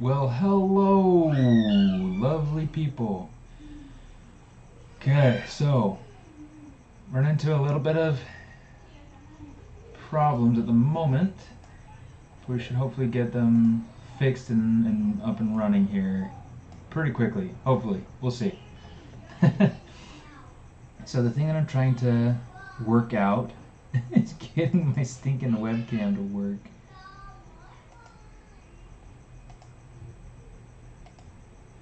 Well, hello, lovely people. Okay, so run into a little bit of problems at the moment. We should hopefully get them fixed and up and running here pretty quickly. Hopefully, we'll see. So the thing that I'm trying to work out is getting my stinking webcam to work.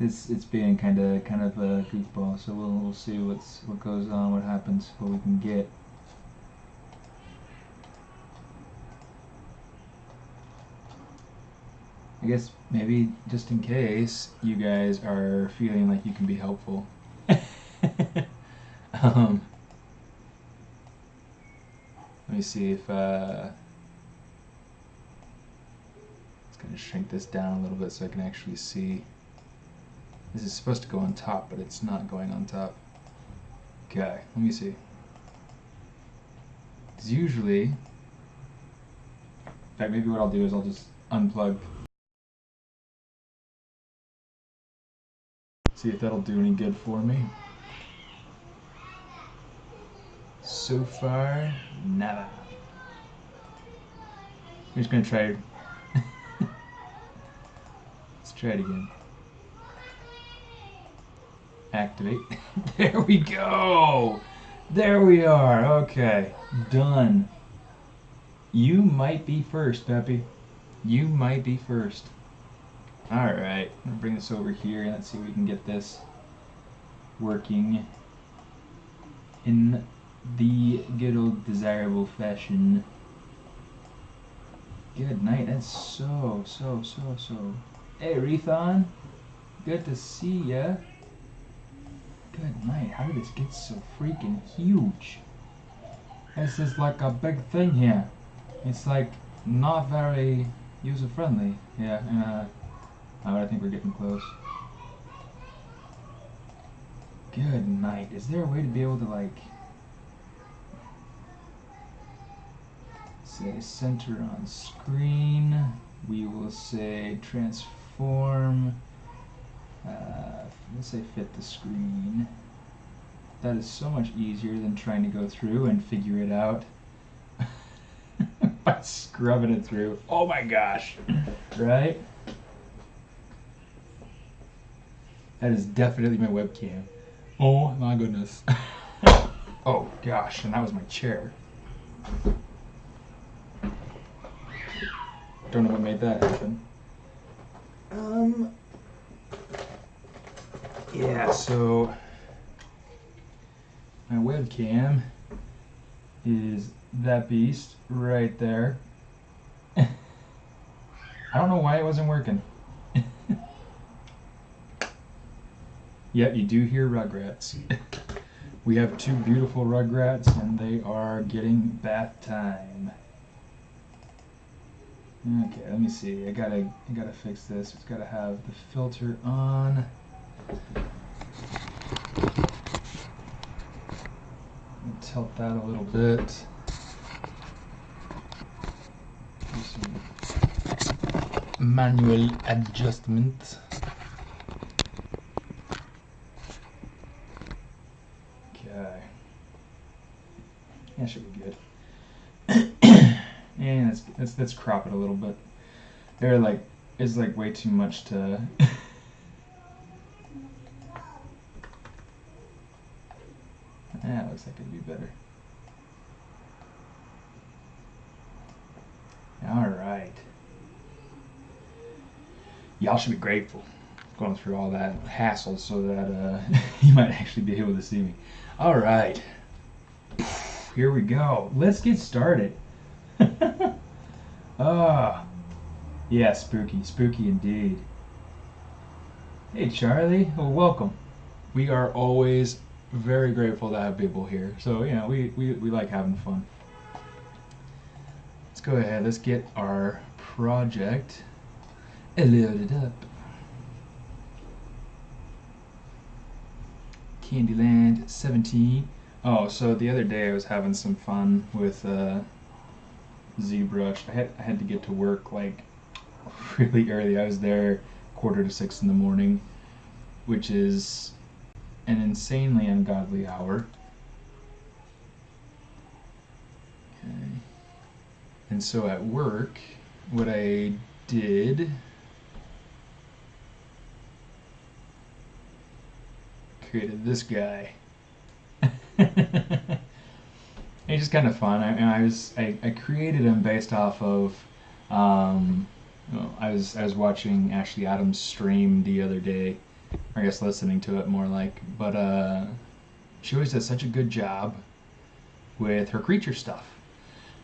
It's being kind of a goofball, so we'll see what goes on, what happens, what we can get. I guess maybe just in case you guys are feeling like you can be helpful. Let me see if it's gonna shrink this down a little bit so I can actually see. This is supposed to go on top, but it's not going on top. Okay, let me see. Because usually, in fact, maybe what I'll do is I'll just unplug. See if that'll do any good for me. So far, nada. I'm just gonna try. Let's try it again. Activate. There we go! There we are. Okay. Done. You might be first, Peppy. You might be first. Alright. I'm going to bring this over here and let's see if we can get this working in the good old desirable fashion. Good night. That's so. Hey, Rethon. Good to see ya. Good night. How did this get so freaking huge? This is like a big thing here. It's like not very user friendly. Yeah, I think we're getting close. Good night. Is there a way to be able to like say center on screen? We will say transform. Let's say fit the screen. That is so much easier than trying to go through and figure it out by scrubbing it through. Oh my gosh, right? That is definitely my webcam. Oh my goodness. Oh gosh, and that was my chair. Don't know what made that happen. Yeah, so my webcam is that beast right there. I don't know why it wasn't working. Yep, you do hear rugrats. We have two beautiful rugrats and they are getting bath time. Okay, let me see. I gotta fix this. It's gotta have the filter on. Tilt that a little bit. Do some manual adjustment. Okay. That should be good. And let's crop it a little bit. It's like way too much to. That looks like it'd be better. Alright. Y'all should be grateful going through all that hassle so that you might actually be able to see me. Alright. Here we go. Let's get started. Yeah, spooky. Spooky indeed. Hey, Charlie. Well, welcome. We are always very grateful to have people here. So, you know, we like having fun. Let's go ahead. Let's get our project loaded up. Candyland 17. Oh, so the other day I was having some fun with ZBrush. I had to get to work like really early. I was there 5:45 in the morning, which is an insanely ungodly hour. Okay. And so at work, what I did, created this guy. It's just kind of fun. I created him based off of I was watching Ashley Adams' stream the other day, or I guess listening to it more like, but she always does such a good job with her creature stuff.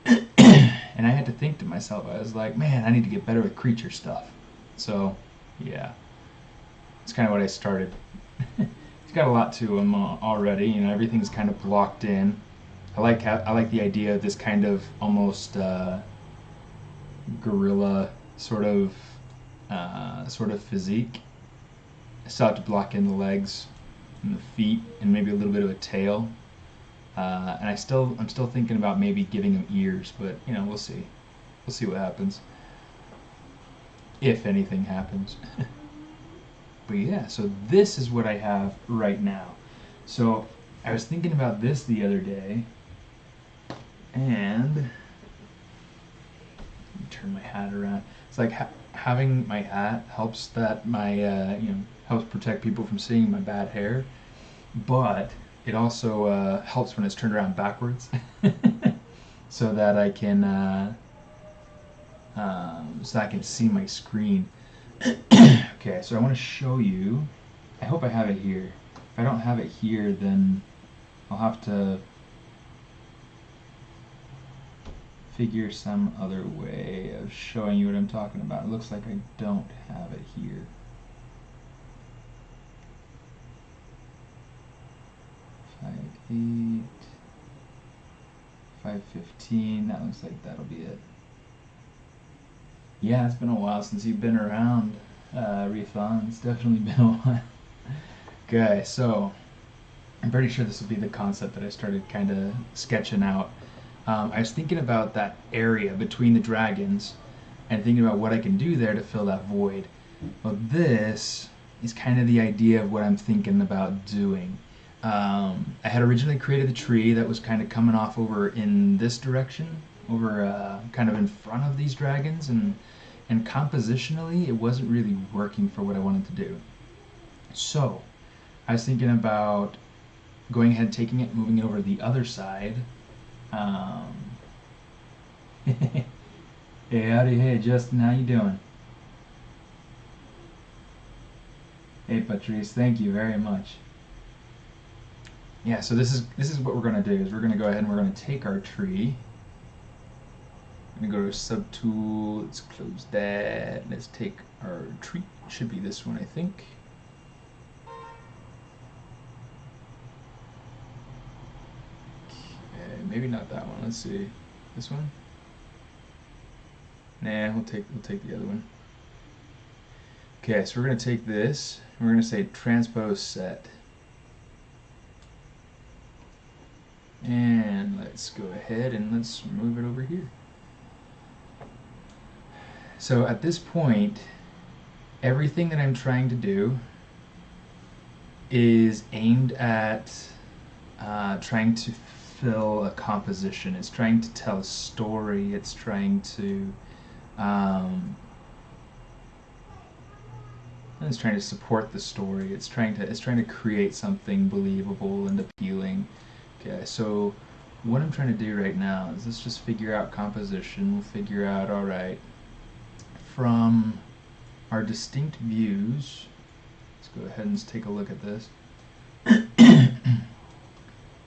And I had to think to myself, I was like, man, I need to get better with creature stuff. So, yeah, it's kind of what I started. It's got a lot to him already. You know, everything's kind of blocked in. I like the idea of this kind of almost gorilla sort of physique. I still have to block in the legs and the feet and maybe a little bit of a tail. And I'm still thinking about maybe giving him ears, but you know, we'll see. We'll see what happens. If anything happens. But yeah, so this is what I have right now. So I was thinking about this the other day, and let me turn my hat around. It's like having my hat helps that my helps protect people from seeing my bad hair, but it also helps when it's turned around backwards, so that I can see my screen. Okay, so I want to show you. I hope I have it here. If I don't have it here, then I'll have to figure some other way of showing you what I'm talking about. It looks like I don't have it here. Five 8, 5:15. That looks like that'll be it. Yeah, it's been a while since you've been around, Refon. It's definitely been a while. Okay, so I'm pretty sure this will be the concept that I started kind of sketching out. I was thinking about that area between the dragons and thinking about what I can do there to fill that void. Well, this is kind of the idea of what I'm thinking about doing. I had originally created the tree that was kind of coming off over in this direction, over kind of in front of these dragons, and compositionally it wasn't really working for what I wanted to do. So I was thinking about going ahead, taking it, moving it over to the other side. Hey, howdy, hey Justin, how you doing? Hey Patrice, thank you very much. Yeah, so this is what we're gonna do. Is we're gonna go ahead and we're gonna take our tree. I'm gonna go to subtool. Let's close that. Let's take our tree. Should be this one, I think. Okay, maybe not that one. Let's see. This one. Nah, we'll take the other one. Okay, so we're gonna take this. And we're gonna say transpose set. And let's go ahead and let's move it over here. So at this point, everything that I'm trying to do is aimed at trying to fill a composition. It's trying to tell a story. It's trying to support the story. It's trying to create something believable and appealing. Okay, so what I'm trying to do right now is let's just figure out composition. We'll figure out, all right, from our distinct views, let's go ahead and just take a look at this.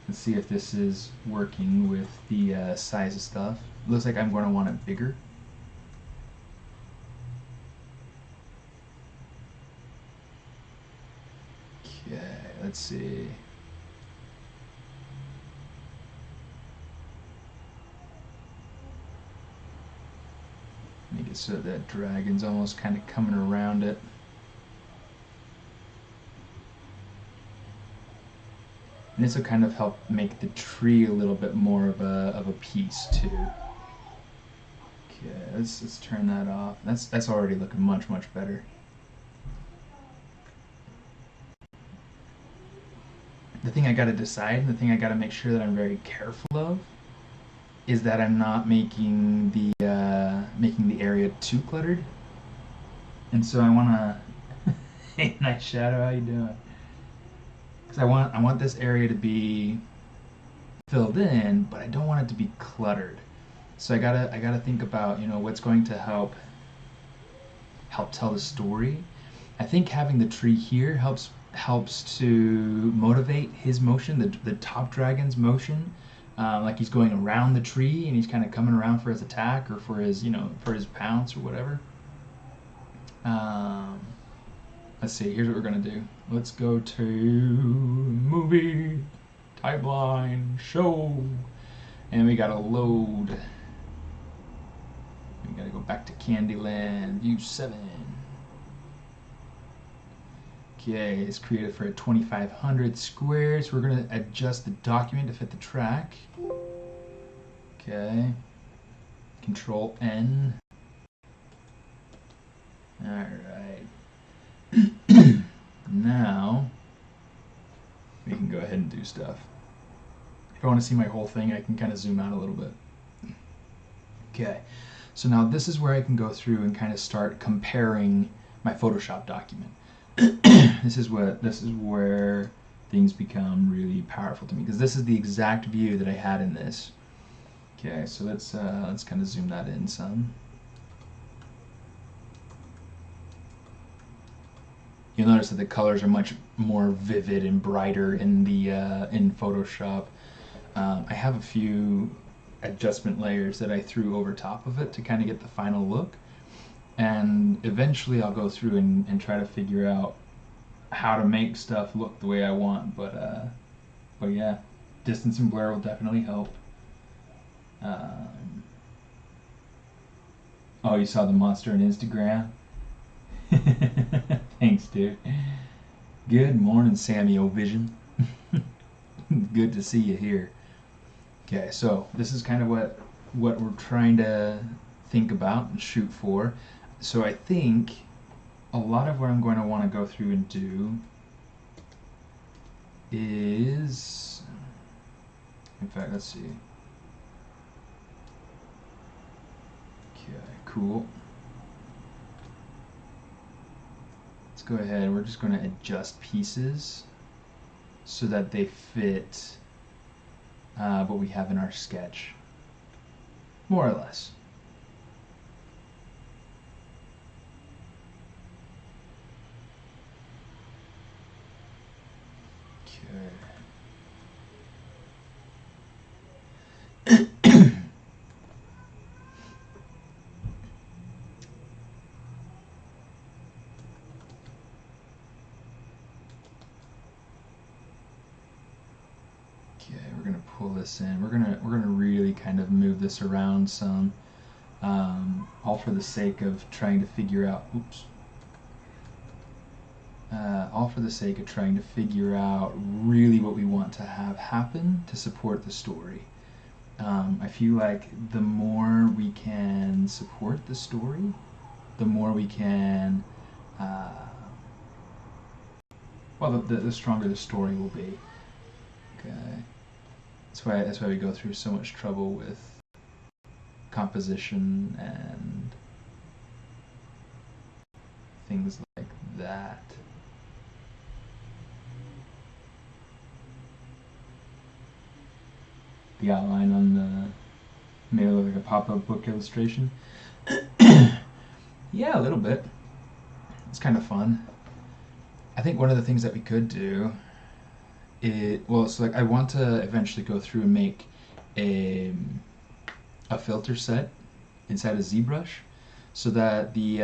Let's see if this is working with the size of stuff. It looks like I'm going to want it bigger. Okay, let's see. Make it so that dragon's almost kind of coming around it. And this will kind of help make the tree a little bit more of a piece too. Okay, let's turn that off. That's already looking much better. the thing I got to decide, the thing I got to make sure that I'm very careful of, is that I'm not making the area too cluttered. And so I want to. Hey, nice shadow. How you doing? Because I want this area to be filled in, but I don't want it to be cluttered. So I gotta think about, you know, what's going to help tell the story. I think having the tree here helps to motivate his motion, the top dragon's motion. Like he's going around the tree and he's kind of coming around for his attack or for his, you know, for his pounce or whatever. Let's see, here's what we're gonna do. Let's go to movie, timeline, show, and we gotta load. We gotta go back to Candyland, view 7. Okay, it's created for a 2500 squares. We're gonna adjust the document to fit the track. Okay, Control N. All right. Now we can go ahead and do stuff. If I want to see my whole thing, I can kind of zoom out a little bit. Okay, so now this is where I can go through and kind of start comparing my Photoshop document. This is where things become really powerful to me, because this is the exact view that I had in this. Okay, so let's kind of zoom that in some. You'll notice that the colors are much more vivid and brighter in the in Photoshop. I have a few adjustment layers that I threw over top of it to kind of get the final look, and eventually I'll go through and try to figure out how to make stuff look the way I want. But yeah, distance and blur will definitely help. Oh, you saw the monster on Instagram? Thanks, dude. Good morning, Sammy O'Vision. Good to see you here. Okay, so this is kind of what we're trying to think about and shoot for. So I think a lot of what I'm going to want to go through and do is, in fact, let's see. Okay, cool. Let's go ahead, we're just going to adjust pieces so that they fit what we have in our sketch, more or less. Okay. We're gonna pull this in. We're gonna really kind of move this around some, all for the sake of trying to figure out. Oops. All for the sake of trying to figure out really what we want to have happen to support the story. I feel like the more we can support the story, the more we can, well, the stronger the story will be. Okay. That's why we go through so much trouble with composition and things like that. The outline on the maybe like a pop-up book illustration. Yeah, a little bit. It's kind of fun. I think one of the things that we could do is, well, it's like I want to eventually go through and make a filter set inside of ZBrush so that the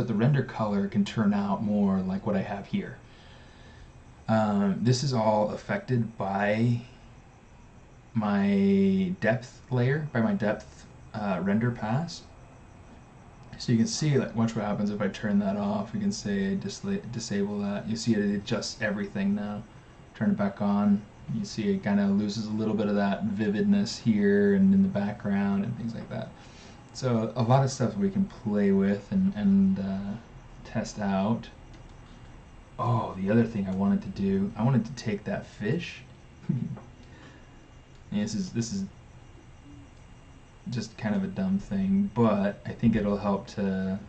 render color can turn out more like what I have here. This is all affected by my depth layer, by my depth render pass. So you can see, like, watch what happens if I turn that off. We can say disable that. You see it adjusts everything now. Turn it back on. You see it kind of loses a little bit of that vividness here and in the background and things like that. So a lot of stuff we can play with and test out. Oh, the other thing I wanted to do, I wanted to take that fish. And this is just kind of a dumb thing, but I think it'll help to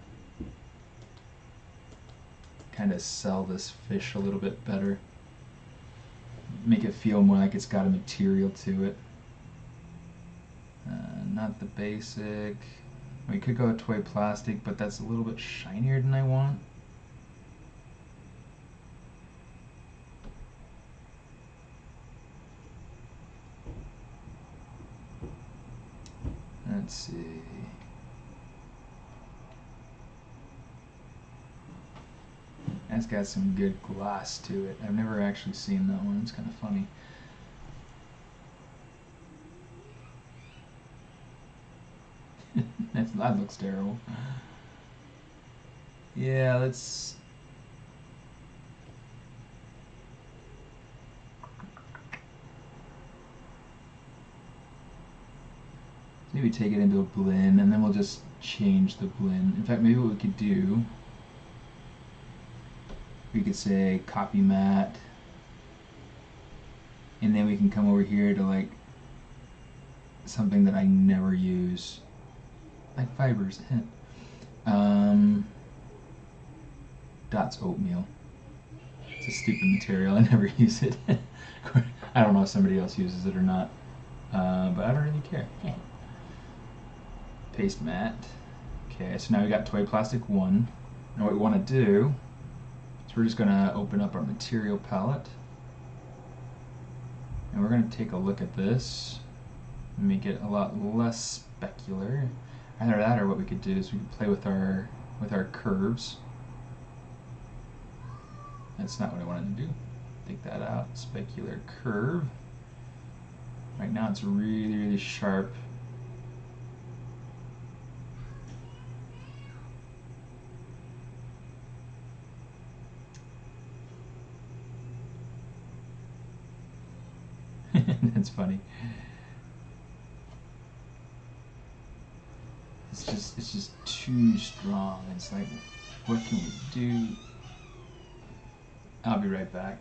kind of sell this fish a little bit better. Make it feel more like it's got a material to it. Not the basic. We could go toy plastic, but that's a little bit shinier than I want. Let's see. That's got some good gloss to it. I've never actually seen that one. It's kind of funny. That looks terrible. Yeah, let's... maybe take it into a blend, and then we'll just change the blend. In fact, maybe what we could do, we could say copy matte, and then we can come over here to like something that I never use, like fibers. Dots oatmeal. It's a stupid material. I never use it. I don't know if somebody else uses it or not, but I don't really care. Paste matte. Okay, so now we got toy plastic 1. Now what we want to do is we're just going to open up our material palette, and we're going to take a look at this and make it a lot less specular. Either that, or what we could do is we could play with our curves. That's not what I wanted to do. Take that out. Specular curve. Right now it's really, really sharp. That's funny. It's just too strong. It's like, what can we do? I'll be right back.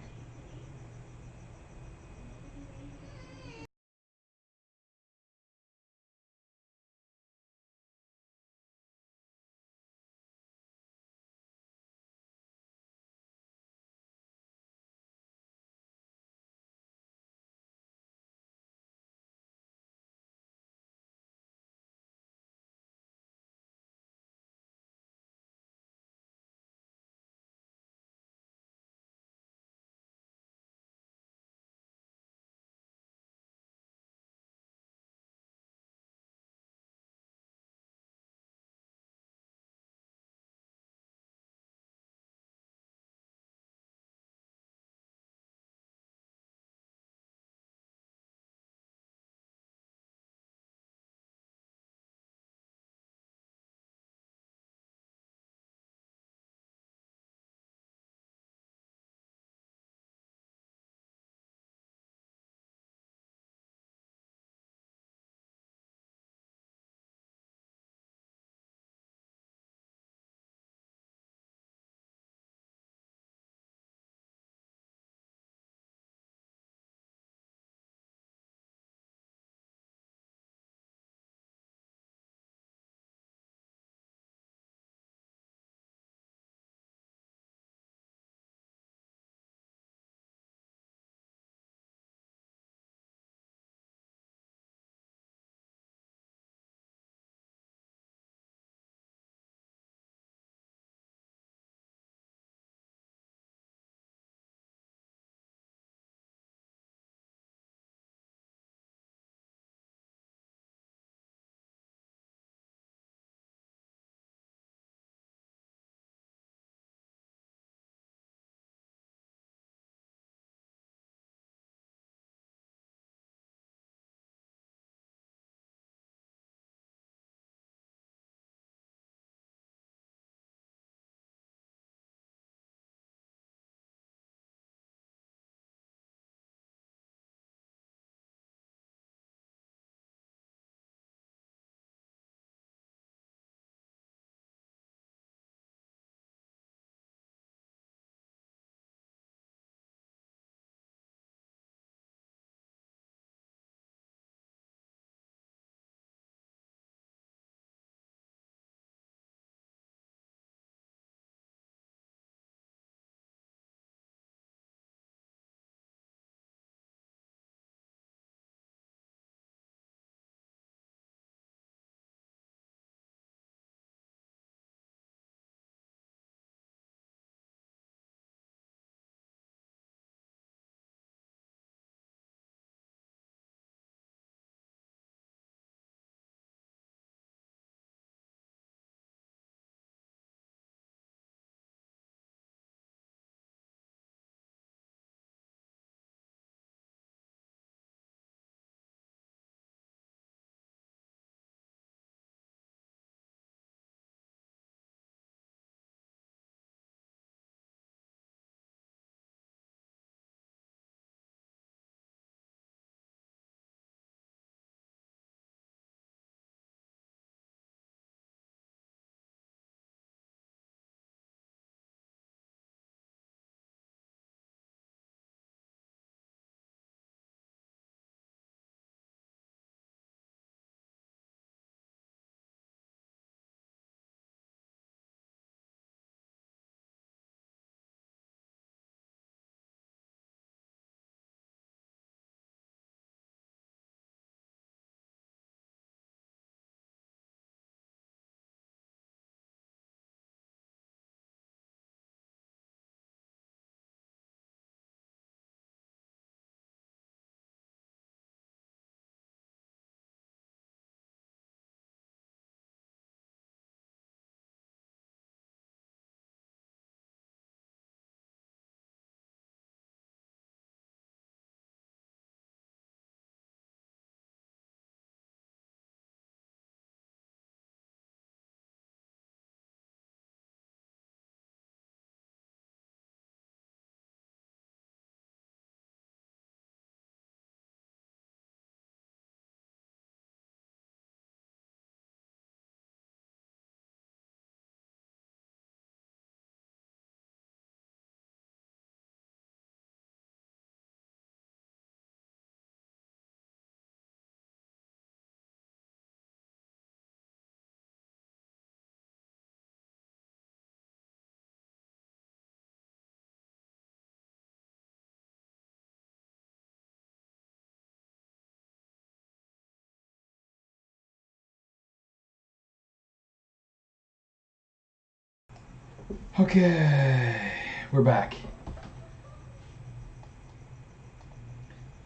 Okay, we're back.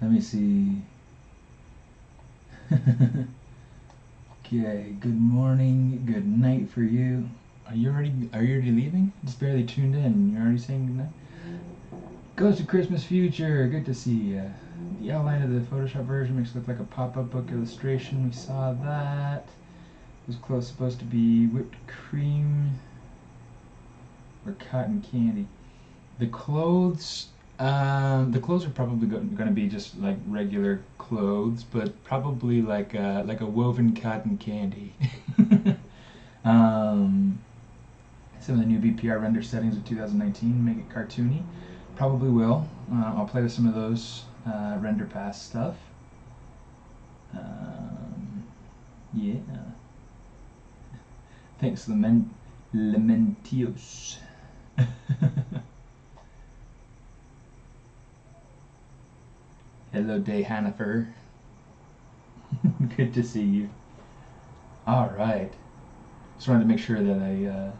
Let me see. Okay, good morning, good night for you. Are you already leaving? Just barely tuned in. You're already saying good night? Goes to Christmas Future. Good to see ya. The outline of the Photoshop version makes it look like a pop-up book illustration. We saw that. It was close. Supposed to be whipped cream or cotton candy. The clothes are probably going to be just like regular clothes, but probably like a woven cotton candy. um, some of the new BPR render settings of 2019 make it cartoony. Probably will. I'll play with some of those render pass stuff. Yeah. Thanks, Lamentios. Hello, Day Hanifer. Good to see you. All right. Just wanted to make sure that I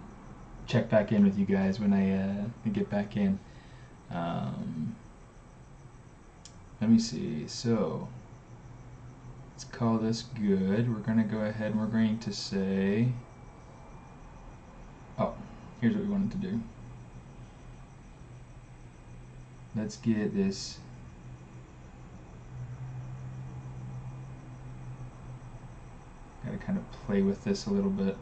check back in with you guys when I get back in. Let me see. So let's call this good. We're going to go ahead and we're going to say, oh, here's what we wanted to do. Let's get this. Got to kind of play with this a little bit.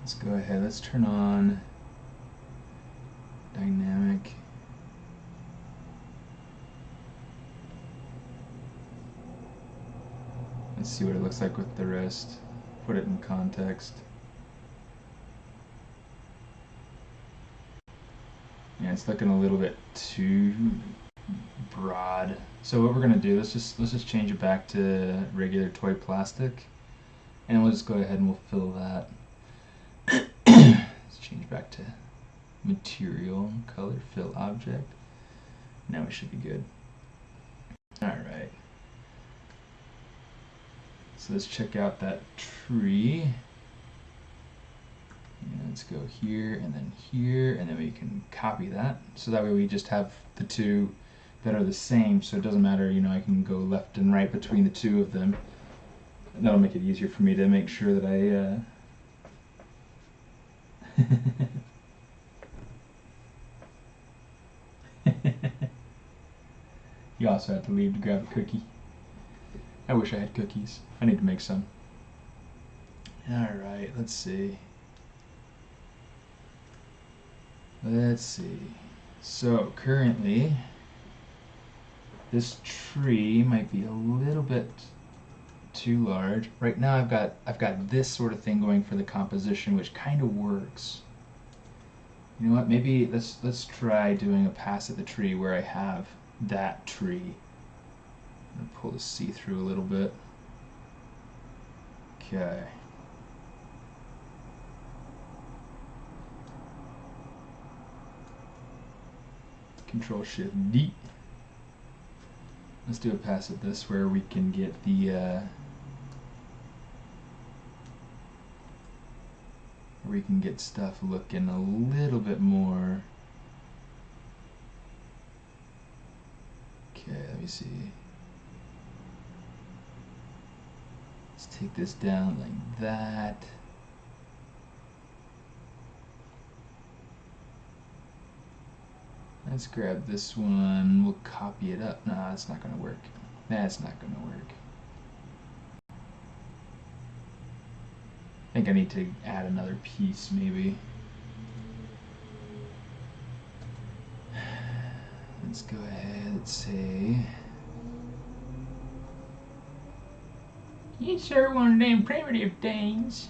Let's go ahead. Let's turn on dynamic. Let's see what it looks like with the rest. Put it in context. Yeah, it's looking a little bit too broad. So what we're gonna do, let's just change it back to regular toy plastic, and we'll just go ahead and we'll fill that. Let's change back to material, color, fill object. Now we should be good. All right. So let's check out that tree. And let's go here and then we can copy that. So that way we just have the two that are the same, so it doesn't matter, you know, I can go left and right between the two of them. And that'll make it easier for me to make sure that I You also had to leave to grab a cookie. I wish I had cookies. I need to make some. Alright, let's see. Let's see. So currently this tree might be a little bit too large. Right now I've got this sort of thing going for the composition, which kind of works. You know what? Maybe let's try doing a pass at the tree where I have that tree. I'm gonna pull the see-through a little bit. Okay. Control Shift D. Let's do a pass at this where we can get the where we can get stuff looking a little bit more. Okay, let me see. Let's take this down like that. Let's grab this one, we'll copy it up. Nah, that's not gonna work. That's not gonna work. I think I need to add another piece maybe. Let's go ahead and say, you sure one of them primitive things.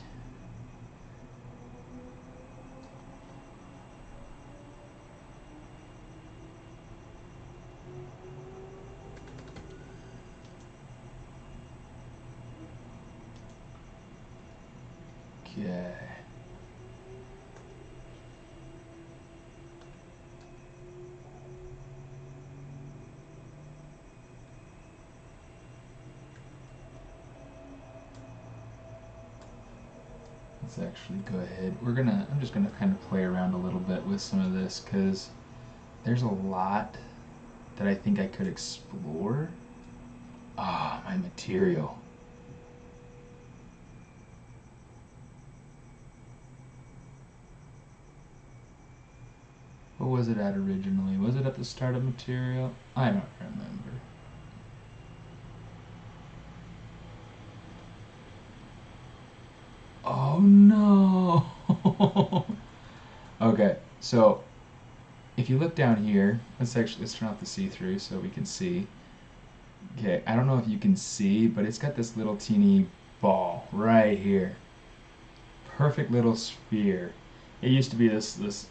Okay. Let's actually go ahead. I'm just gonna kind of play around a little bit with some of this because there's a lot that I think I could explore. Ah, my material. What was it at originally? Was it at the start of material? I don't remember. Oh no! Okay, so if you look down here, let's turn off the see-through so we can see. Okay, I don't know if you can see, but it's got this little teeny ball right here. Perfect little sphere. It used to be this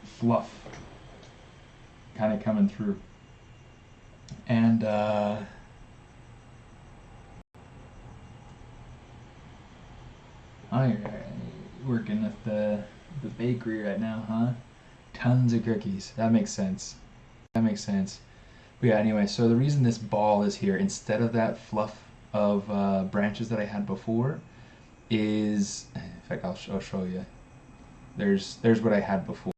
fluff kind of coming through. And I'm working with the bakery right now, huh? Tons of cookies. That makes sense. That makes sense. But yeah, anyway, so the reason this ball is here instead of that fluff of branches that I had before is, in fact, I'll show you. There's what I had before,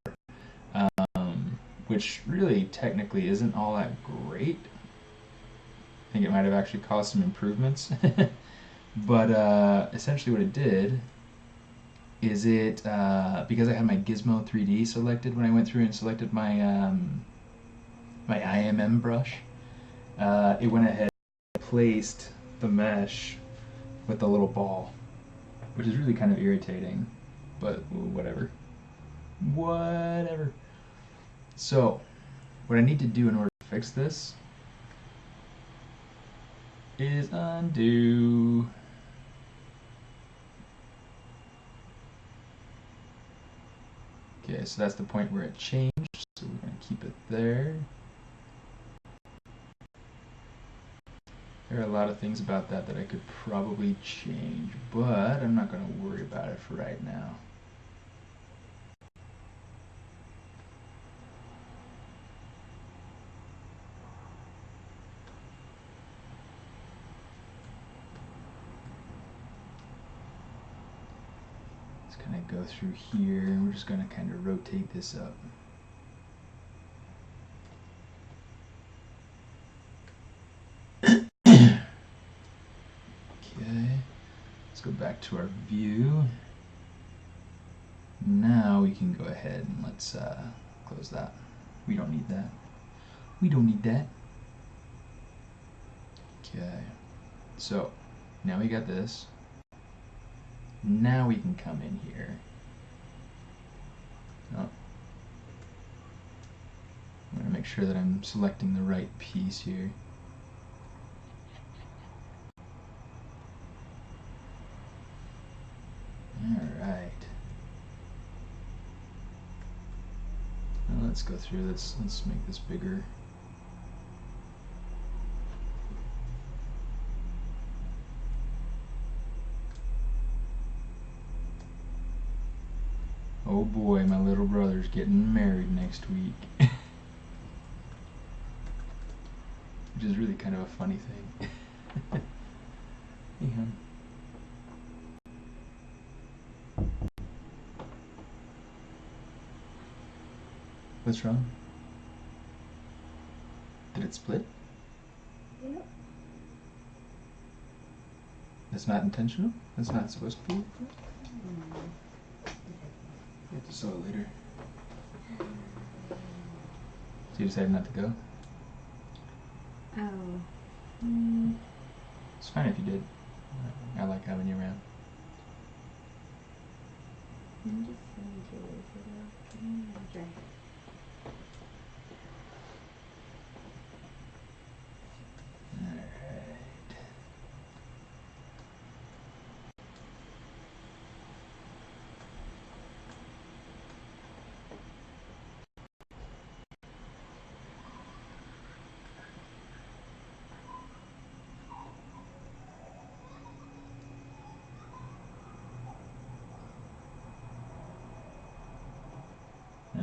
which really technically isn't all that great. I think it might have actually caused some improvements. But essentially what it did is because I had my Gizmo 3D selected when I went through and selected my my IMM brush, it went ahead and placed the mesh with the little ball, which is really kind of irritating, but whatever. Whatever. So, what I need to do in order to fix this is undo. Okay, so that's the point where it changed, so we're going to keep it there. There are a lot of things about that I could probably change, but I'm not going to worry about it for right now. Let's kind of go through here, and we're just going to kind of rotate this up. Okay, let's go back to our view. Now we can go ahead and let's close that. We don't need that. We don't need that. Okay, so now we got this. Now we can come in here. Oh. I'm going to make sure that I'm selecting the right piece here. Alright. Now let's go through this. Let's make this bigger. Oh boy, my little brother's getting married next week. Which is really kind of a funny thing. Hey, hon. What's wrong? Did it split? Yep. That's not intentional? That's not supposed to be? You have to sew it later. So you decided not to go? Oh. It's fine if you did. I like having you around. I'm just going to wait for the dry.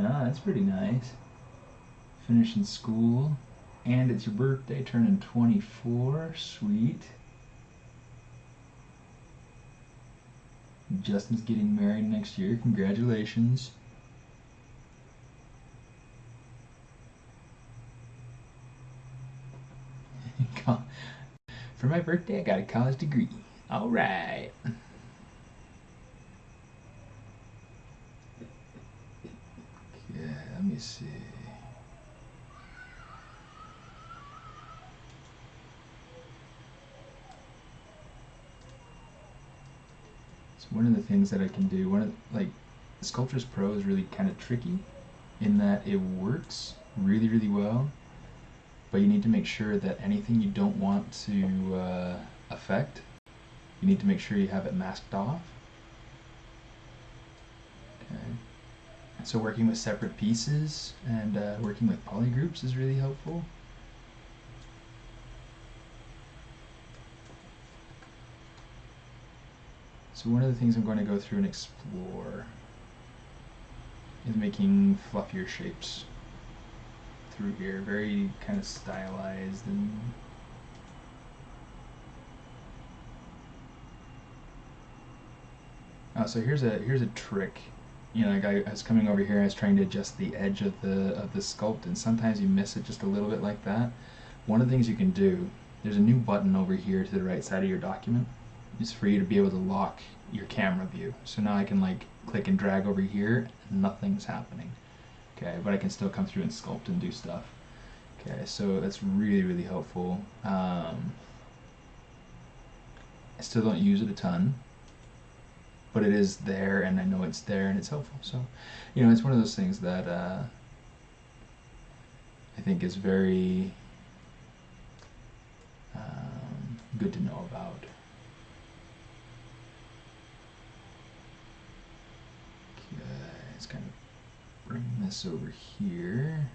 Ah, that's pretty nice. Finishing school. And it's your birthday, turning 24. Sweet. Justin's getting married next year. Congratulations. For my birthday, I got a college degree. All right. Okay, let me see. So one of the things that I can do, Sculptris Pro is really kind of tricky in that it works really, really well, but you need to make sure that anything you don't want to affect, you need to make sure you have it masked off. Okay. So working with separate pieces and working with polygroups is really helpful. So one of the things I'm going to go through and explore is making fluffier shapes through here, very kind of stylized and so here's a trick. You know, like I was coming over here, I was trying to adjust the edge of the sculpt, and sometimes you miss it just a little bit like that. One of the things you can do, there's a new button over here to the right side of your document. It's for you to be able to lock your camera view. So now I can like click and drag over here, and nothing's happening. Okay, but I can still come through and sculpt and do stuff. Okay, so that's really, really helpful. I still don't use it a ton, but it is there, and I know it's there, and it's helpful. So, you know, it's one of those things that I think is very good to know about. Okay, let's kind of bring this over here.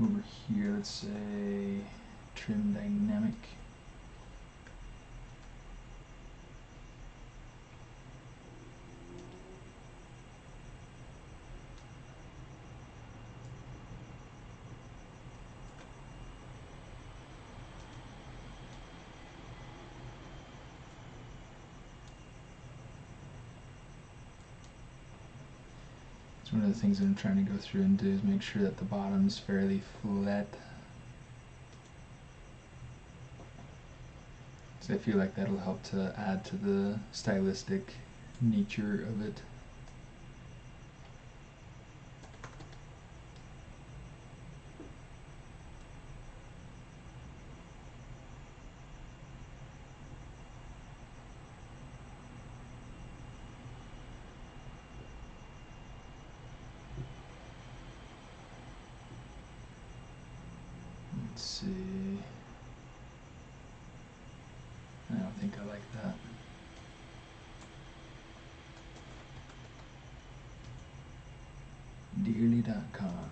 Over here, let's say trim dynamic. It's one of the things that I'm trying to go through and do is make sure that the bottom's fairly flat. So I feel like that'll help to add to the stylistic nature of it. Let's see. I don't think I like that. Dearly.com.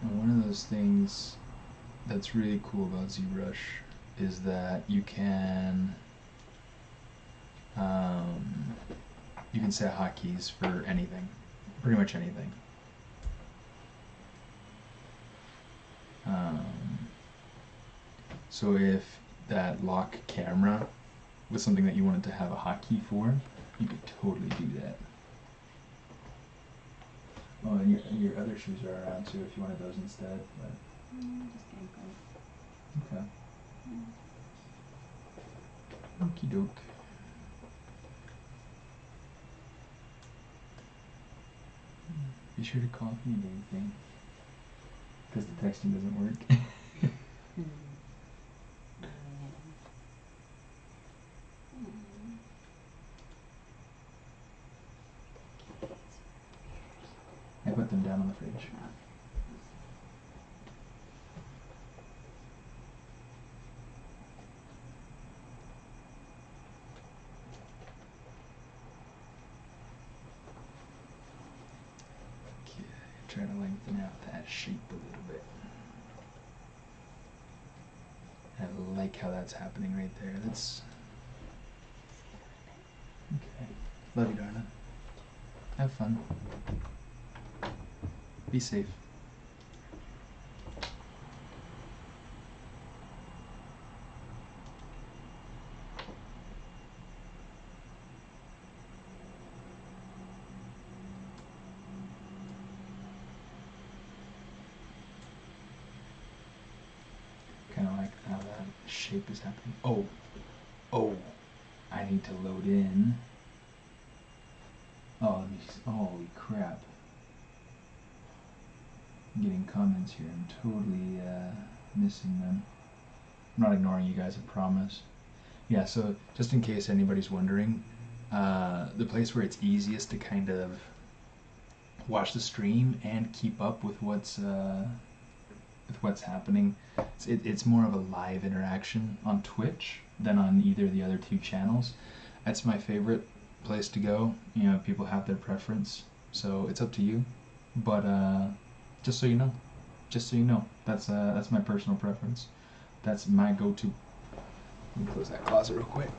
And one of those things that's really cool about ZBrush is that you can set hotkeys for anything, pretty much anything. So if that lock camera was something that you wanted to have a hotkey for, you could totally do that. Oh, and your other shoes are around too if you wanted those instead. But Just ankles. okay. Okie doke. Be sure to call if you need anything. Because the texting doesn't work. I put them down on the fridge. try to lengthen out that shape a little bit. I like how that's happening right there. That's okay. Love you, darling. Have fun. Be safe. Kind of like how that shape is happening. Oh, I need to load in. Oh, let me. Holy crap! I'm getting comments here. I'm totally missing them. I'm not ignoring you guys, I promise. Yeah. So just in case anybody's wondering, the place where it's easiest to kind of watch the stream and keep up with what's happening. It's more of a live interaction on Twitch than on either of the other two channels. That's my favorite place to go. You know, people have their preference, so it's up to you. But just so you know, that's my personal preference. That's my go-to. Let me close that closet real quick.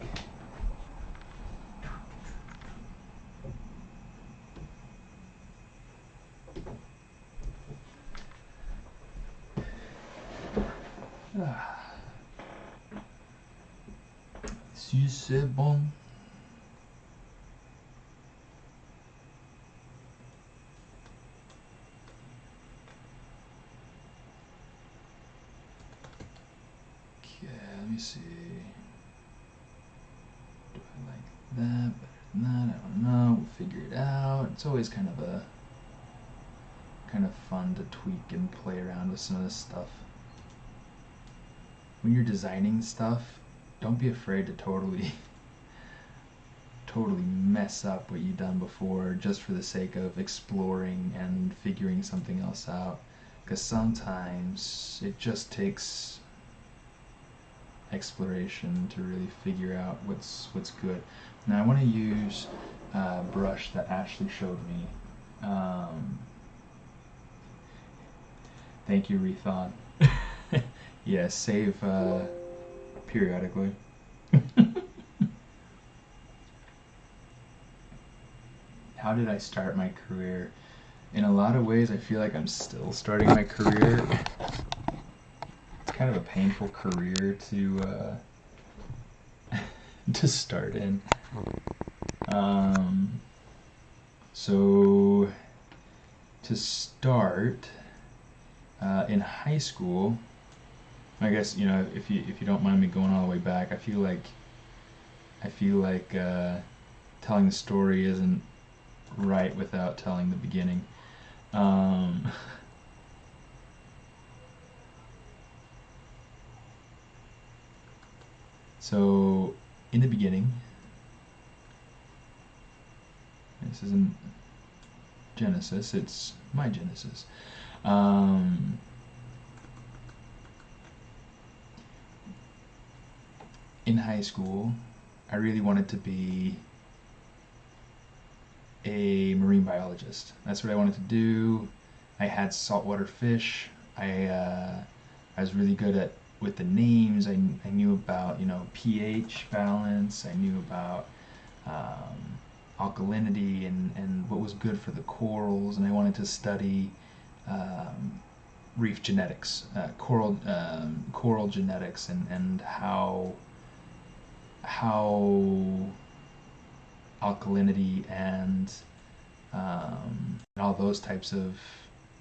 Si c'est bon. Okay, let me see. Do I like that better than that? I don't know. We'll figure it out. It's always kind of fun to tweak and play around with some of this stuff. When you're designing stuff, don't be afraid to totally mess up what you've done before just for the sake of exploring and figuring something else out, because sometimes it just takes exploration to really figure out what's good. Now I want to use a brush that Ashley showed me. Thank you, Rethon. Yeah, save periodically. How did I start my career? In a lot of ways, I feel like I'm still starting my career. It's kind of a painful career to to start in. So to start in high school, I guess, you know, if you don't mind me going all the way back, I feel like telling the story isn't right without telling the beginning. So in the beginning, this isn't Genesis, it's my Genesis. In high school, I really wanted to be a marine biologist. That's what I wanted to do. I had saltwater fish. I was really good with the names. I knew about, you know, pH balance. I knew about alkalinity and what was good for the corals. And I wanted to study reef genetics, coral genetics, and how alkalinity and all those types of,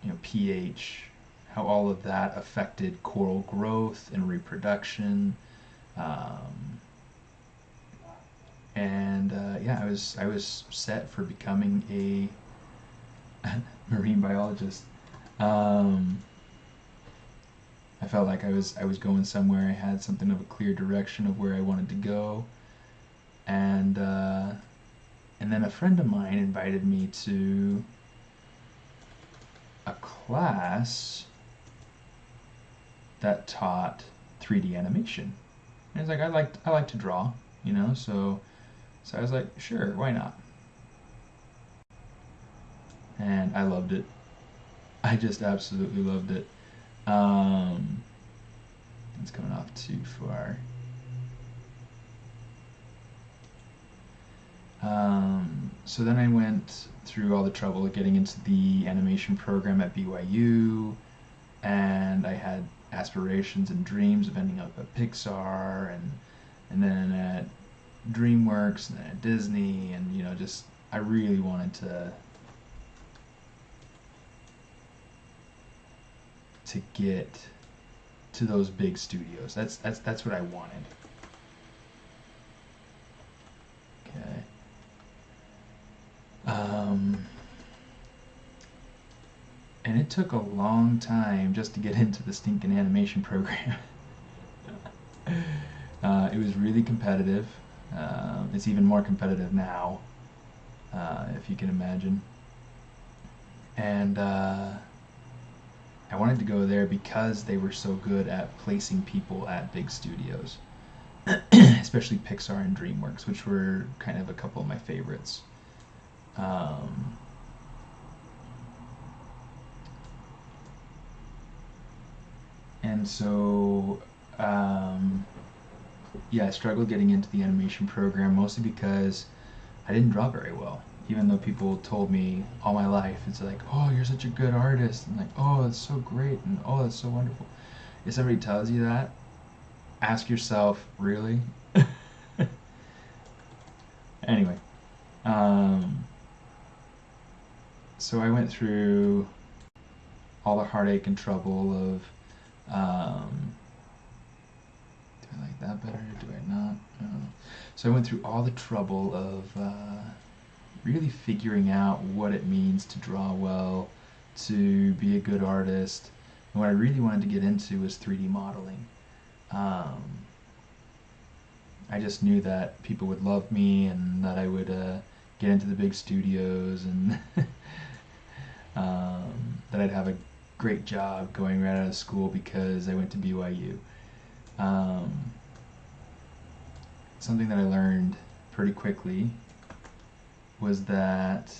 you know, pH, how all of that affected coral growth and reproduction, and yeah, I was set for becoming a marine biologist. I felt like I was going somewhere. I had something of a clear direction of where I wanted to go, and then a friend of mine invited me to a class that taught 3D animation. And it's like, I like to draw, you know, so I was like, sure, why not? And I loved it. I just absolutely loved it. It's coming off too far. So then I went through all the trouble of getting into the animation program at BYU, and I had aspirations and dreams of ending up at Pixar, and then at DreamWorks, and then at Disney, and just I really wanted to get to those big studios. That's what I wanted. Okay. And it took a long time just to get into the stinking animation program. It was really competitive. It's even more competitive now, if you can imagine. And I wanted to go there because they were so good at placing people at big studios, especially Pixar and DreamWorks, which were kind of a couple of my favorites. And so, yeah, I struggled getting into the animation program mostly because I didn't draw very well. Even though people told me all my life, it's like, oh, you're such a good artist, and like, oh, that's so great, and oh, that's so wonderful. If somebody tells you that, ask yourself, really? Anyway, so I went through all the heartache and trouble of, do I like that better? Do I not? So I went through all the trouble of really figuring out what it means to draw well, to be a good artist. And what I really wanted to get into was 3D modeling. I just knew that people would love me and that I would get into the big studios and that I'd have a great job going right out of school because I went to BYU. Something that I learned pretty quickly was that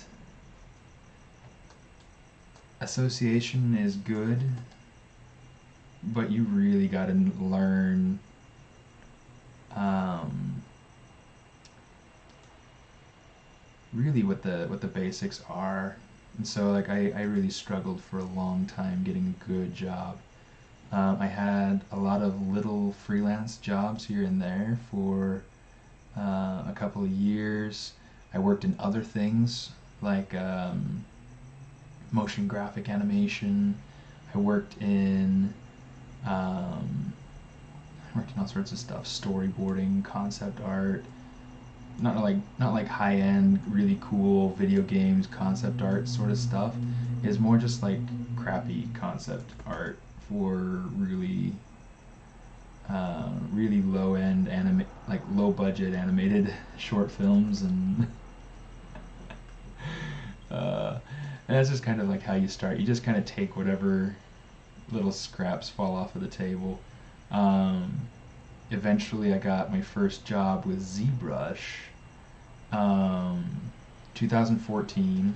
association is good, but you really got to learn really what the basics are. And so like I really struggled for a long time getting a good job. I had a lot of little freelance jobs here and there for a couple of years. I worked in other things like motion graphic animation. I worked in all sorts of stuff, storyboarding, concept art. Not like high end, really cool video games, concept art sort of stuff. It's more just like crappy concept art for really low end like low budget animated short films and and that's just kind of like how you start. You just kind of take whatever little scraps fall off of the table. Eventually I got my first job with ZBrush, 2014,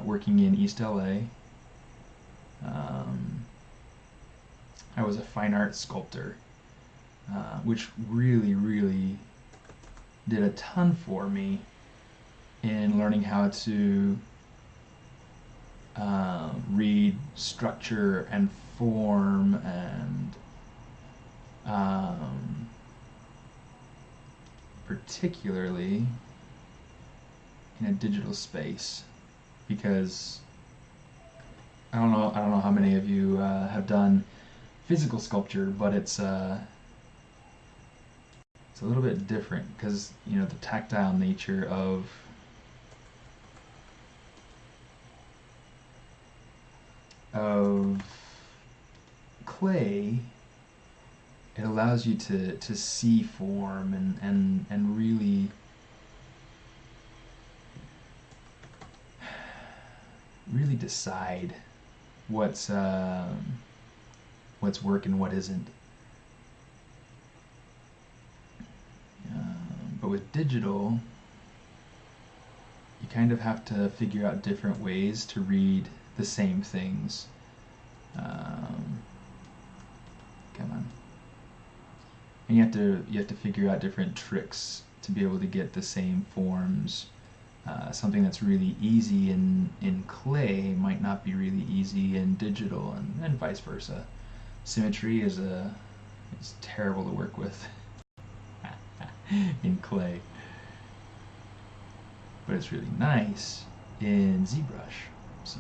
working in East LA. I was a fine art sculptor, which really did a ton for me in learning how to read structure and form and particularly in a digital space, because I don't know how many of you have done physical sculpture, but it's a little bit different because the tactile nature of clay. It allows you to see form and really decide what's work and what isn't. But with digital, you kind of have to figure out different ways to read the same things. Come on. And you have to figure out different tricks to be able to get the same forms. Something that's really easy in clay might not be really easy in digital, and vice versa. Symmetry is terrible to work with in clay, but it's really nice in ZBrush. So.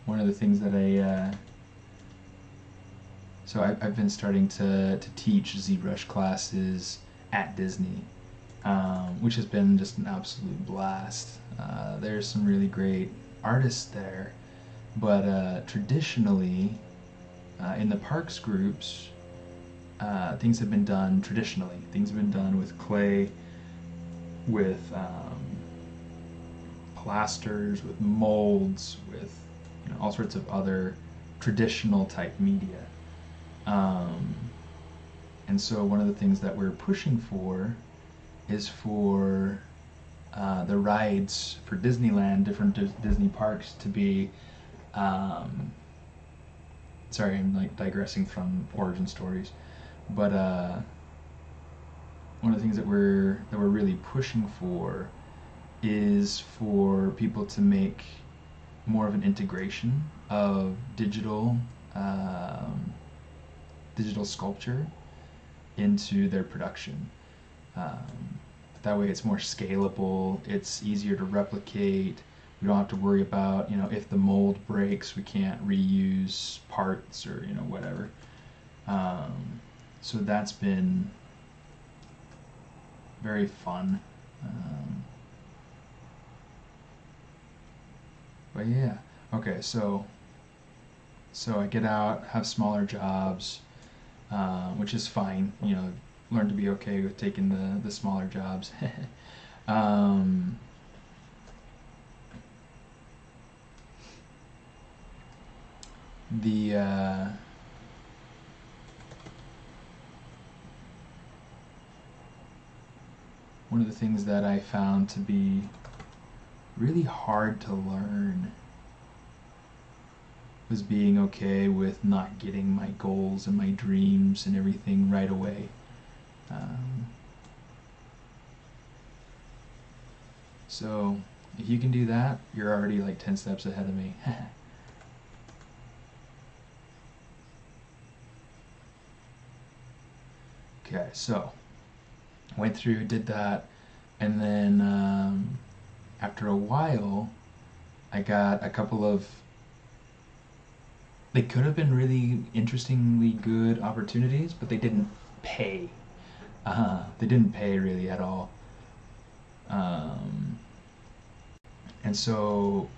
One of the things that I've been starting to teach ZBrush classes at Disney, which has been just an absolute blast. There's some really great artists there, but traditionally, in the parks groups, things have been done traditionally. Things have been done with clay, with plasters, with molds, with all sorts of other traditional type media. And so one of the things that we're pushing for is for the rides for Disneyland, different Disney parks, to be sorry, I'm like digressing from origin stories, but one of the things that we're really pushing for is for people to make more of an integration of digital sculpture into their production. That way it's more scalable, it's easier to replicate. We don't have to worry about, if the mold breaks, we can't reuse parts or, whatever. So that's been very fun. But yeah, okay, so I get out, have smaller jobs, which is fine, learn to be okay with taking the smaller jobs. One of the things that I found to be really hard to learn was being okay with not getting my goals and my dreams and everything right away. So if you can do that, you're already like 10 steps ahead of me. Okay, so went through, did that, and then after a while, I got a couple of, they could have been really interestingly good opportunities, but they didn't pay. They didn't pay really at all. And so,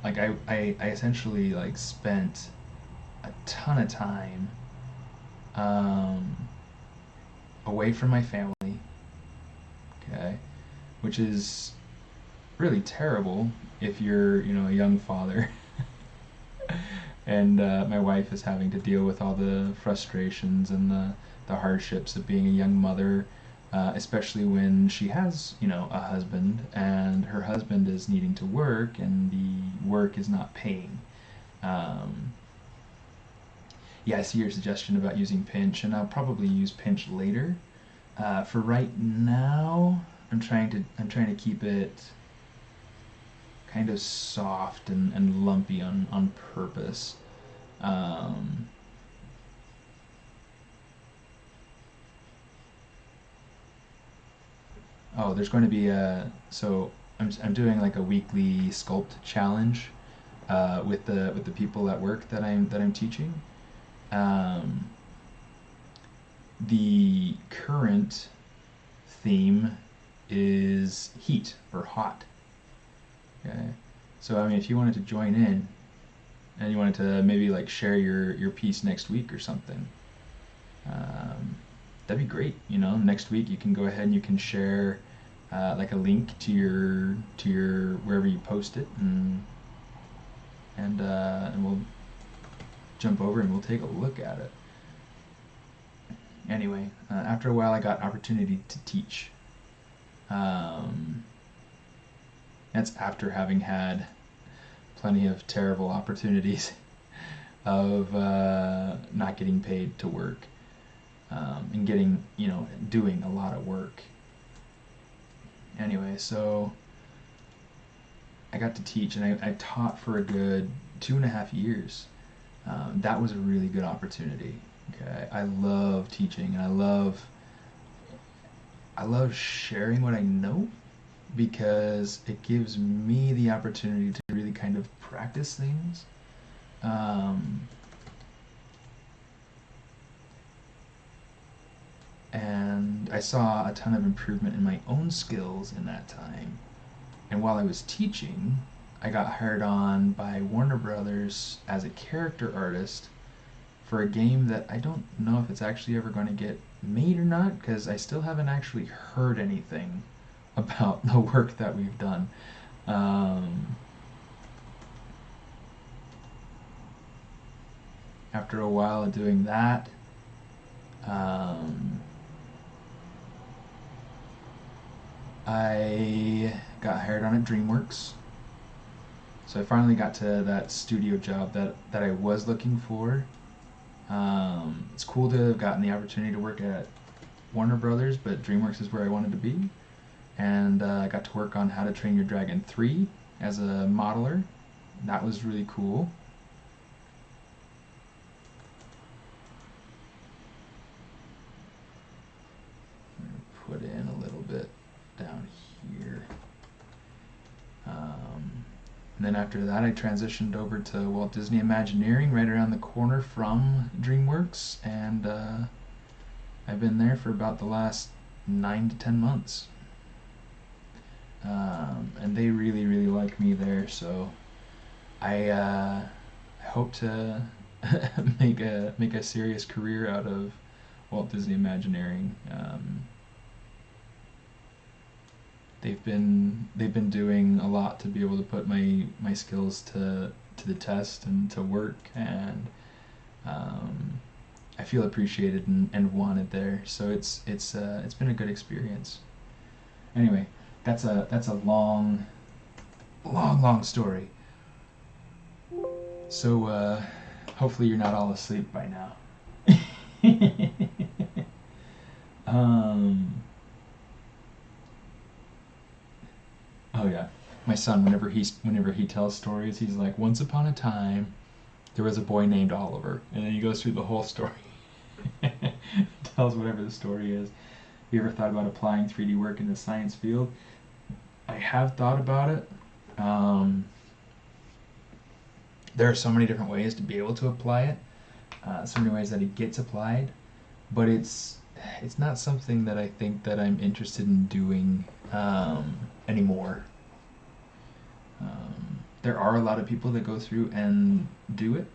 like, I essentially, like, spent a ton of time away from my family, okay, which is really terrible if you're, a young father. And my wife is having to deal with all the frustrations and the hardships of being a young mother, especially when she has, a husband, and her husband is needing to work, and the work is not paying. Yeah, I see your suggestion about using pinch, and I'll probably use pinch later. For right now, I'm trying to keep it kind of soft and lumpy on purpose. Oh, there's going to be so I'm doing like a weekly Sculpt challenge with the people at work that I'm teaching. The current theme is heat or hot. Okay, so I mean, if you wanted to join in and you wanted to maybe like share your piece next week or something, that'd be great. Next week you can go ahead and you can share like a link to your wherever you post it, and we'll jump over and we'll take a look at it. Anyway, after a while I got an opportunity to teach. That's after having had plenty of terrible opportunities of not getting paid to work, and getting, doing a lot of work. Anyway, so I got to teach, and I taught for a good 2.5 years. That was a really good opportunity. Okay, I love teaching, and I love sharing what I know, because it gives me the opportunity to really kind of practice things. And I saw a ton of improvement in my own skills in that time. And while I was teaching, I got hired on by Warner Brothers as a character artist for a game that I don't know if it's actually ever going to get made or not, because I still haven't actually heard anything about the work that we've done. After a while of doing that, I got hired on at DreamWorks. So I finally got to that studio job that I was looking for. It's cool to have gotten the opportunity to work at Warner Brothers, but DreamWorks is where I wanted to be. And I got to work on How to Train Your Dragon 3 as a modeler. That was really cool. I'm going to put in a little bit down here. And then after that, I transitioned over to Walt Disney Imagineering, right around the corner from DreamWorks, and I've been there for about the last 9 to 10 months. And they really, really like me there, so I hope to make a serious career out of Walt Disney Imagineering. They've been doing a lot to be able to put my skills to the test and to work, and I feel appreciated and wanted there. So it's been a good experience. Anyway, that's a long story. So hopefully you're not all asleep by now. Oh yeah, my son, whenever he tells stories, he's like, "Once upon a time, there was a boy named Oliver," and then he goes through the whole story, tells whatever the story is. Have you ever thought about applying 3D work in the science field? I have thought about it. There are so many different ways to be able to apply it, so many ways that it gets applied, but it's not something that I think that I'm interested in doing anymore. There are a lot of people that go through and do it.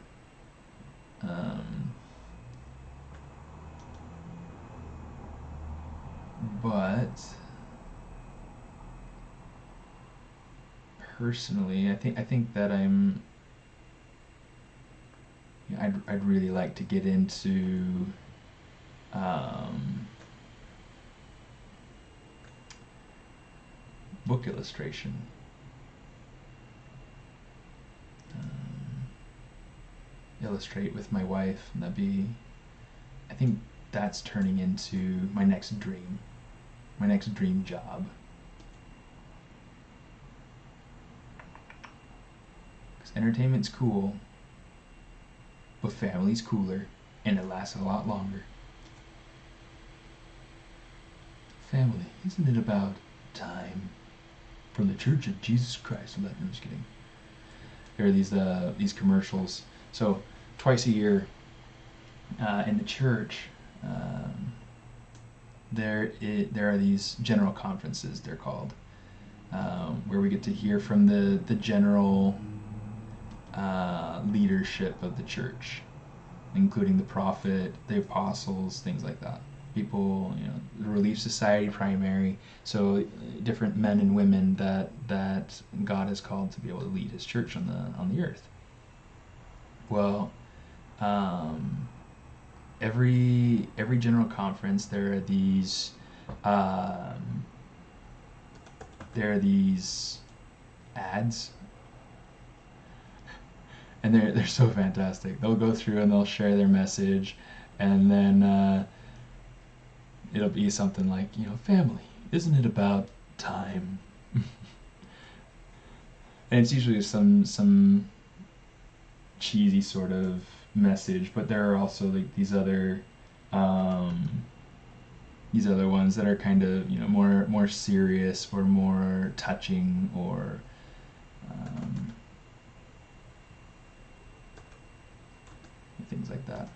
But personally, I think that I'd really like to get into book illustration. Illustrate with my wife, and I think that's turning into my next dream job. Because entertainment's cool, but family's cooler, and it lasts a lot longer. Family, isn't it about time? From the Church of Jesus Christ. I'm just kidding. There are these commercials. So twice a year in the church, there are these general conferences, they're called, where we get to hear from the general leadership of the church, including the prophet, the apostles, things like that. People, the Relief Society primary, so different men and women that God has called to be able to lead His church on the earth. Well, every general conference um, there are these ads, and they're so fantastic. They'll go through and they'll share their message, and then it'll be something like, family, isn't it about time? And it's usually some cheesy sort of message, but there are also like um, these other ones that are kind of more serious or more touching or um, things like that.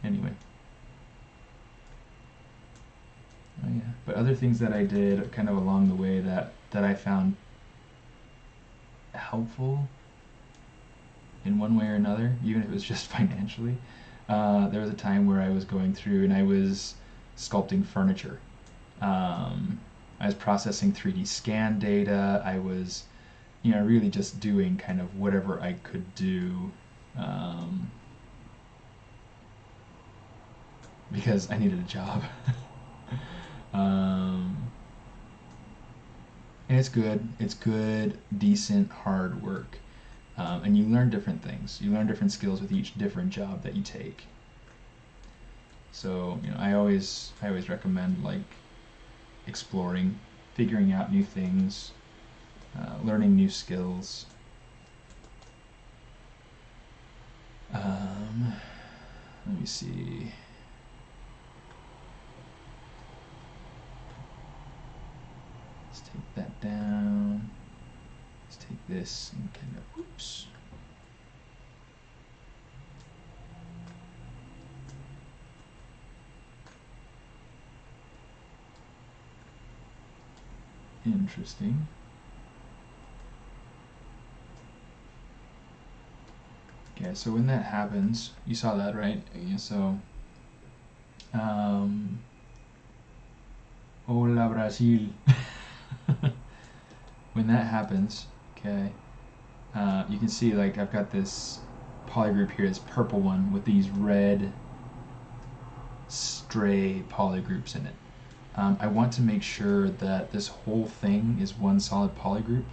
Anyway. Oh yeah. But other things that I did kind of along the way that I found helpful in one way or another, even if it was just financially. There was a time where I was going through and I was sculpting furniture. I was processing 3D scan data. I was, really just doing kind of whatever I could do because I needed a job. And it's good. It's good, decent, hard work. And you learn different things. You learn different skills with each different job that you take. So I always recommend like exploring, figuring out new things, learning new skills. Let me see. Let's take that down. Let's take this and kind of, oops. Interesting. Okay, so when that happens, you saw that, right? Yeah, so, hola Brazil. When that happens, okay, you can see like I've got this polygroup here, this purple one with these red stray polygroups in it. I want to make sure that this whole thing is one solid polygroup.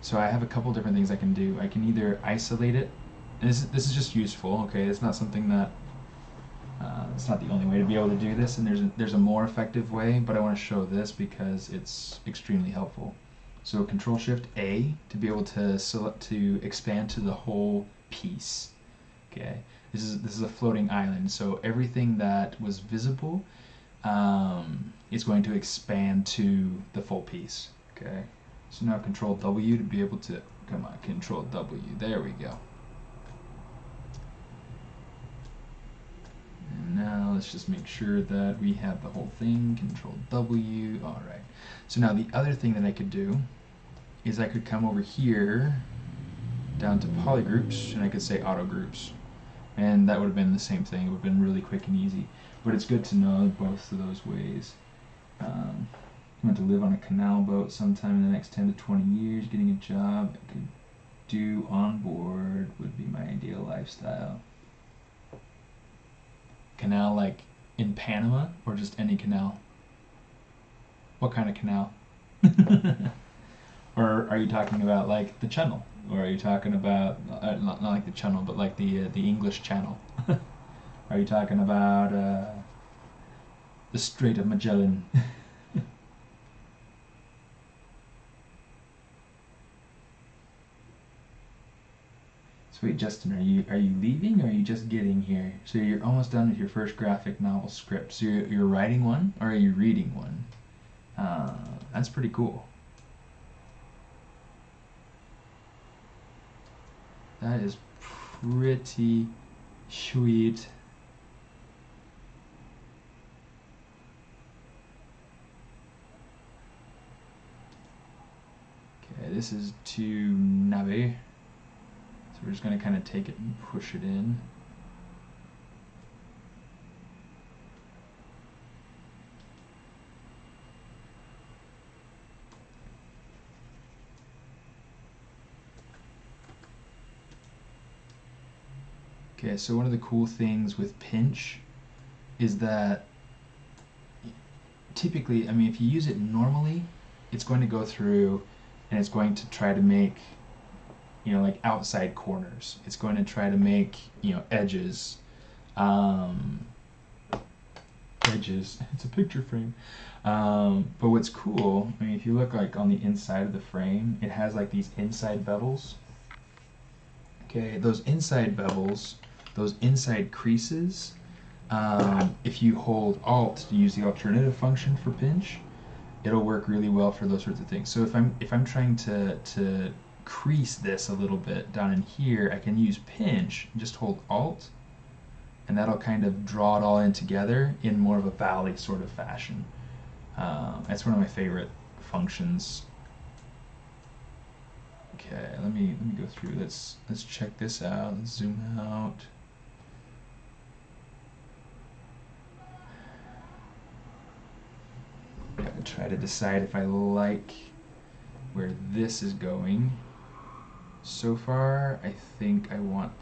So I have a couple different things I can do. I can either isolate it, and this is just useful, okay? It's not something that, it's not the only way to be able to do this, and there's a more effective way, but I want to show this because it's extremely helpful. So Control Shift A to be able to expand to the whole piece. Okay, this is a floating island, so everything that was visible is going to expand to the full piece. Okay, so now Control W to be able to, come on, Control W, there we go. And now let's just make sure that we have the whole thing, Control W, all right. So now the other thing that I could do is I could come over here down to polygroups and I could say auto groups, and that would have been the same thing. It would have been really quick and easy, but it's good to know both of those ways. I want to live on a canal boat sometime in the next 10 to 20 years. Getting a job I could do on board would be my ideal lifestyle. Canal like in Panama or just any canal? What kind of canal? Or are you talking about like the channel? Or are you talking about, not like the channel, but like the English Channel? Are you talking about the Strait of Magellan? So wait, Justin, are you leaving or are you just getting here? So you're almost done with your first graphic novel script. So you're writing one or are you reading one? That's pretty cool. That is pretty sweet. Okay, this is to Nabe. So we're just going to kind of take it and push it in. Okay, so one of the cool things with pinch is that typically, I mean, if you use it normally, it's going to go through and it's going to try to make, like outside corners. It's going to try to make, edges. Um, edges. It's a picture frame. But what's cool, I mean, if you look like on the inside of the frame, it has like these inside bevels. Okay, those inside bevels, those inside creases, if you hold Alt to use the alternative function for pinch, it'll work really well for those sorts of things. So if I'm trying to crease this a little bit down in here, I can use pinch, just hold Alt, and that'll kind of draw it all in together in more of a valley sort of fashion. That's one of my favorite functions. Okay, let me go through. Let's check this out. Let's zoom out. Gotta try to decide if I like where this is going. So far, I think I want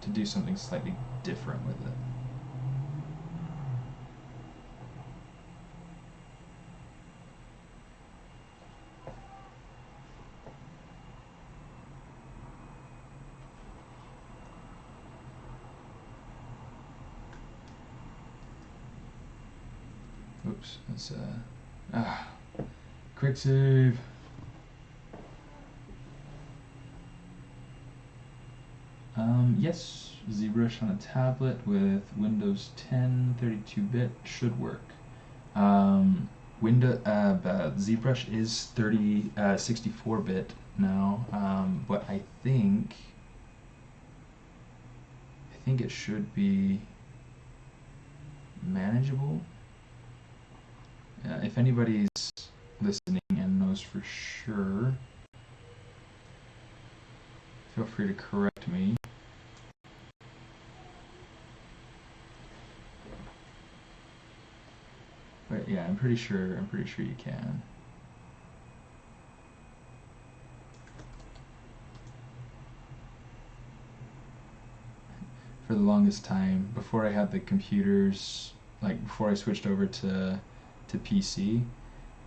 to do something slightly different with it. Oops, that's quick save. Yes, ZBrush on a tablet with Windows 10 32-bit should work. ZBrush is 64-bit now, but I think it should be manageable. If anybody's listening and knows for sure, feel free to correct me. But yeah, I'm pretty sure you can. For the longest time, before I had the computers, like before I switched over to PC,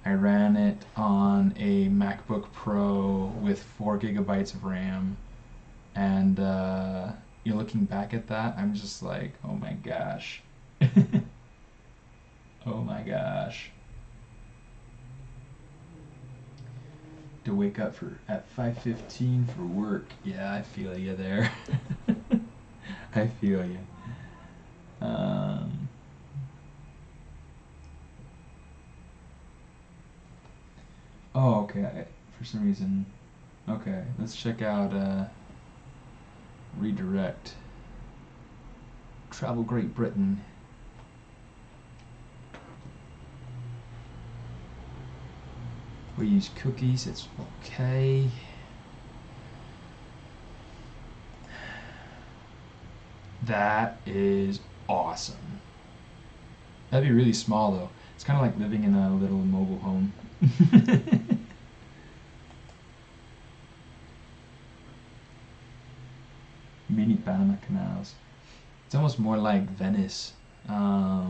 I ran it on a MacBook Pro with 4 gigabytes of RAM, and you're looking back at that, I'm just like, oh my gosh. Oh my gosh. To wake up at 5:15 for work. Yeah, I feel you there. I feel you. Oh, okay. For some reason. Okay, let's check out redirect. Travel Great Britain. We use cookies, it's okay. That is awesome. That'd be really small though. It's kind of like living in a little mobile home. Mini Panama Canals. It's almost more like Venice. Not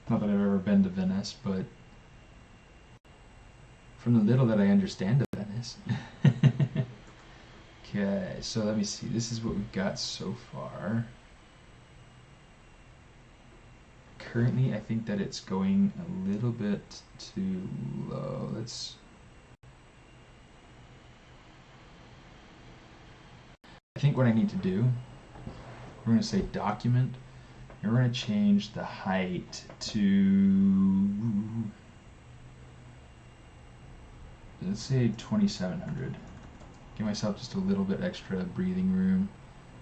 that I've ever been to Venice, but from the little that I understand of Venice. Okay, so let me see. This is what we've got so far. Currently, I think that it's going a little bit too low. I think what I need to do, we're going to say document, and we're going to change the height to, let's say 2700. Give myself just a little bit extra breathing room.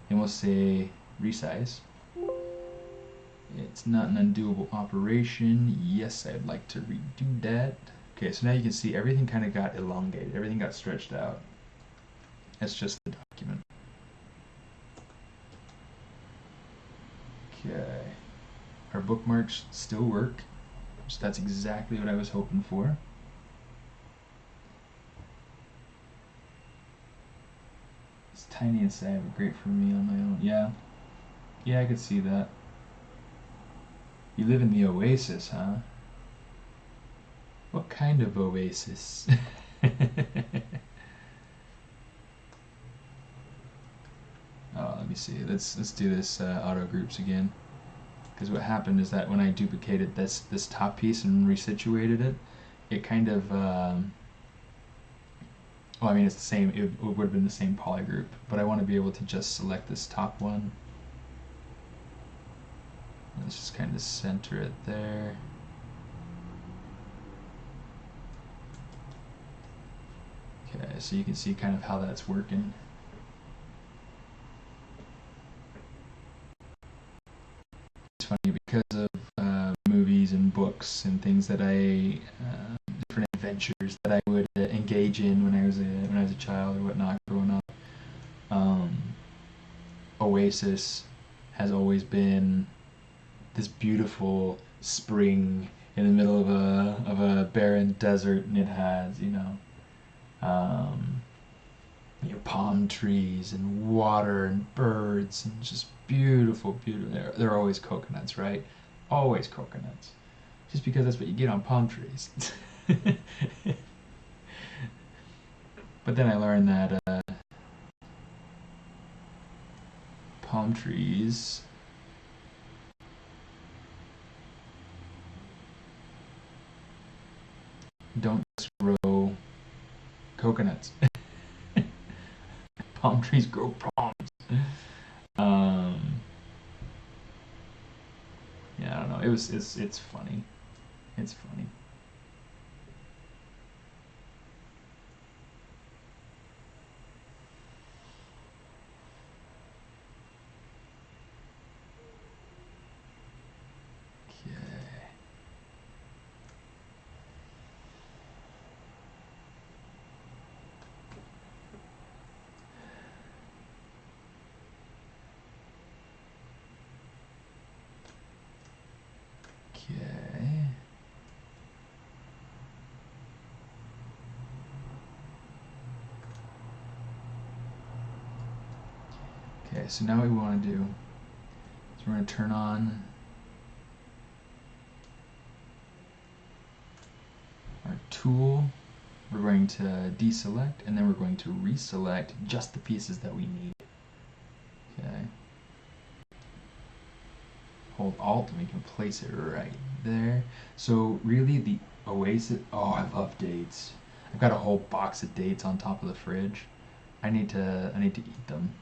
And we'll say resize. It's not an undoable operation. Yes, I'd like to redo that. Okay, so now you can see everything kind of got elongated. Everything got stretched out. That's just the document. Okay. Our bookmarks still work. So that's exactly what I was hoping for. It's tiny and sad, but great for me on my own. Yeah. Yeah, I could see that. You live in the oasis, huh? What kind of oasis? Oh, let me see. Let's do this auto groups again. Because what happened is that when I duplicated this top piece and resituated it, it kind of well, I mean it's the same. It would have been the same polygroup, but I want to be able to just select this top one. Let's just kind of center it there. Okay, so you can see kind of how that's working. It's funny because of movies and books and things that different adventures that I would engage in when I was a child or whatnot growing up. Oasis has always been this beautiful spring in the middle of a barren desert, and it has palm trees and water and birds and just beautiful, beautiful. They're always coconuts, right? Always coconuts. Just because that's what you get on palm trees. But then I learned that palm trees don't just grow coconuts. Palm trees grow palms. Yeah, I don't know. It's funny. It's funny. Okay. Okay, so now what we want to do is we're going to turn on our tool. We're going to deselect, and then we're going to reselect just the pieces that we need. Okay. Hold Alt and we can place it right there. So really the Oasis, oh, I love dates. I've got a whole box of dates on top of the fridge. I need to eat them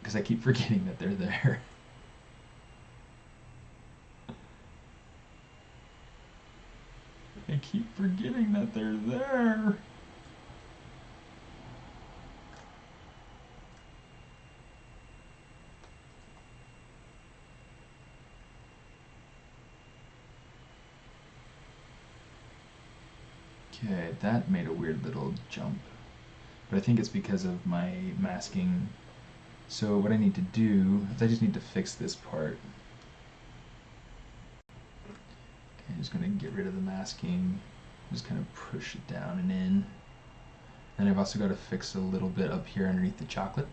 because I keep forgetting that they're there. I keep forgetting that they're there. Okay, that made a weird little jump. But I think it's because of my masking. So what I need to do is I just need to fix this part. Okay, I'm just going to get rid of the masking. Just kind of push it down and in. And I've also got to fix a little bit up here underneath the chocolate,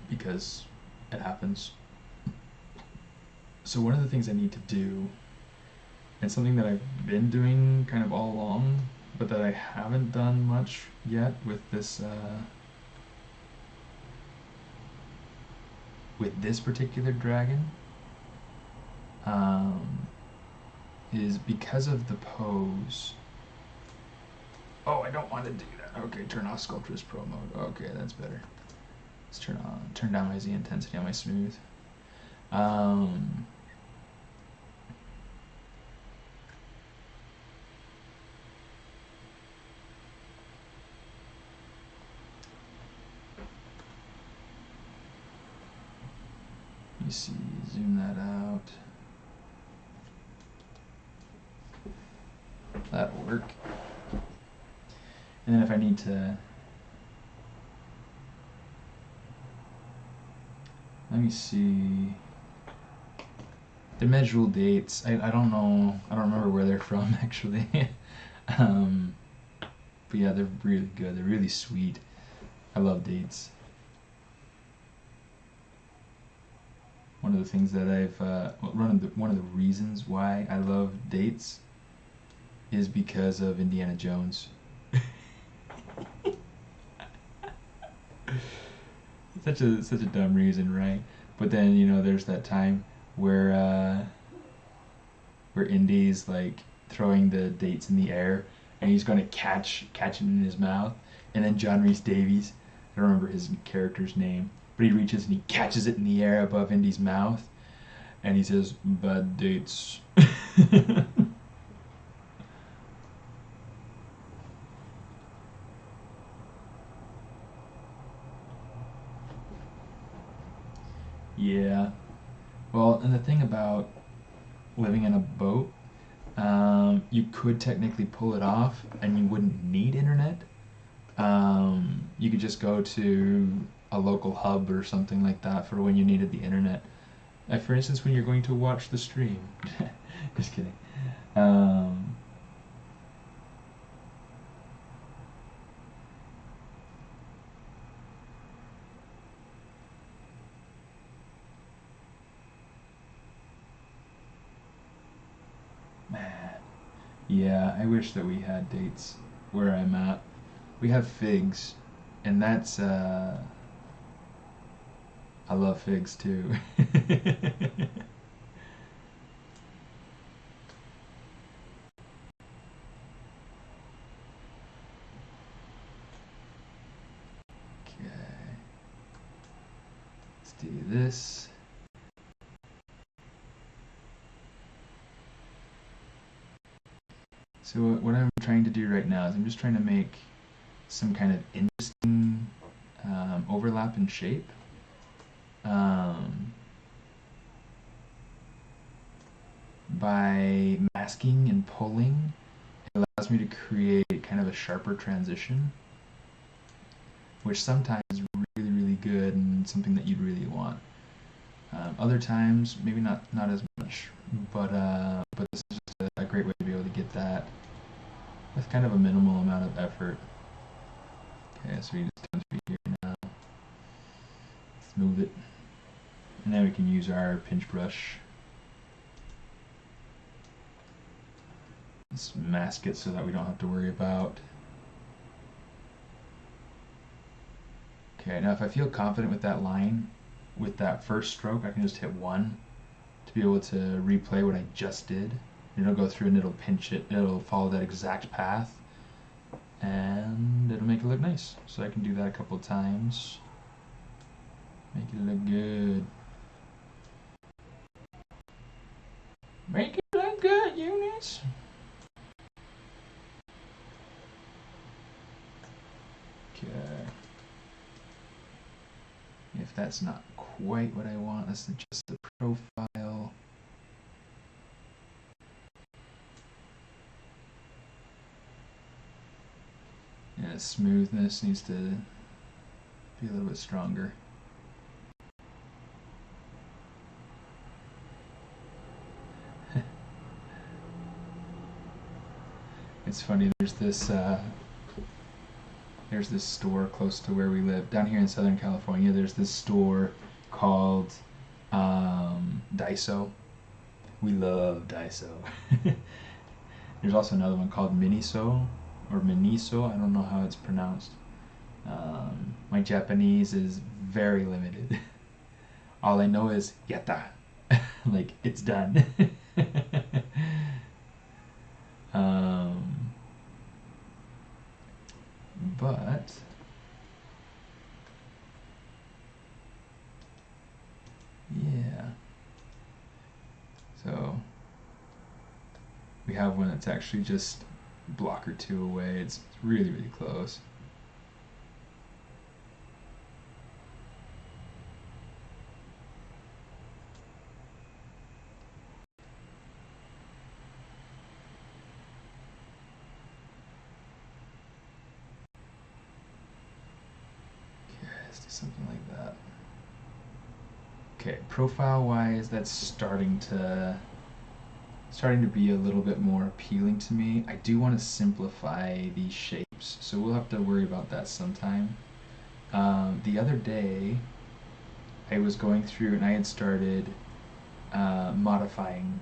because it happens. So one of the things I need to do, and something that I've been doing kind of all along, but that I haven't done much yet with this particular dragon, is because of the pose. Oh, I don't want to do that. Okay, turn off Sculptress Pro mode. Okay, that's better. Let's turn down my Z intensity on my smooth. Let me see, zoom that out. That'll work. And then if I need to, let me see. The measurable dates, I don't know, I don't remember where they're from actually. But yeah, they're really good. They're really sweet. I love dates. one of the things that one of the reasons why I love dates is because of Indiana Jones. Such a dumb reason, right? But then there's that time where Indy's like throwing the dates in the air, and he's going to catch it in his mouth, and then John Rhys Davies, I don't remember his character's name, but he reaches and he catches it in the air above Indy's mouth, and he says, "Bad dates." Yeah. Well, and the thing about living in a boat, you could technically pull it off and you wouldn't need internet. You could just go to a local hub or something like that for when you needed the internet. Like, for instance, when you're going to watch the stream. Just kidding. Um, Man, yeah, I wish that we had dates where I'm at. We have figs, and that's I love figs too. Okay, let's do this. So what I'm trying to do right now is I'm just trying to make some kind of interesting overlap in shape. By masking and pulling, it allows me to create kind of a sharper transition, which sometimes is really, really good and something that you'd really want. Other times, maybe not as much, but this is just a great way to be able to get that with kind of a minimal amount of effort. Okay, so we just come through here now. Smooth it. And then we can use our pinch brush. Let's mask it so that we don't have to worry about. Okay, now if I feel confident with that line, with that first stroke, I can just hit 1 to be able to replay what I just did. And it'll go through and it'll pinch it, it'll follow that exact path, and it'll make it look nice. So I can do that a couple times. Make it look good. Make it look good, Eunice. Okay. If that's not quite what I want, let's adjust the profile. Yeah, smoothness needs to be a little bit stronger. It's funny, there's this store close to where we live. Down here in Southern California, there's this store called Daiso. We love Daiso. There's also another one called Miniso, or Miniso, I don't know how it's pronounced. My Japanese is very limited. All I know is yatta, like it's done. But yeah, so we have one that's actually just a block or 2 away. It's really, really close. Let's do something like that. Okay, profile wise, that's starting to be a little bit more appealing to me. I do want to simplify these shapes, so we'll have to worry about that sometime. The other day, I was going through and I had started modifying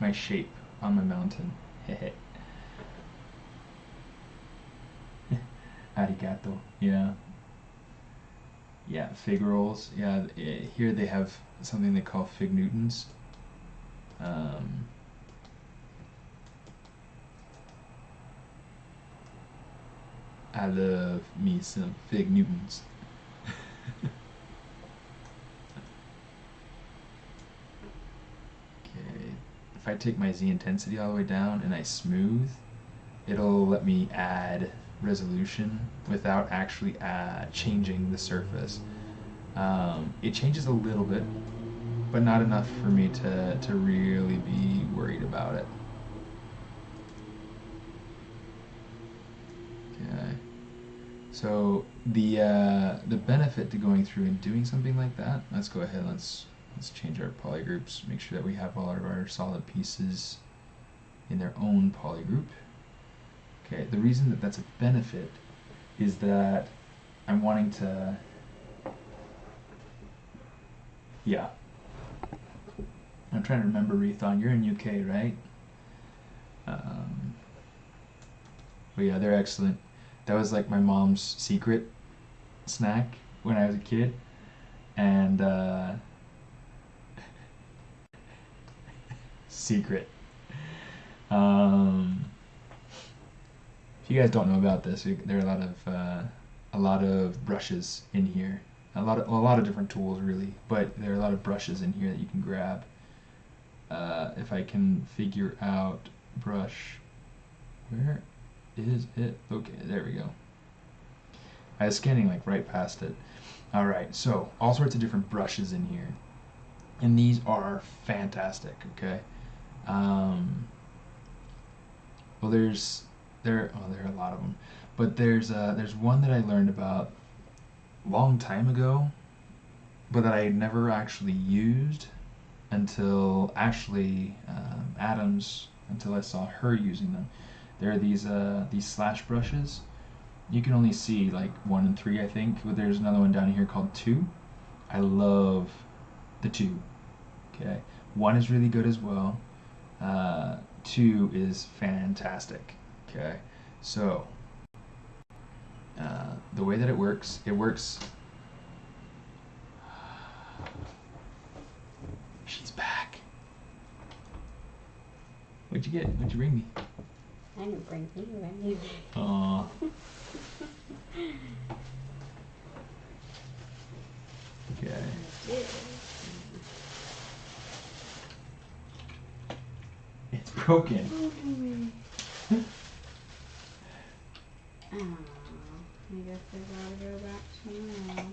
my shape on my mountain. Arigato. Yeah. Yeah, fig rolls. Yeah, here they have something they call fig Newtons. I love me some fig Newtons. Okay, if I take my Z intensity all the way down and I smooth, it'll let me add resolution without actually changing the surface. It changes a little bit, but not enough for me to really be worried about it. Okay. So the benefit to going through and doing something like that, let's go ahead, let's change our polygroups, make sure that we have all of our solid pieces in their own polygroup. Okay, the reason that that's a benefit is that I'm wanting to, yeah. I'm trying to remember, Rethon, you're in UK, right? But yeah, they're excellent. That was like my mom's secret snack when I was a kid. And secret. If you guys don't know about this, there are a lot of brushes in here. A lot of different tools really, but there are a lot of brushes in here that you can grab. If I can figure out brush, where is it? Okay, there we go. I was scanning like right past it. All right, so all sorts of different brushes in here, and these are fantastic. Okay. Well, there are a lot of them, but there's one that I learned about a long time ago, but that I never actually used until Ashley Adams, until I saw her using them. There are these slash brushes. You can only see like 1 and 3, I think, but there's another one down here called 2. I love the 2. Okay, 1 is really good as well. 2 is fantastic. Okay, so the way that it works. She's back. What'd you get? What'd you bring me? I didn't bring you anything. Aww. Okay. It's broken. Oh, I guess I gotta go back tomorrow.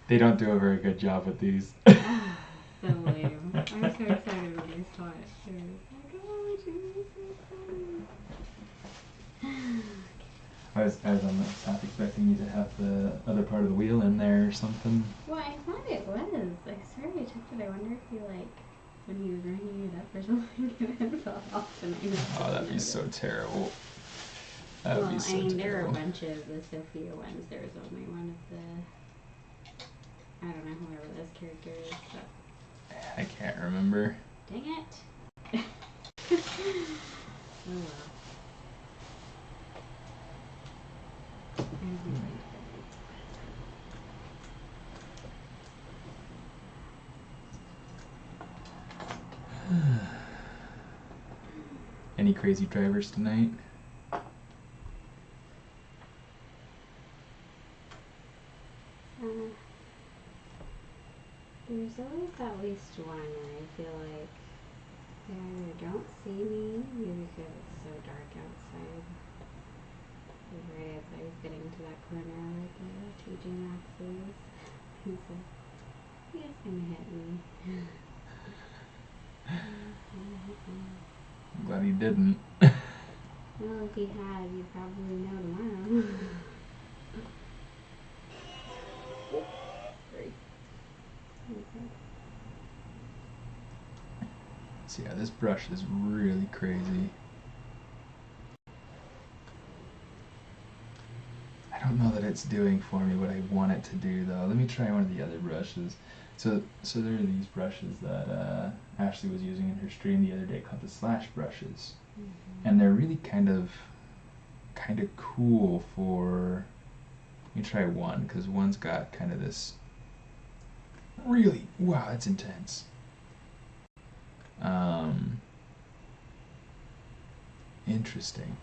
They don't do a very good job with these. So lame. I was so excited when I saw it. She was like, oh, she was so funny. I was almost half expecting you to have the other part of the wheel in there or something. Well, I thought it was. I swear I checked it. I wonder if you when he was ringing it up or something, it fell off and I noticed. Oh, that'd be so terrible. That would be so terrible. There are a bunch of the Sophia ones. There was only one of the, I don't know, whoever this character is, but I can't remember. dang it. Oh well. Any crazy drivers tonight? There's always at least one where I feel like they either don't see me, maybe because it's so dark outside. Right as I was getting to that corner where the TJ Maxx is, he's like, he's gonna hit me. I'm glad he didn't. Well, if he had, you'd probably know tomorrow. Sorry. Okay. So yeah, this brush is really crazy. I don't it's doing for me what I want it to do though. Let me try one of the other brushes. So there are these brushes that Ashley was using in her stream the other day called the slash brushes. Mm-hmm. And they're really kind of cool for, let me try one, because one's got kind of this really, wow, that's intense. Interesting.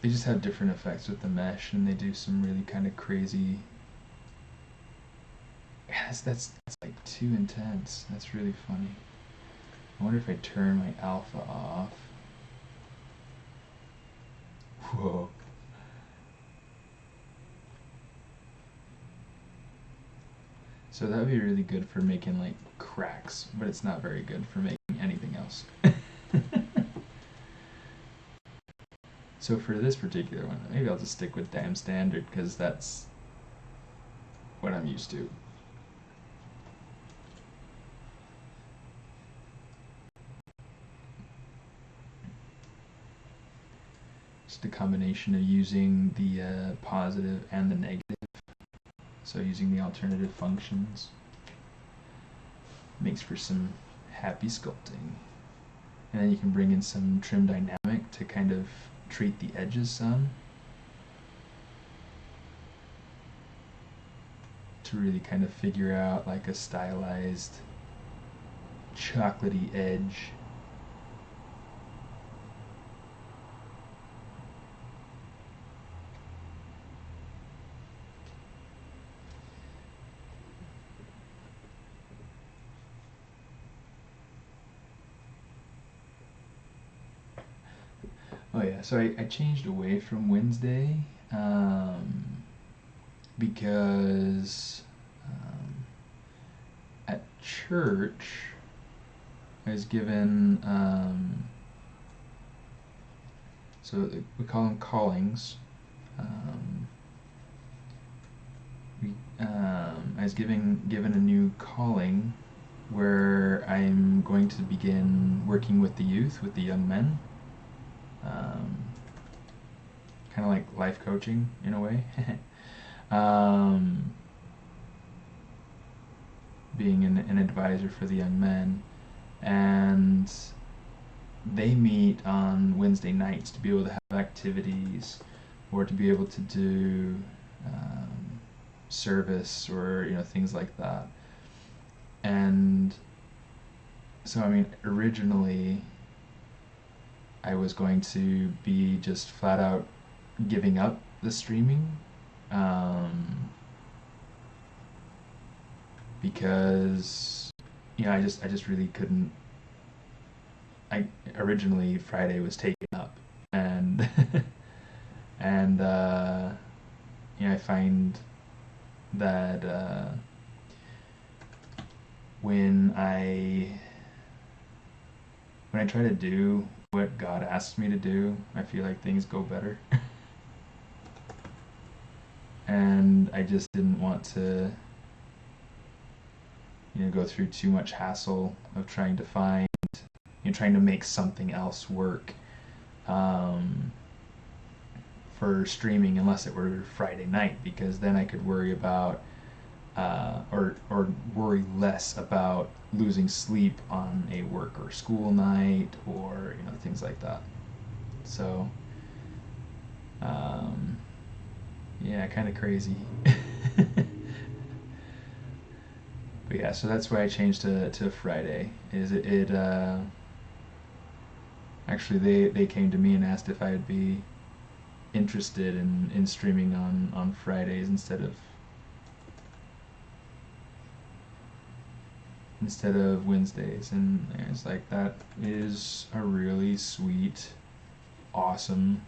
They just have different effects with the mesh, and they do some really kind of crazy. Yes, that's like too intense. That's really funny. I wonder if I turn my alpha off. Whoa. So that would be really good for making like cracks, but it's not very good for making anything else. So for this particular one, maybe I'll just stick with damn standard because that's what I'm used to. Just a combination of using the positive and the negative. So using the alternative functions makes for some happy sculpting. And then you can bring in some trim dynamic to kind of treat the edges some. To really kind of figure out like a stylized chocolatey edge. Oh yeah, so I changed away from Wednesday because at church I was given, so we call them callings. I was given a new calling where I'm going to begin working with the youth, with the young men. Kind of like life coaching in a way. Being an advisor for the young men. And they meet on Wednesday nights to be able to have activities or to be able to do service or things like that. And so I mean originally I was going to be just flat out giving up the streaming because I just really couldn't. Originally Friday was taken up, and and I find that when I try to do what God asks me to do, I feel like things go better. And I just didn't want to go through too much hassle of trying to find, trying to make something else work for streaming, unless it were Friday night, because then I could worry about or worry less about losing sleep on a work or school night or things like that. So yeah, kind of crazy. But yeah, so that's why I changed to Friday. Is it actually they came to me and asked if I would be interested in streaming on Fridays instead of Wednesdays, and it's like, that is a really sweet, awesome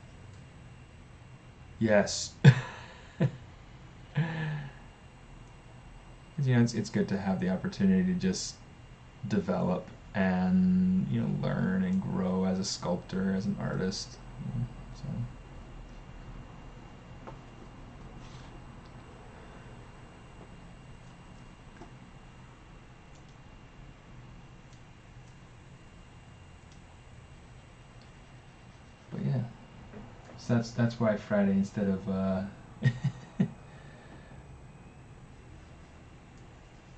yes. It's good to have the opportunity to just develop and learn and grow as a sculptor, as an artist. So but yeah, that's why Friday instead of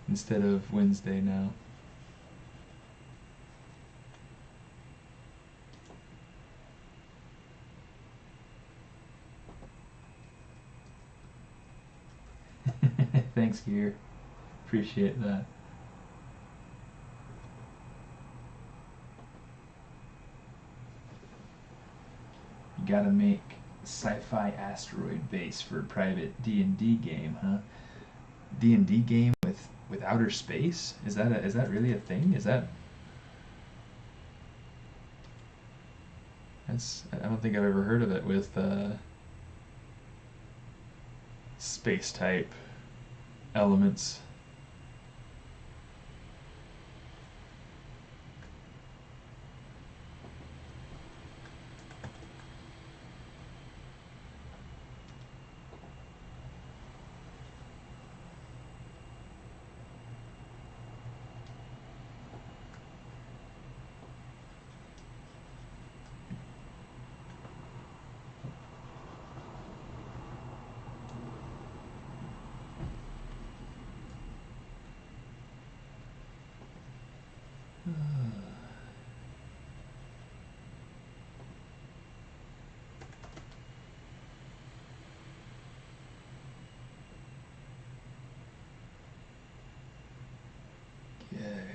instead of Wednesday now. Thanks, Gear. Appreciate that. You gotta make sci-fi asteroid base for a private D&D game, huh? D&D game with outer space? Is that really a thing? I don't think I've ever heard of it with space type elements.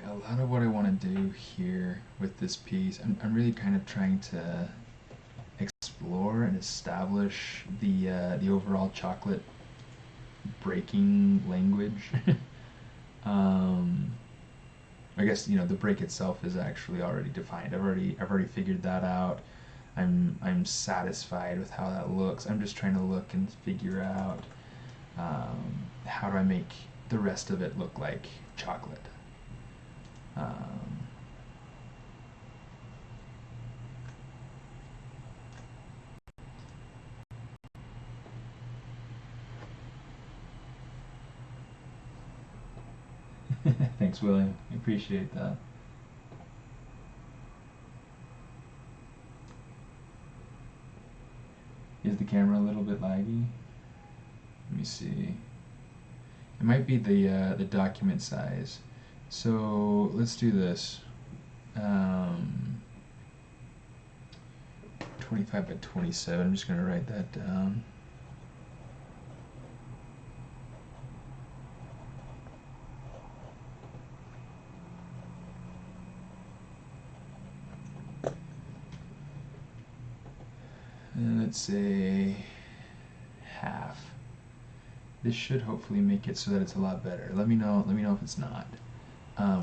A lot of what I want to do here with this piece, I'm really kind of trying to explore and establish the overall chocolate breaking language. I guess the break itself is actually already defined. I've already figured that out. I'm satisfied with how that looks. I'm just trying to look and figure out how do I make the rest of it look like chocolate. Thanks, William. I appreciate that. Is the camera a little bit laggy? Let me see. It might be the document size. So let's do this. 25 by 27. I'm just going to write that down. And let's say half. This should hopefully make it so that it's a lot better. Let me know if it's not.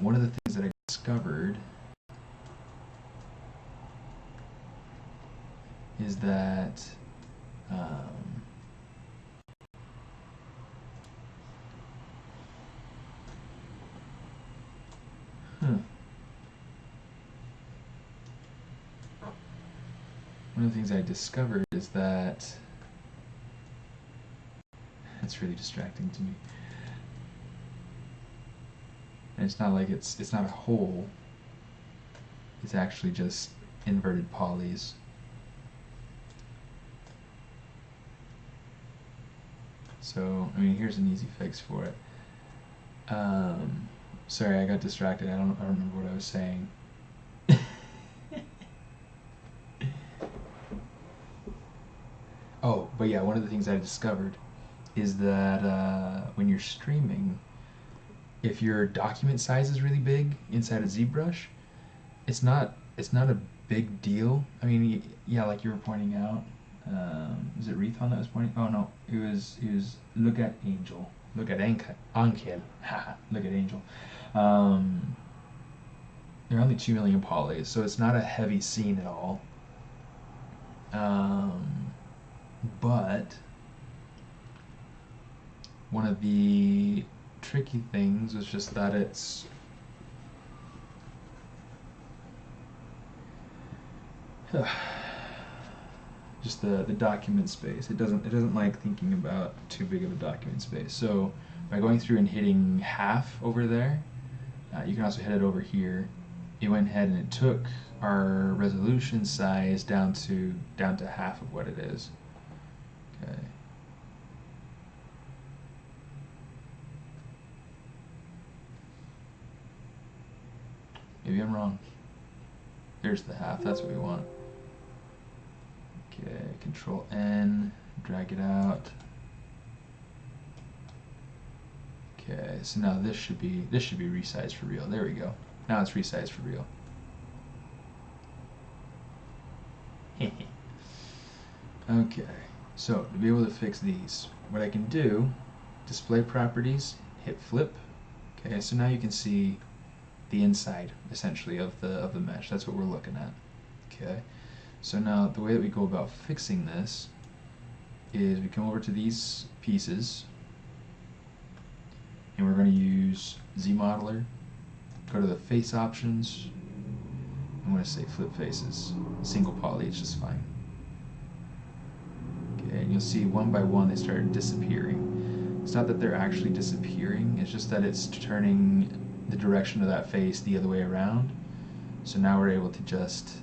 One of the things that I discovered is that one of the things I discovered is that it's really distracting to me. And it's not like it's not a hole. It's actually just inverted polys. So, I mean, here's an easy fix for it. Sorry, I got distracted. I don't remember what I was saying. Oh, but yeah, one of the things I discovered is that when you're streaming, if your document size is really big inside of ZBrush, it's not a big deal. I mean, yeah, like you were pointing out. Was it Rethon that was pointing? Oh no, it was look at Angel, look at Ankel, look at Angel. There are only 2 million polys, so it's not a heavy scene at all. But one of the tricky things is just that it's just the document space. It doesn't like thinking about too big of a document space. So by going through and hitting half over there, you can also hit it over here. it went ahead and it took our resolution size down to half of what it is. Okay. Maybe I'm wrong. Here's the half, that's what we want. Okay, Control N, drag it out. Okay, so now this should be resized for real. There we go. Now it's resized for real. Okay, so to be able to fix these, what I can do, display properties, hit flip. Okay, so now you can see the inside essentially of the mesh. That's what we're looking at. Okay, so now the way that we go about fixing this is we come over to these pieces and we're going to use ZModeler, go to the face options. I'm going to say flip faces, single poly, it's just fine. Okay, and you'll see one by one they start disappearing. It's not that they're actually disappearing, it's just that it's turning the direction of that face the other way around. So now we're able to just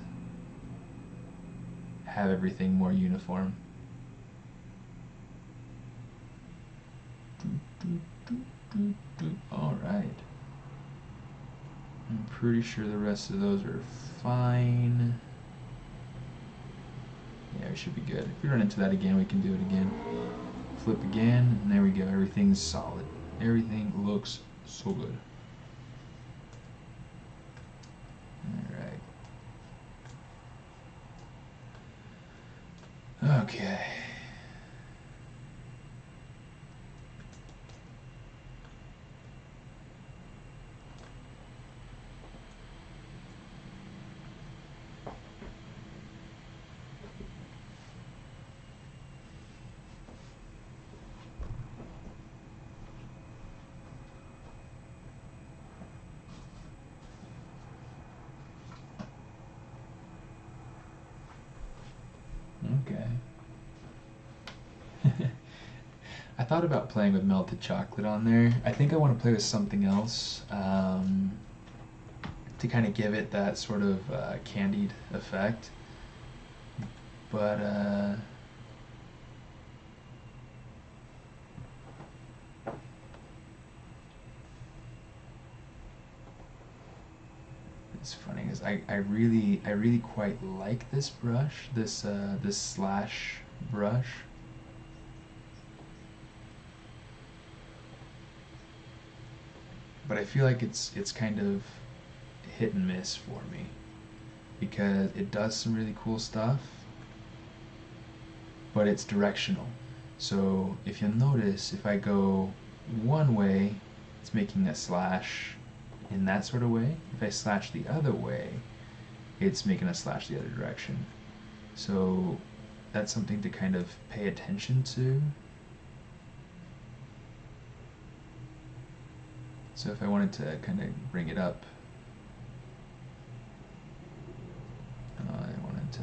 have everything more uniform. Alright. I'm pretty sure the rest of those are fine. Yeah, we should be good. If we run into that again, we can do it again. Flip again, and there we go. Everything's solid. Everything looks so good. Alright. Okay. Okay. I thought about playing with melted chocolate on there. I think I want to play with something else to kind of give it that sort of candied effect. But it's funny because I really quite like this brush, this slash brush. But I feel like it's kind of hit and miss for me because it does some really cool stuff, but it's directional. So if you'll notice, if I go one way, it's making a slash in that sort of way. If I slash the other way, it's making a slash the other direction. So that's something to kind of pay attention to. So if I wanted to kind of bring it up, I wanted to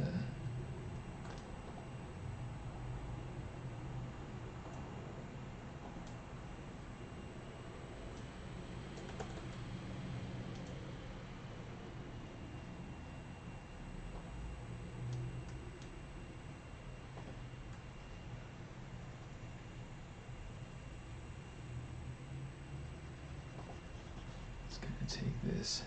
take this.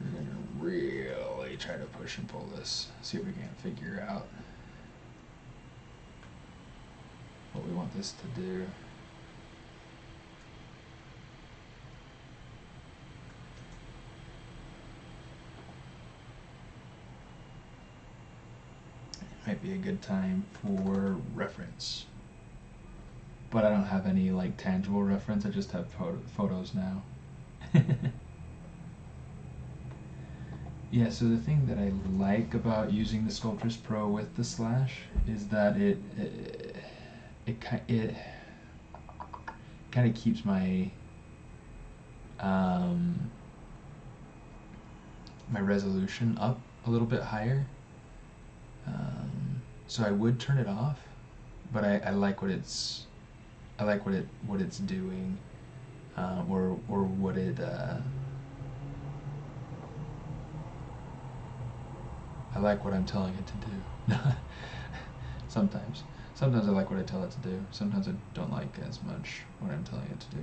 We're going to really try to push and pull this, see if we can figure out what we want this to do. It might be a good time for reference, but I don't have any like tangible reference. I just have photos now. Yeah, so the thing that I like about using the Sculptress Pro with the slash is that it kind of keeps my my resolution up a little bit higher. So I would turn it off, but I like what it's what it's doing, or what it I like what I'm telling it to do. Sometimes. Sometimes I like what I tell it to do. Sometimes I don't like as much what I'm telling it to do.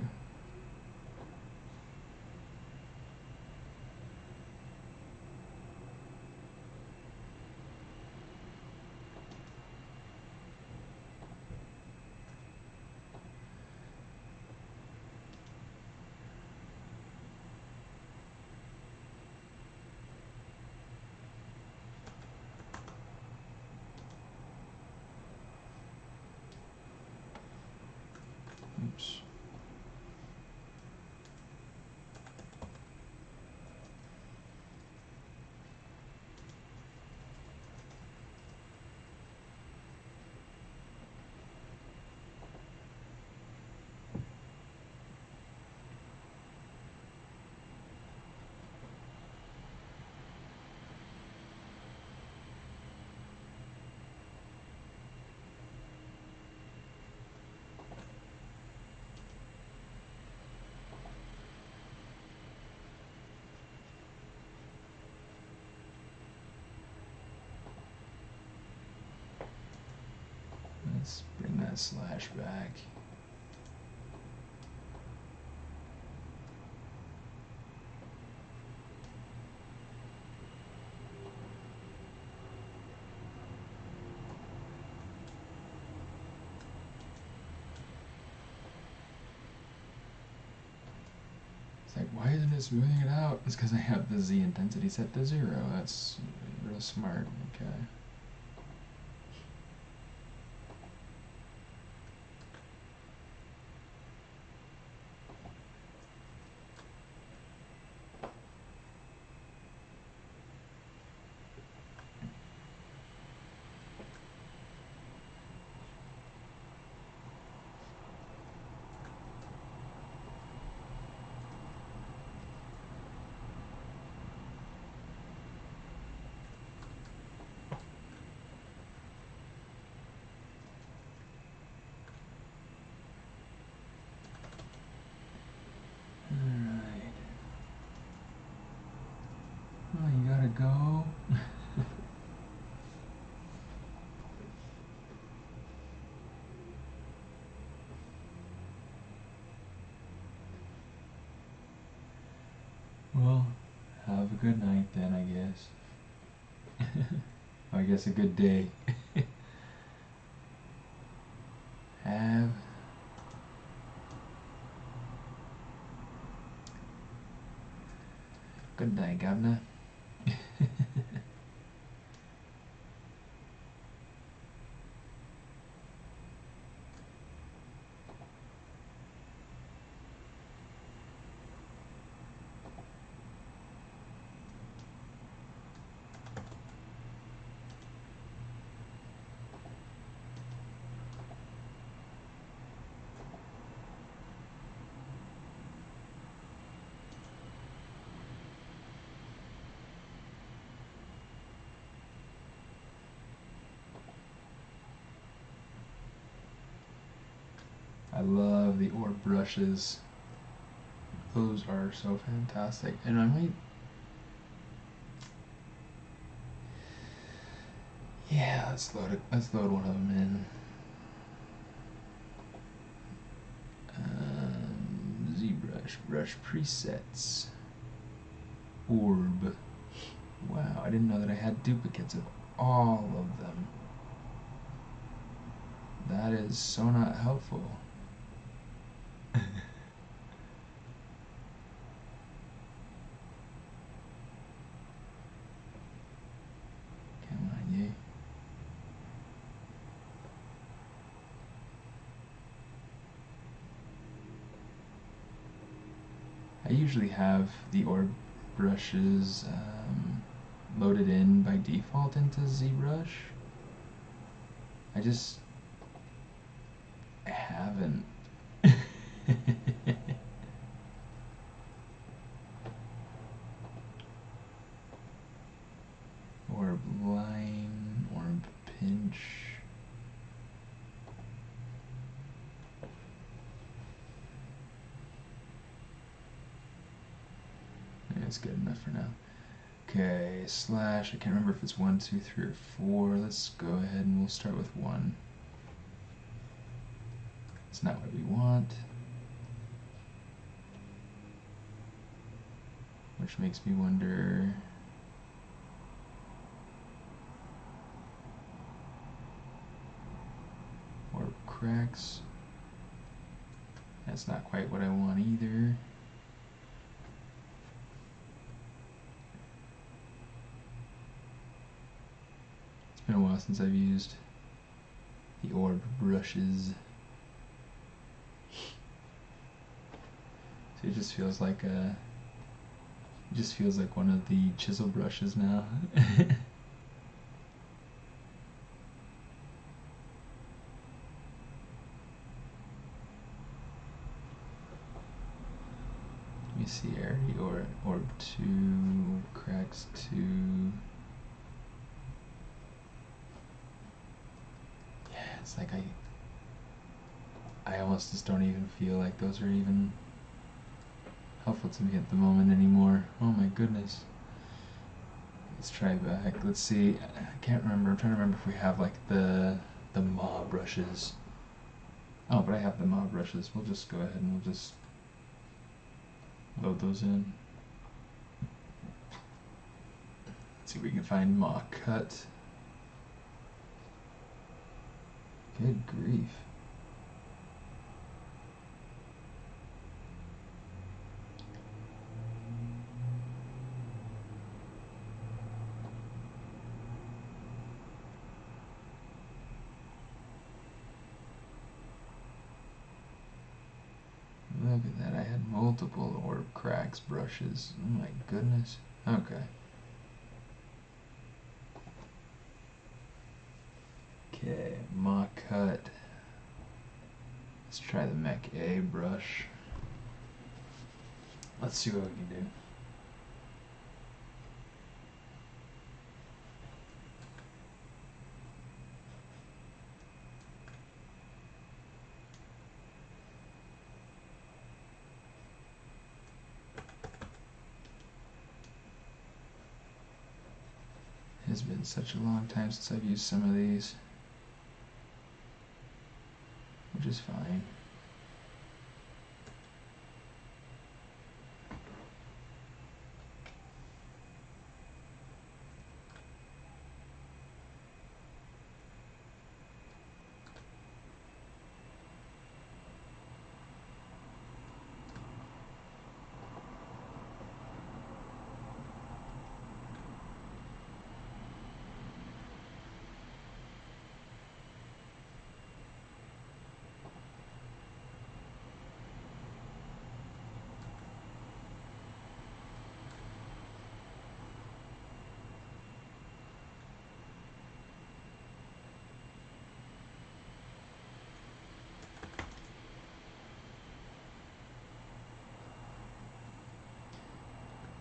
Oops. Let's bring that slash back. It's like, why isn't it smoothing it out? It's because I have the Z intensity set to 0. That's real smart. Okay. Alright. Oh, you gotta go? Well, have a good night then, I guess. I guess a good day. Have good day, Governor. I love the orb brushes. Those are so fantastic. And I might... Yeah, let's load one of them in. ZBrush, brush presets. Orb. Wow, I didn't know that I had duplicates of all of them. That is so not helpful. Come on, you. I usually have the orb brushes loaded in by default into ZBrush. I just haven't. Orb line, orb pinch. That's good enough for now. Okay, slash, I can't remember if it's 1, 2, 3, or 4. Let's go ahead and we'll start with 1. It's not what we want. Which makes me wonder... Or cracks. That's not quite what I want either. It's been a while since I've used the orb brushes. So it just feels like one of the chisel brushes now. Let me see, area orb 2, cracks 2. Yeah, it's like I almost just don't even feel like those are even helpful to me at the moment anymore. Oh my goodness. Let's try back. Let's see. I can't remember. I'm trying to remember if we have like the mob brushes. Oh, but I have the mob brushes. We'll just go ahead and we'll just load those in. Let's see if we can find mock cut. Good grief. Look at that, I had multiple orb cracks brushes. Oh my goodness. Okay. Okay, mock cut. Let's try the Mech A brush. Let's see what we can do. It's been such a long time since I've used some of these, which is fine.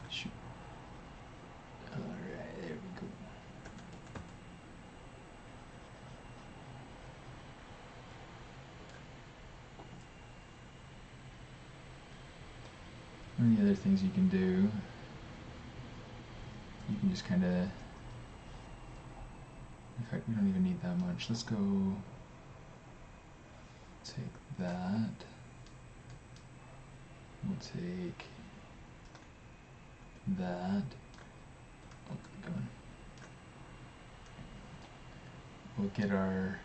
Shoot. Alright, there we go. One of the other things you can do, you can just kind of, in fact we don't even need that much. Let's go take that. We'll take that. Oh, go on. We'll get our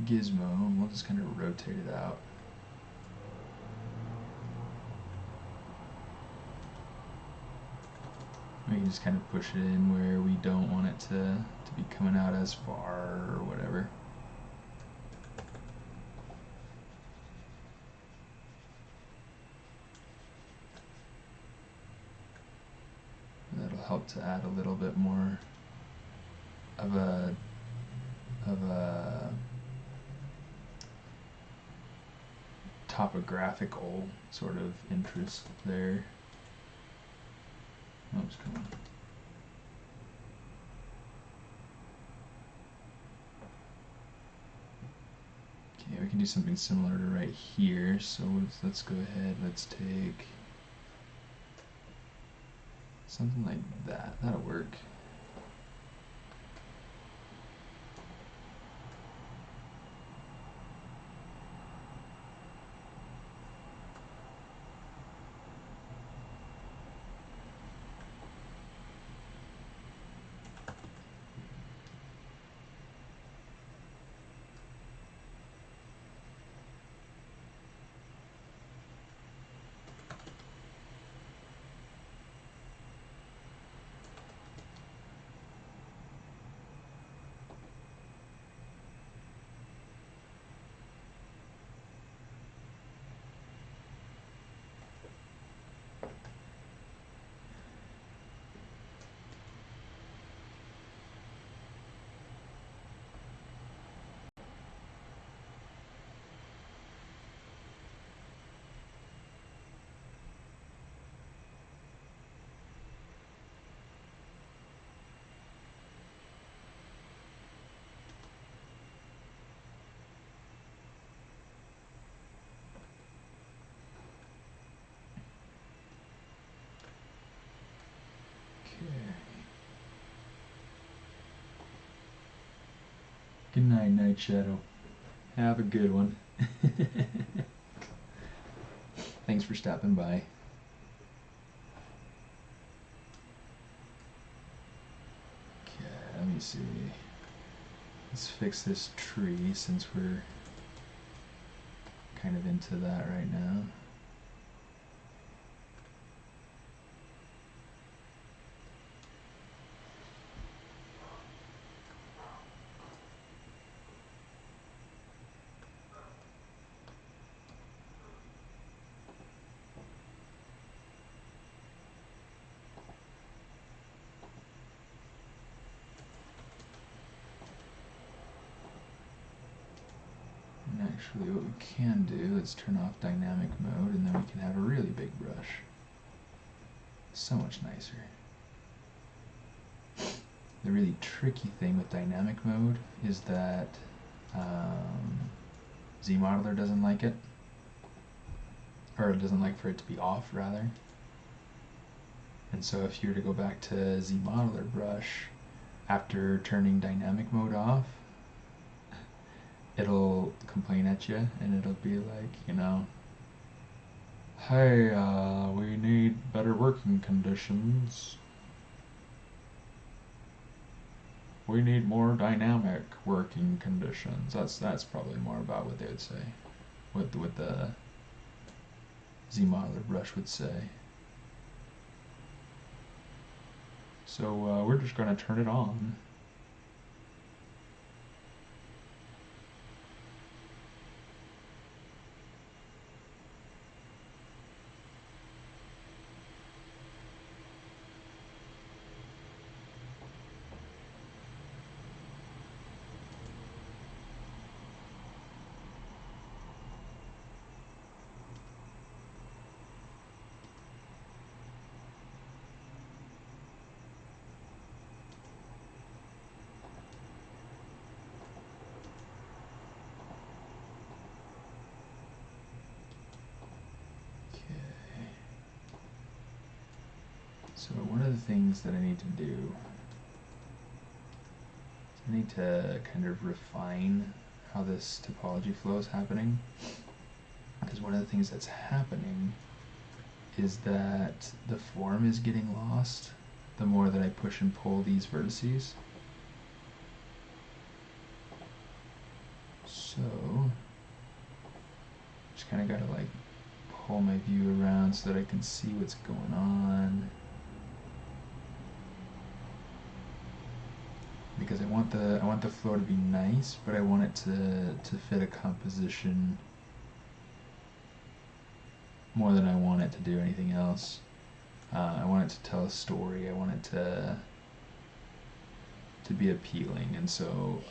gizmo and we'll just kind of rotate it out. We can just kind of push it in where we don't want it to be coming out as far or whatever. That'll help to add a little bit more of a topographical sort of interest there. Oops, come on. Okay, we can do something similar to right here. So let's go ahead. Let's take Something like that. That'll work. Good night, Night Shadow. Have a good one. Thanks for stopping by. Okay, let me see. Let's fix this tree since we're kind of into that right now. Actually, what we can do is turn off dynamic mode, and then we can have a really big brush. So much nicer. The really tricky thing with dynamic mode is that ZModeler doesn't like it, or it doesn't like for it to be off, rather. And so if you were to go back to ZModeler brush after turning dynamic mode off, it'll complain at you, and it'll be like, you know, hey, we need better working conditions. We need more dynamic working conditions. That's probably more about what they would say, what the ZModeler brush would say. So we're just going to turn it on. So one of the things that I need to do, I need to kind of refine how this topology flow is happening. Because one of the things that's happening is that the form is getting lost the more that I push and pull these vertices. So, just kind of got to like pull my view around so that I can see what's going on. Because I want the flow to be nice, but I want it to fit a composition more than I want it to do anything else. I want it to tell a story. I want it to be appealing, and so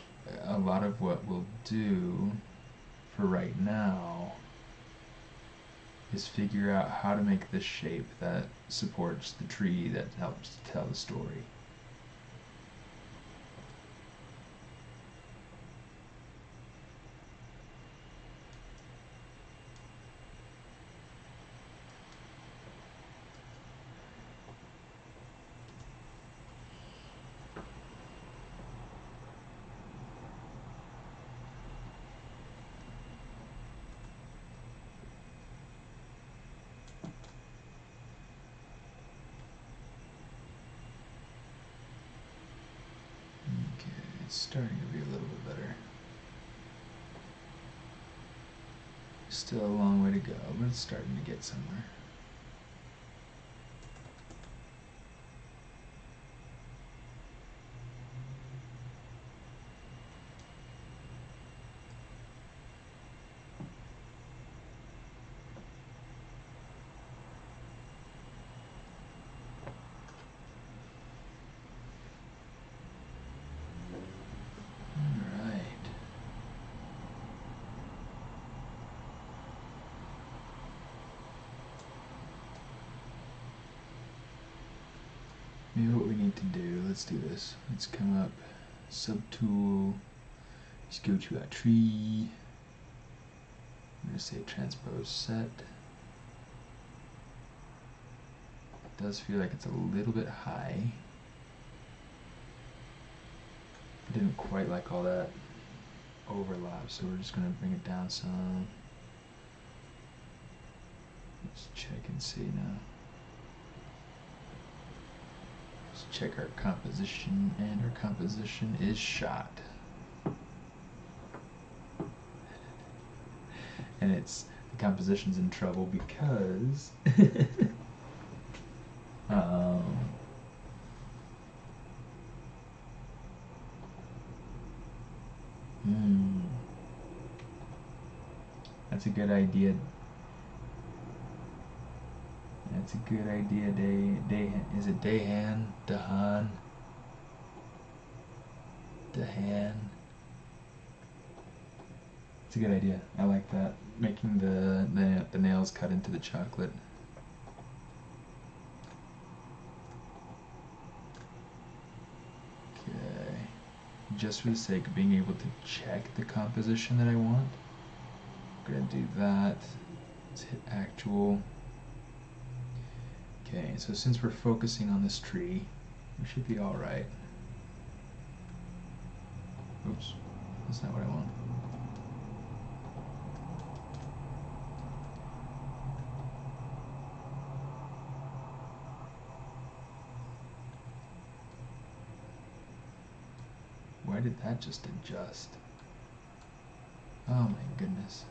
a lot of what we'll do for right now is figure out how to make the shape that supports the tree that helps to tell the story. starting to be a little bit better. Still a long way to go, but it's starting to get somewhere. Maybe what we need to do, let's do this. Let's come up, subtool, let's go to our tree. I'm going to say transpose set. It does feel like it's a little bit high. I didn't quite like all that overlap, so we're just going to bring it down some. Let's check and see now. Let's check our composition, and our composition is shot. And the composition's in trouble because that's a good idea. That's a good idea. Is it Dahan? Dahan? Dahan? It's a good idea. I like that. Making the nails cut into the chocolate. Okay. Just for the sake of being able to check the composition that I want, I'm gonna do that. Let's hit actual. Okay, so since we're focusing on this tree, we should be alright. Oops, that's not what I want. Why did that just adjust? Oh my goodness.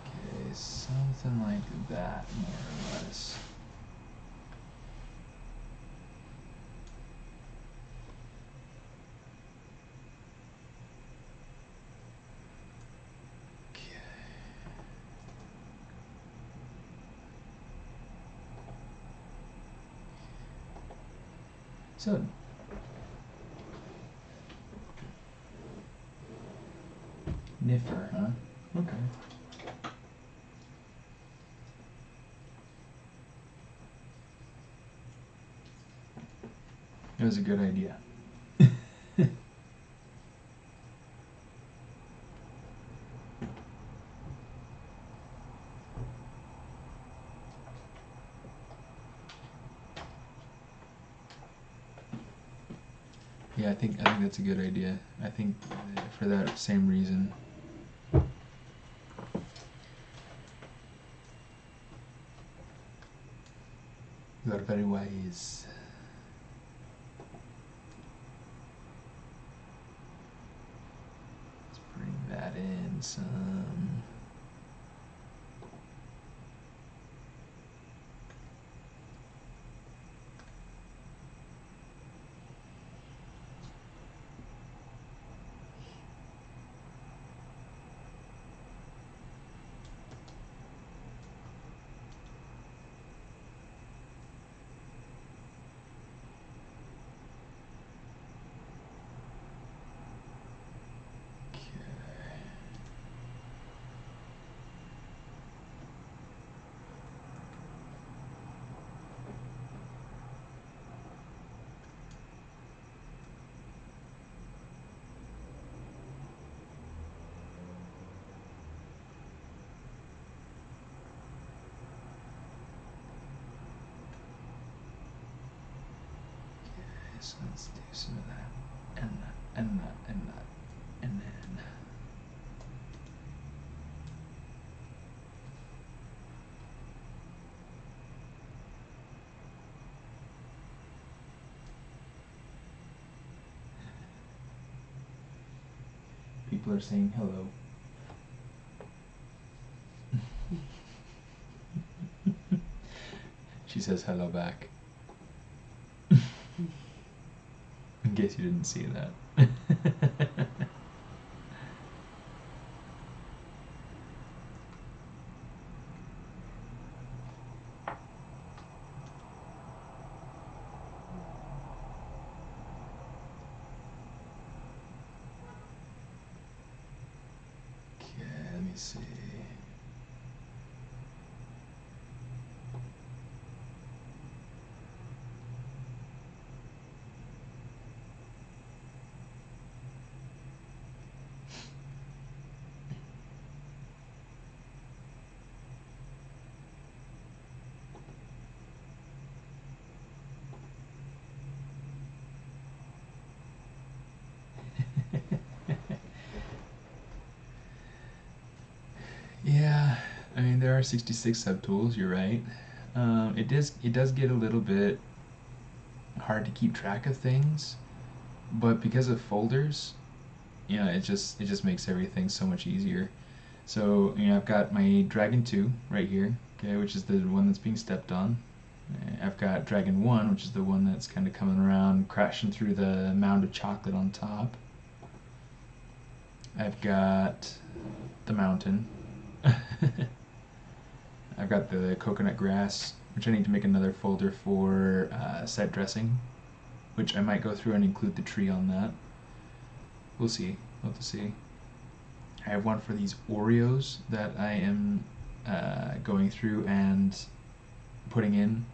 Okay, something like that, more or less. So, Niffer, huh? Okay. It was a good idea. Yeah, I think that's a good idea. I think for that same reason. You are very wise. Let's bring that in some. So let's do some of that, and that, and that, and that, and then people are saying hello. She says hello back. In case you didn't see that. Okay, let me see. Yeah, I mean there are 66 subtools. You're right. It does get a little bit hard to keep track of things, but because of folders, it just makes everything so much easier. So I've got my Dragon 2 right here, okay, which is the one that's being stepped on. I've got Dragon 1, which is the one that's kind of coming around, crashing through the mound of chocolate on top. I've got the mountain. I've got the coconut grass, which I need to make another folder for set dressing, which I might go through and include the tree on that. We'll see. We'll have to see. I have one for these Oreos that I am going through and putting in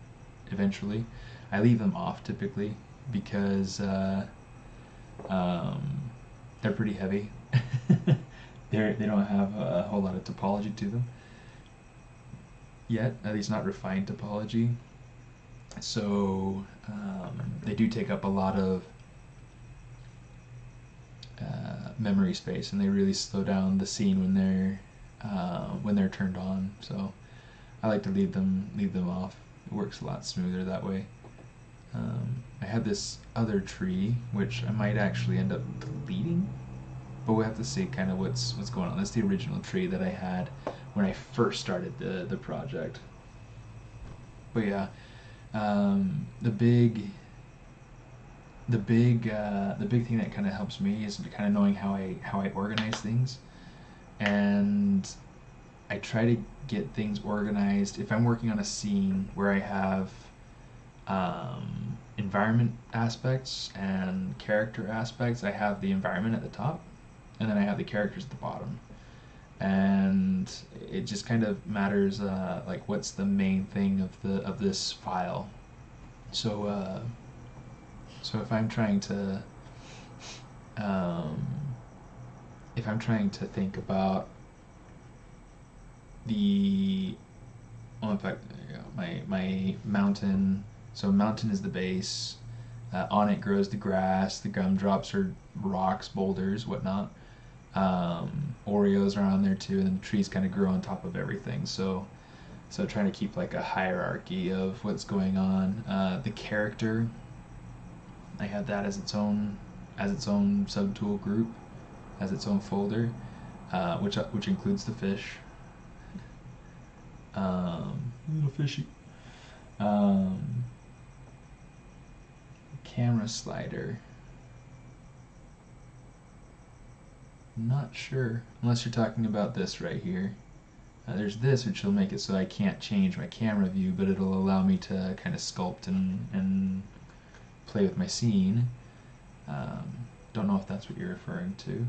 eventually. I leave them off typically because they're pretty heavy. They don't have a whole lot of topology to them yet, at least not refined topology. So they do take up a lot of memory space, and they really slow down the scene when they're turned on. So I like to leave them off. It works a lot smoother that way. I have this other tree which I might actually end up deleting, but we'll have to see kind of what's going on. That's the original tree that I had when I first started the project. But yeah, the big thing that kind of helps me is kind of knowing how I organize things, and I try to get things organized. If I'm working on a scene where I have environment aspects and character aspects, I have the environment at the top, and then I have the characters at the bottom. And it just kind of matters like what's the main thing of this file. So if I'm trying to think about the, in fact, there you go, my mountain. So mountain is the base. On it grows the grass. The gumdrops are rocks, boulders, whatnot. Oreos are on there too, and then the trees kind of grow on top of everything. So trying to keep like a hierarchy of what's going on. The character, I have that as its own subtool group, as its own folder, which includes the fish. Little fishy. Camera slider. Not sure, unless you're talking about this right here. There's this, which will make it so I can't change my camera view, but it'll allow me to kind of sculpt and play with my scene. Don't know if that's what you're referring to.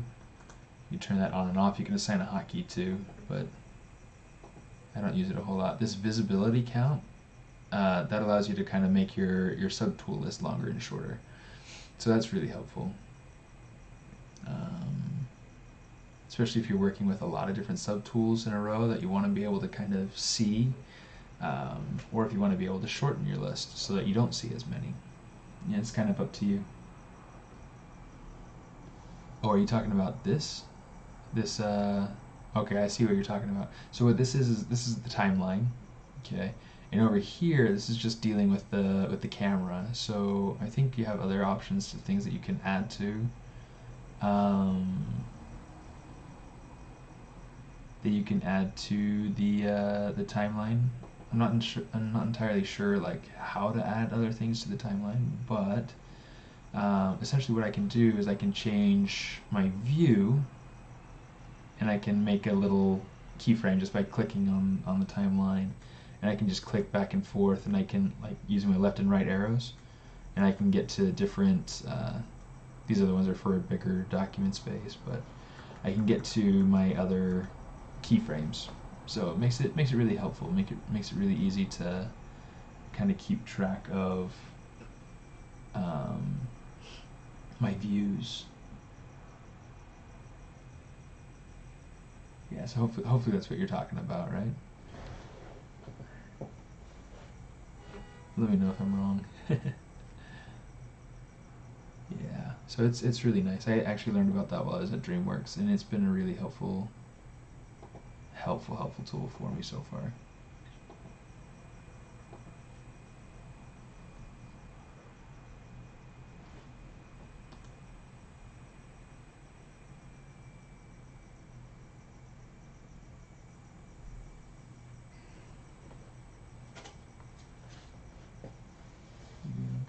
You turn that on and off. You can assign a hotkey too, but I don't use it a whole lot. This visibility count, that allows you to kind of make your subtool list longer and shorter. So that's really helpful. Especially if you're working with a lot of different subtools in a row that you want to be able to kind of see, or if you want to be able to shorten your list so that you don't see as many. Yeah, it's kind of up to you. Oh, are you talking about this? This, okay, I see what you're talking about. So what this is this is the timeline, okay? And over here, this is just dealing with the camera. So I think you have other options to things that you can add to. that you can add to the timeline. I'm not entirely sure like how to add other things to the timeline, but essentially what I can do is I can change my view, and I can make a little keyframe just by clicking on the timeline, and I can just click back and forth, and I can like using my left and right arrows, and I can get to different. These are the ones that are for a bigger document space, but I can get to my other keyframes. So it makes it really helpful. Makes it really easy to kind of keep track of my views. Yeah, so hopefully that's what you're talking about, right? Let me know if I'm wrong. Yeah, so it's really nice. I actually learned about that while I was at DreamWorks, and it's been a really helpful tool for me so far.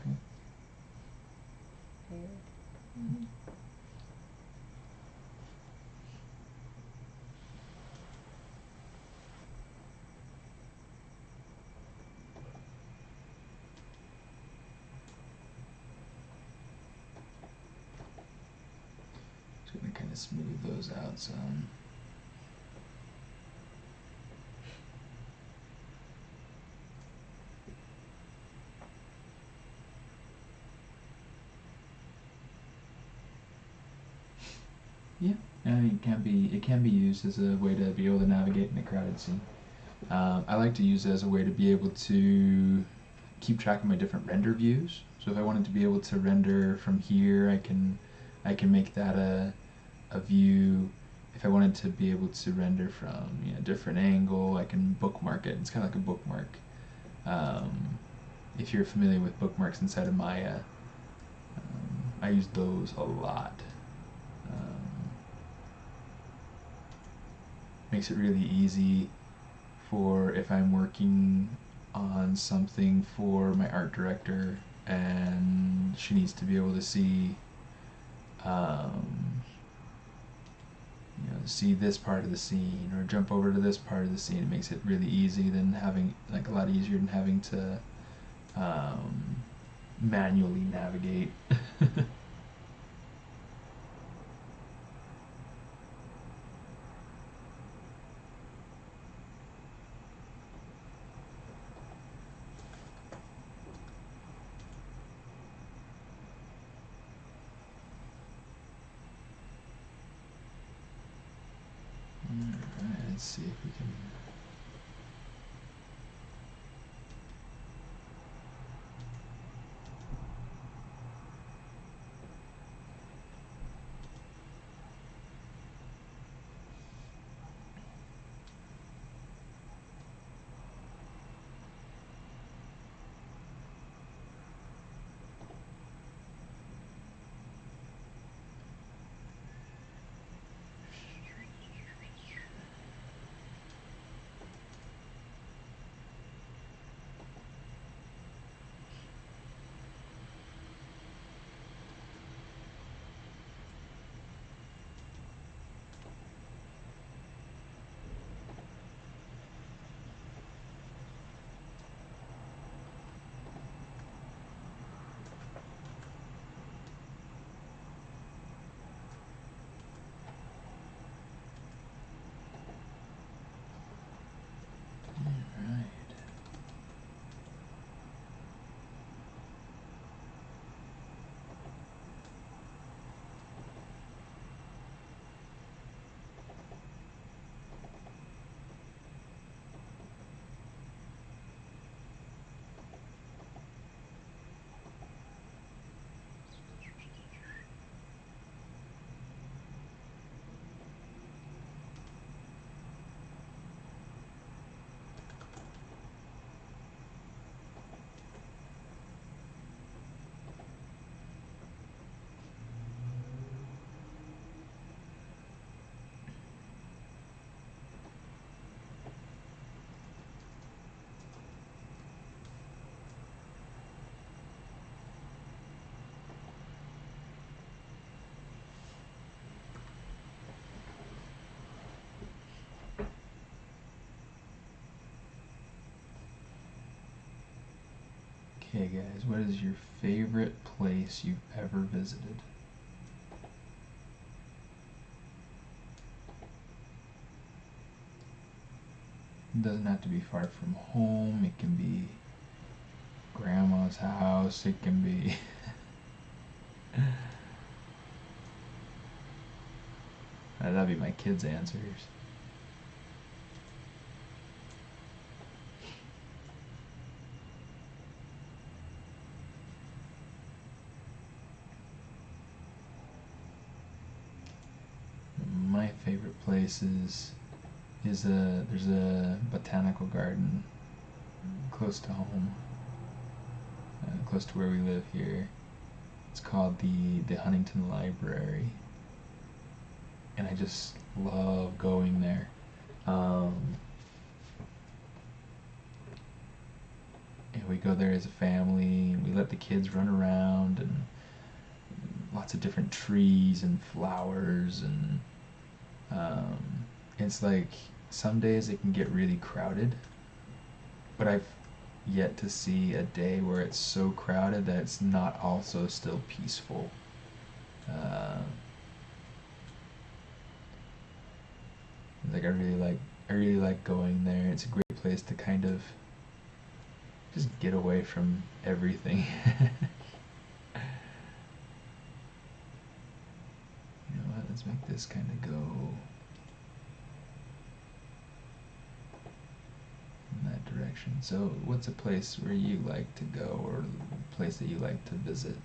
Okay. Mm-hmm. Just gonna kind of smooth those out some. Yeah, it can be used as a way to be able to navigate in a crowded scene. I like to use it as a way to be able to keep track of my different render views. So if I wanted to be able to render from here, I can make that a view. If I wanted to be able to render from a different angle, I can bookmark it. It's kind of like a bookmark. If you're familiar with bookmarks inside of Maya, I use those a lot. Makes it really easy for if I'm working on something for my art director and she needs to be able to see see this part of the scene or jump over to this part of the scene. It makes it really easy than having like a lot easier than having to manually navigate. Alright, let's see if we can. Okay, guys, what is your favorite place you've ever visited? It doesn't have to be far from home. It can be grandma's house. It can be that'd be my kids' answers. My favorite places is there's a botanical garden close to home, close to where we live here. It's called the Huntington Library, and I just love going there. And we go there as a family, and we let the kids run around, and lots of different trees and flowers, and it's like some days it can get really crowded, but I've yet to see a day where it's so crowded that it's not also still peaceful. Like I really like going there. It's a great place to kind of just get away from everything. You know what? Let's make this kind of go in that direction. So, what's a place where you like to go, or a place that you like to visit?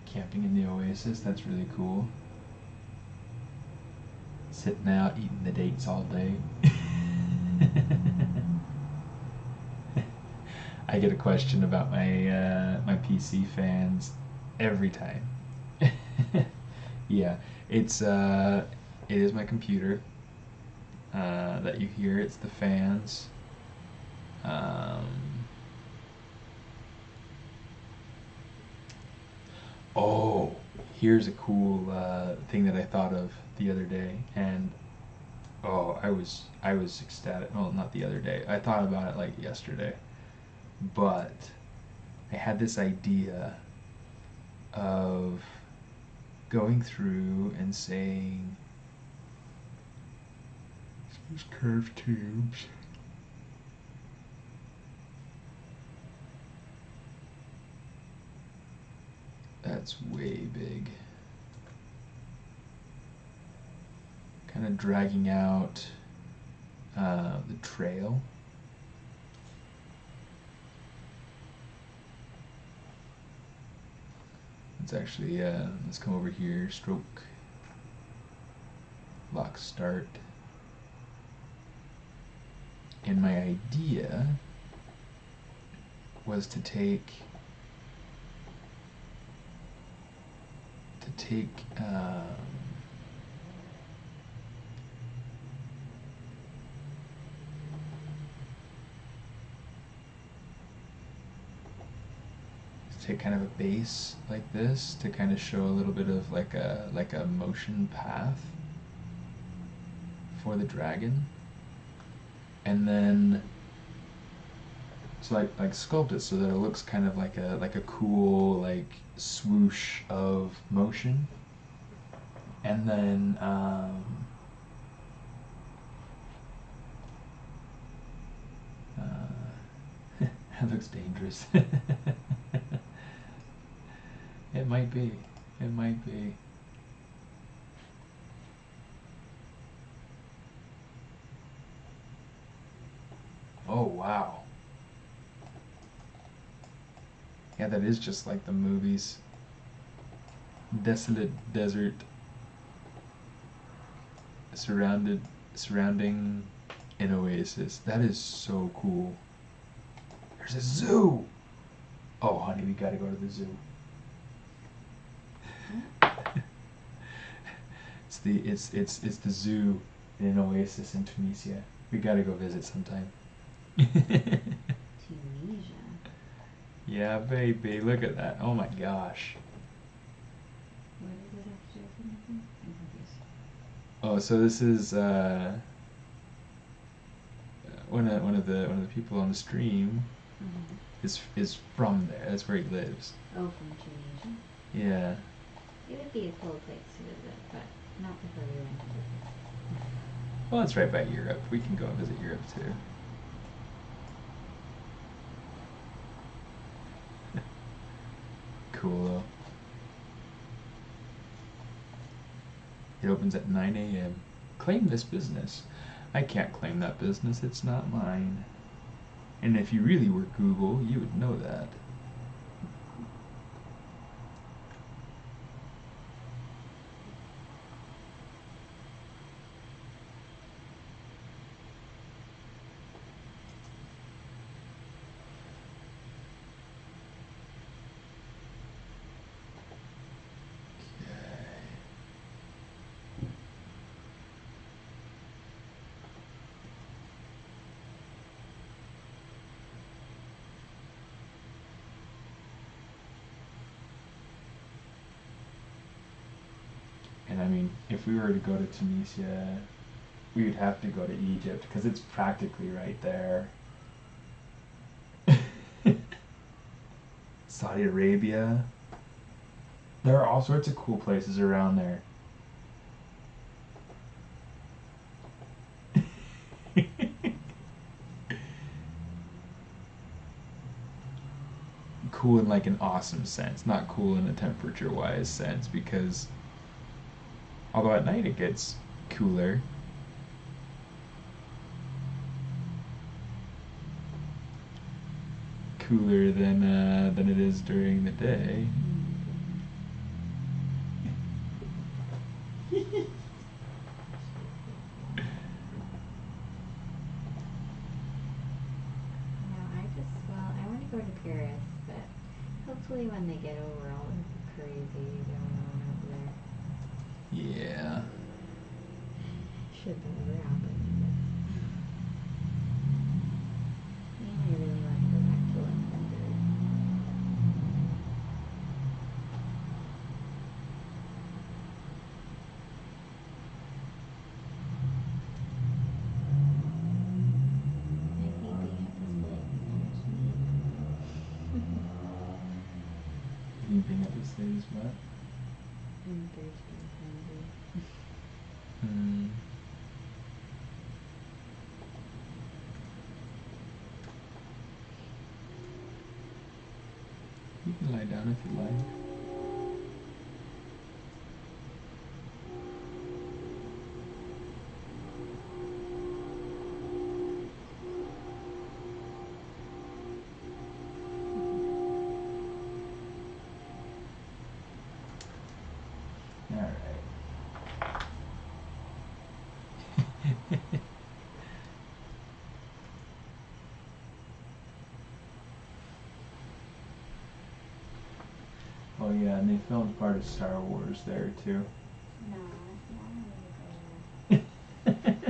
Camping in the oasis, that's really cool. Sitting out, eating the dates all day. I get a question about my PC fans every time. Yeah, it is my computer that you hear. It's the fans. Um, oh, here's a cool thing that I thought of the other day, and oh, I was ecstatic. Well, not the other day. I thought about it like yesterday, but I had this idea of going through and saying these curved tubes. That's way big. Kind of dragging out the trail. Let's actually, let's come over here, stroke, lock start. And my idea was to take take kind of a base like this to kind of show a little bit of like a motion path for the dragon, and then so like sculpt it so that it looks kind of like a cool like swoosh of motion, and then that looks dangerous. It might be. It might be. Oh, wow. Yeah, that is just like the movies. Desolate desert surrounding an oasis. That is so cool. There's a zoo. Oh, honey, we gotta go to the zoo. It's the zoo in an oasis in Tunisia. We gotta go visit sometime. Tunisia. Yeah, baby, look at that. Oh my gosh. What does it have to do with anything? I'm confused. Oh, so this is one of the people on the stream is from there. That's where he lives. Oh, from Tunisia? Yeah. It would be a cool place to visit, but not before we went to visit. Well, it's right by Europe. We can go and visit Europe too. Cool though. It opens at 9 a.m. Claim this business. I can't claim that business. It's not mine. And if you really were Google, you would know that. And I mean, if we were to go to Tunisia, we would have to go to Egypt because it's practically right there. Saudi Arabia. There are all sorts of cool places around there. Cool in like an awesome sense, not cool in a temperature-wise sense, because although at night it gets cooler. Cooler than it is during the day. I want to go to Paris, but hopefully when they get over all the crazy going on over there. Yeah. Should that ever happen, I guess. And I really want to go back to London. I hate being at this late Anything at this stage is what? I'm thirsty and hungry. Hmm. You can lie down if you like. Oh yeah, and they filmed part of Star Wars there too. No, I want to go there.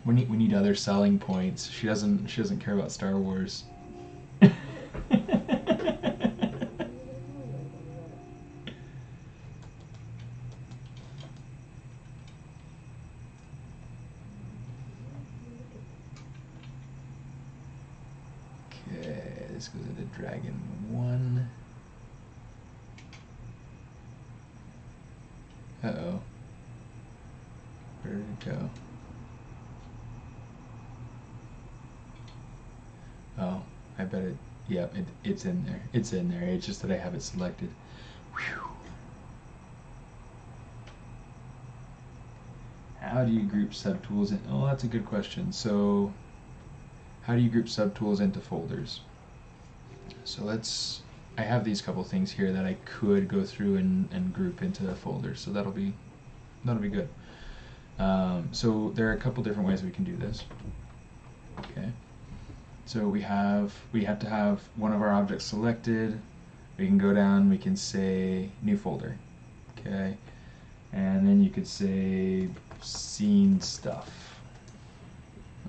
we need other selling points. She doesn't care about Star Wars. Okay, this goes into Dragon 1. Uh-oh. Where did it go? Oh, I bet it, yeah, it's in there. It's in there. It's just that I have it selected. Whew. How do you group subtools in? Oh, that's a good question. So, how do you group subtools into folders? So I have these couple things here that I could go through and group into folders. So that'll be good. So there are a couple different ways we can do this. Okay. So we have to have one of our objects selected. We can go down, we can say new folder. Okay. And then you could say scene stuff.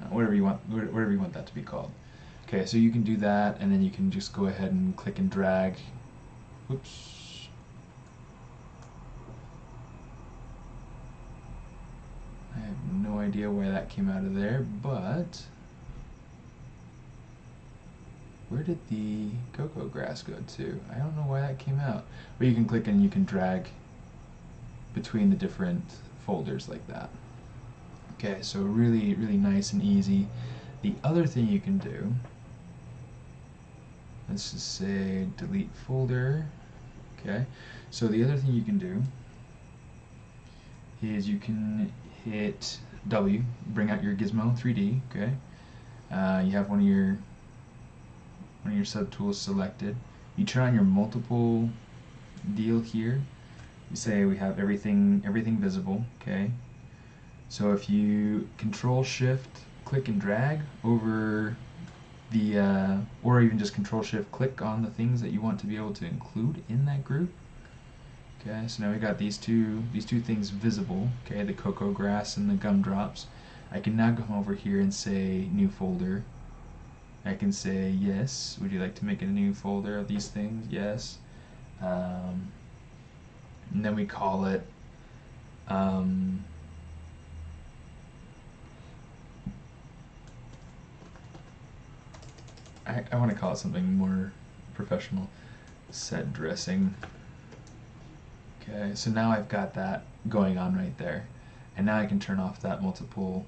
Whatever you want that to be called. Okay, so you can do that, and then you can just go ahead and click and drag. Whoops. I have no idea why that came out of there, but where did the cocoa grass go to? I don't know why that came out. But you can click and you can drag between the different folders like that. Okay, so really, really nice and easy. The other thing you can do, let's just say delete folder. Okay, so the other thing you can do is you can hit W, bring out your Gizmo 3D. Okay, you have one of your subtools selected. You turn on your multiple deal here. You say we have everything visible. Okay, so if you Control Shift click and drag over the or even just Control Shift click on the things that you want to be able to include in that group. Okay, so now we got these two things visible. Okay, the cocoa grass and the gumdrops. I can now come over here and say new folder. I can say yes. Would you like to make a new folder of these things? Yes. And then we call it I want to call it something more professional. Set dressing. Okay, so now I've got that going on right there. And now I can turn off that multiple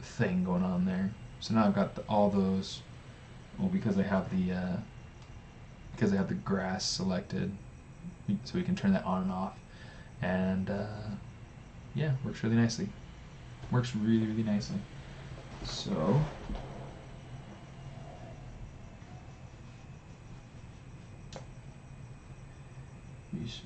thing going on there. So now I've got all those, well, because I have the grass selected, so we can turn that on and off. And yeah, works really nicely. Works really, really nicely. So we see.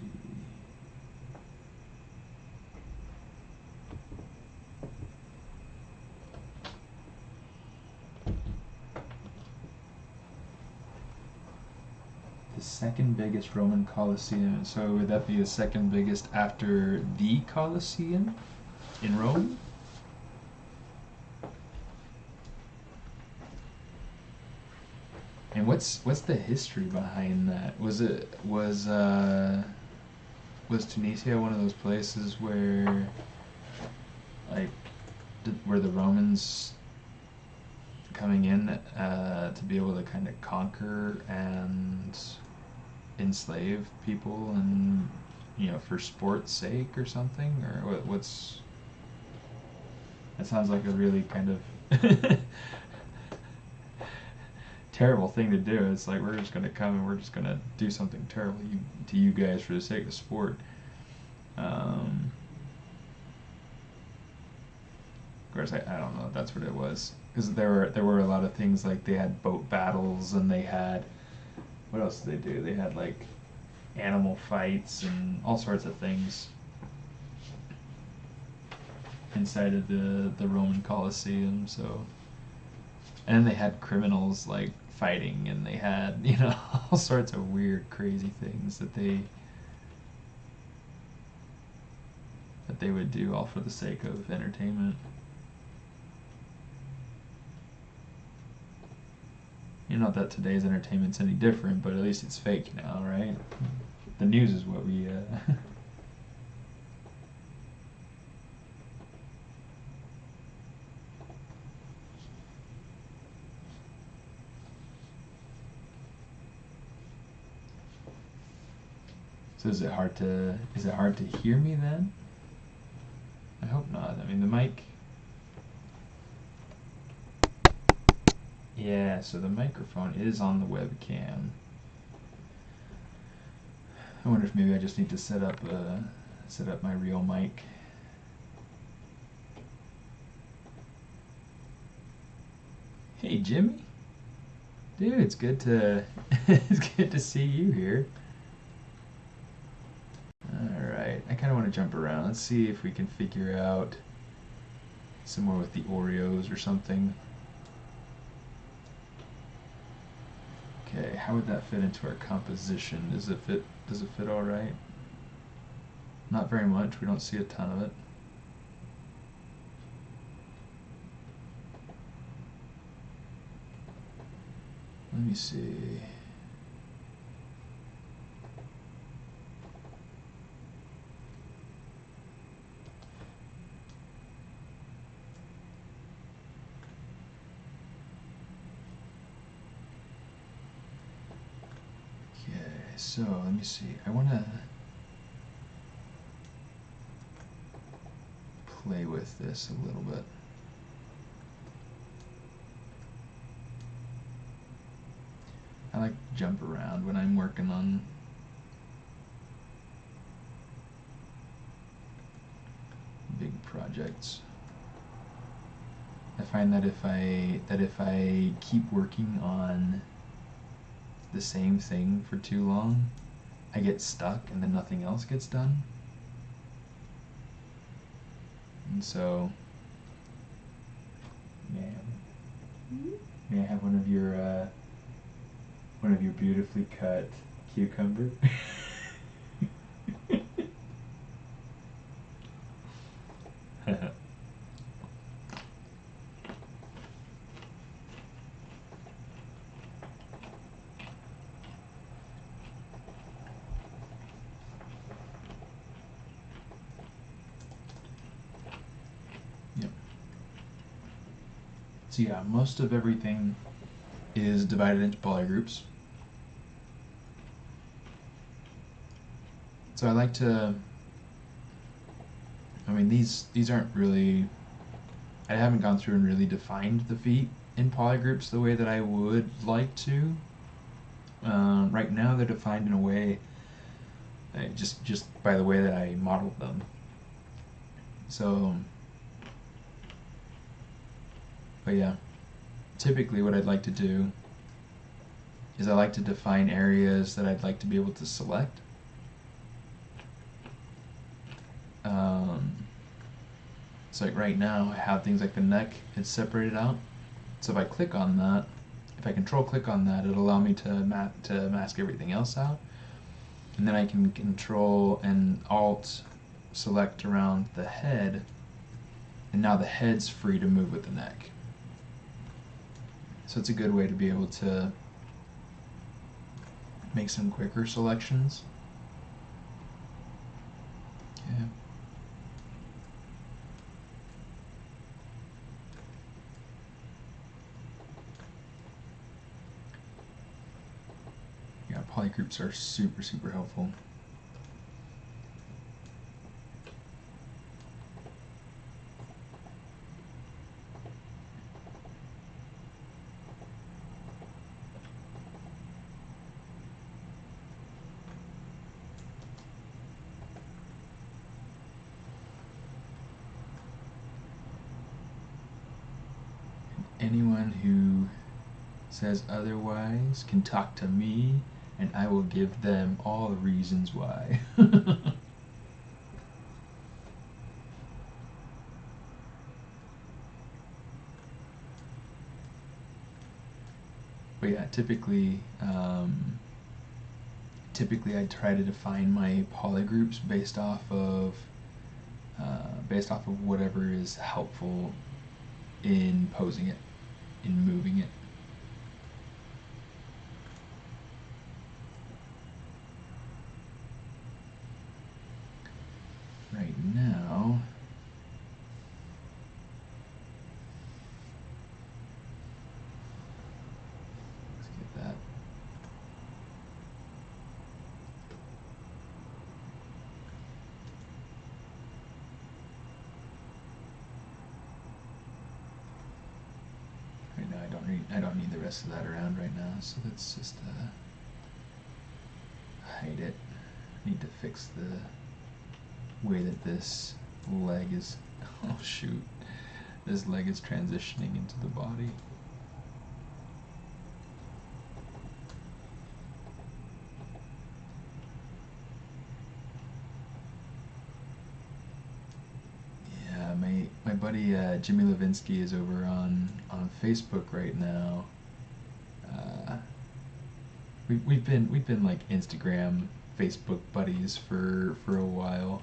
The second biggest Roman Colosseum. So would that be the second biggest after the Colosseum in Rome? And what's the history behind that? Was Tunisia one of those places where, like, were the Romans coming in to be able to kind of conquer and enslave people, and for sport's sake or something, or what's? That sounds like a really kind of terrible thing to do. It's like, we're just going to come and we're just going to do something terrible to you guys for the sake of sport. Of course, I don't know if that's what it was, because there were a lot of things, like they had boat battles, and they had, what else did they do? They had like animal fights and all sorts of things inside of the Roman Colosseum. So, and then they had criminals like fighting, and they had all sorts of weird, crazy things that they would do all for the sake of entertainment. Not that today's entertainment's any different, but at least it's fake now, right? The news is what we So is it hard to hear me then? I hope not. I mean, the mic. Yeah, so the microphone is on the webcam. I wonder if maybe I just need to set up my real mic. Hey Jimmy, dude, it's good to it's good to see you here. All right, I kind of want to jump around. Let's see if we can figure out somewhere with the Oreos or something. Okay, how would that fit into our composition? Does it fit all right? Not very much. We don't see a ton of it. Let me see. Okay, so let me see. I want to play with this a little bit. I like to jump around when I'm working on big projects. I find that if I keep working on the same thing for too long, I get stuck and then nothing else gets done. And so, may I have one of your beautifully cut cucumber? Yep. So yeah, most of everything is divided into polygroups. So I like to, I mean, these aren't really, I haven't gone through and really defined the feet in polygroups the way that I would like to. Right now they're defined in a way, just by the way that I modeled them. So, but yeah, typically what I'd like to do is I like to define areas that I'd like to be able to select. So like right now I have things like the neck, it's separated out. So if I click on that, if I control click on that, it'll allow me to mask everything else out. And then I can control and alt select around the head, and now the head's free to move with the neck. So it's a good way to be able to make some quicker selections. Okay. Yeah, polygroups are super helpful. Anyone who says otherwise can talk to me, and I will give them all the reasons why. But yeah, typically I try to define my polygroups based off of based off of whatever is helpful in posing it, in moving it. Right now, let's get that. Right now, I don't need the rest of that around right now, so let's just hide it. I need to fix the way that this leg is, oh shoot, this leg is transitioning into the body. Yeah, my buddy Jimmy Levinsky is over on Facebook right now. We've been like Instagram, Facebook buddies for a while.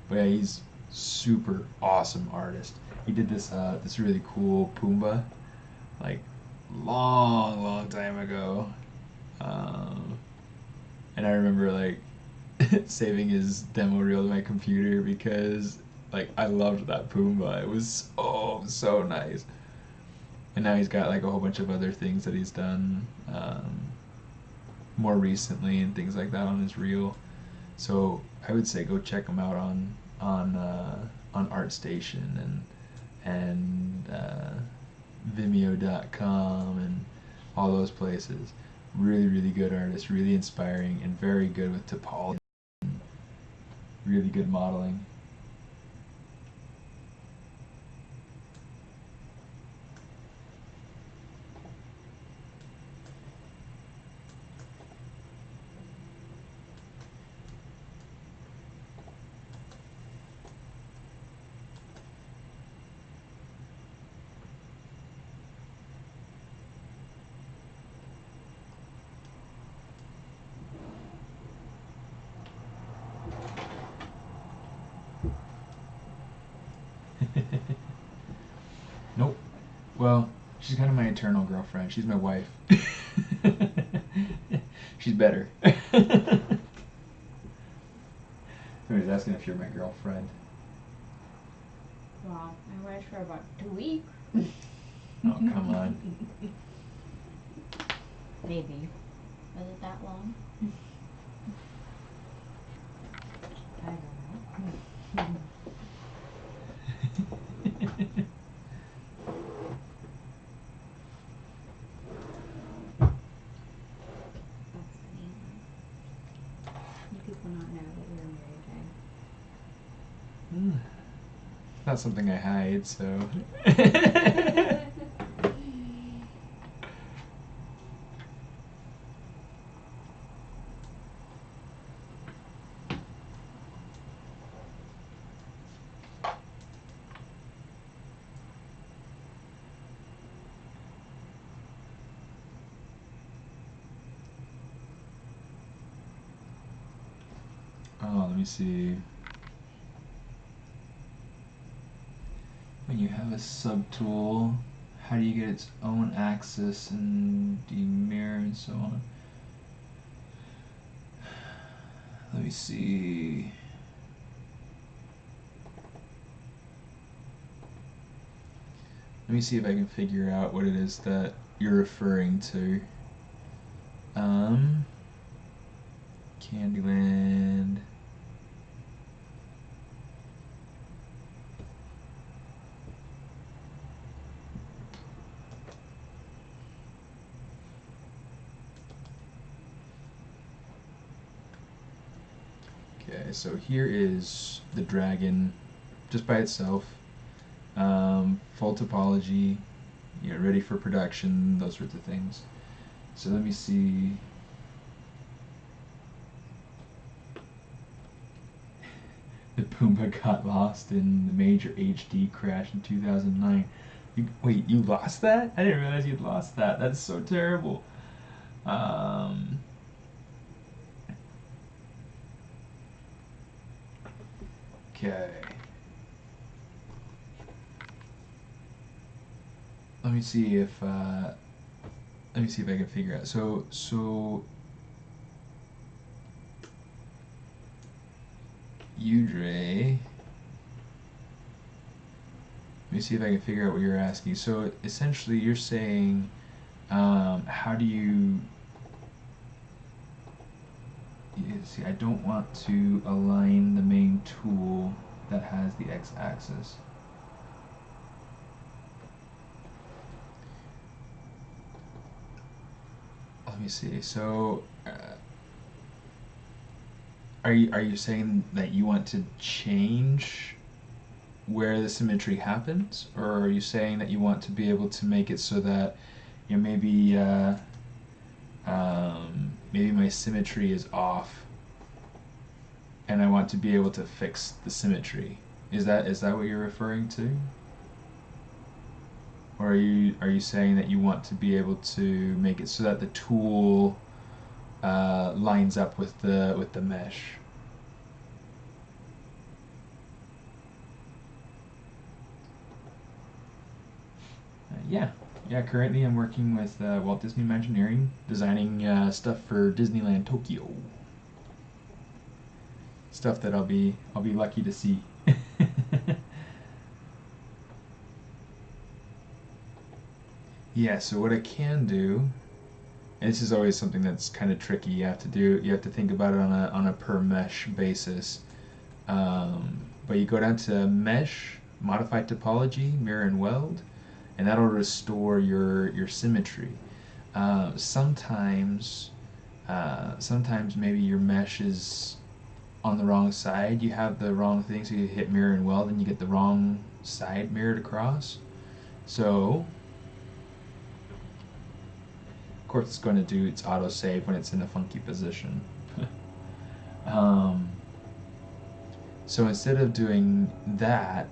But yeah, he's super awesome artist. He did this this really cool Pumbaa, like long time ago. And I remember like saving his demo reel to my computer because like I loved that Pumbaa. It was so nice. And now he's got like a whole bunch of other things that he's done more recently and things like that on his reel. So I would say go check him out on ArtStation and Vimeo.com and all those places. Really good artist, really inspiring, and very good with topology. Really good modeling. Nope. Well, she's kind of my eternal girlfriend. She's my wife. She's better. Somebody's asking if you're my girlfriend. Well, I wish for about 2 weeks. Oh, come on. Maybe. Was it that long? I don't know. People not know that you're married, Jay. It's not something I hide, so. Oh, let me see. When you have a subtool, how do you get its own axis and demirror and so on? Let me see. Let me see if I can figure out what it is that you're referring to. Candyland. Okay, so here is the dragon just by itself. Full topology, you know, ready for production, those sorts of things. So let me see. The Pumbaa got lost in the major HD crash in 2009. Wait, you lost that? I didn't realize you'd lost that. That's so terrible. Okay. Let me see if I can figure out. So Udre. Let me see if I can figure out what you're asking. So essentially, you're saying, how do you? See, I don't want to align the main tool that has the x-axis. Let me see. So, are you saying that you want to change where the symmetry happens, or are you saying that you want to be able to make it so that maybe maybe my symmetry is off, and I want to be able to fix the symmetry? Is that what you're referring to? Or are you saying that you want to be able to make it so that the tool lines up with the mesh? Yeah. Currently, I'm working with Walt Disney Imagineering, designing stuff for Disneyland Tokyo. Stuff that I'll be lucky to see. Yeah. So what I can do, and this is always something that's kind of tricky. You have to think about it on a per mesh basis. But you go down to Mesh, Modify Topology, Mirror and Weld, and that'll restore your symmetry. Sometimes maybe your mesh is on the wrong side. You have the wrong thing, so you hit Mirror and Weld, and you get the wrong side mirrored across. So, of course, it's going to do its autosave when it's in a funky position. So instead of doing that,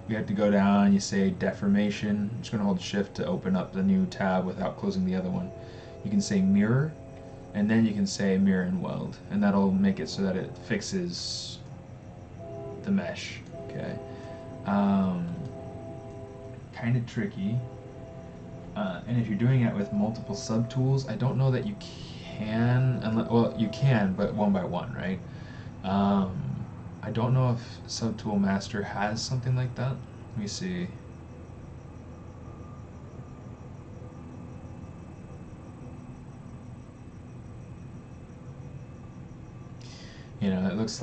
you have to go down, you say deformation. I'm just going to hold shift to open up the new tab without closing the other one. You can say mirror, and then you can say mirror and weld, and that'll make it so that it fixes the mesh. Okay. Kind of tricky. And if you're doing it with multiple subtools, I don't know that you can, well, you can, but one by one, right? I don't know if Subtool Master has something like that. Let me see. It looks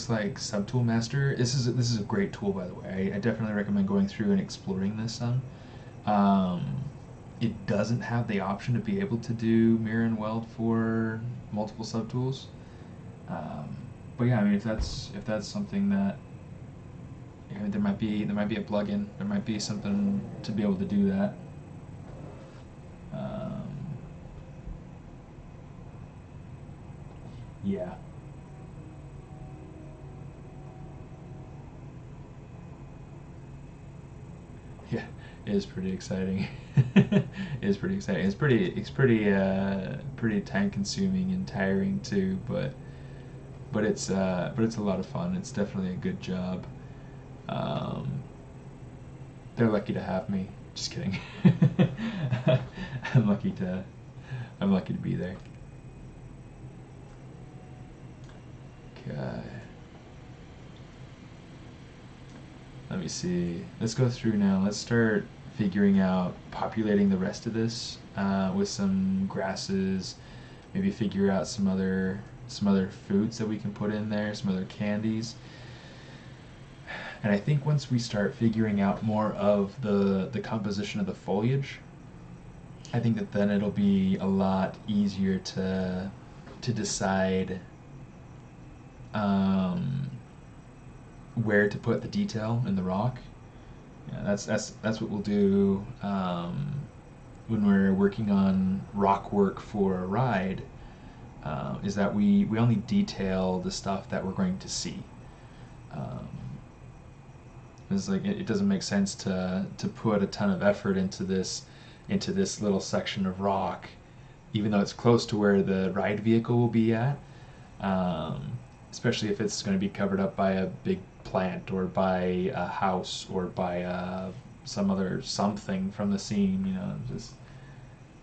like Subtool Master. This is a great tool, by the way. I definitely recommend going through and exploring this some. It doesn't have the option to be able to do mirror and weld for multiple subtools. But yeah, I mean, if that's something that there might be a plugin, there might be something to be able to do that. Yeah. Yeah, it is pretty exciting. It is pretty exciting. It's pretty time consuming and tiring too, but it's a lot of fun. It's definitely a good job. They're lucky to have me. Just kidding. I'm lucky to be there. Okay. Let me see. Let's go through now. Let's start figuring out populating the rest of this with some grasses. Maybe figure out some other foods that we can put in there, some other candies. And I think once we start figuring out more of the composition of the foliage, I think that then it'll be a lot easier to decide where to put the detail in the rock. Yeah, that's what we'll do when we're working on rock work for a ride. Is that we only detail the stuff that we're going to see. It's like it doesn't make sense to put a ton of effort into this little section of rock, even though it's close to where the ride vehicle will be at. especially if it's going to be covered up by a big plant or by a house or by some other something from the scene, you know, just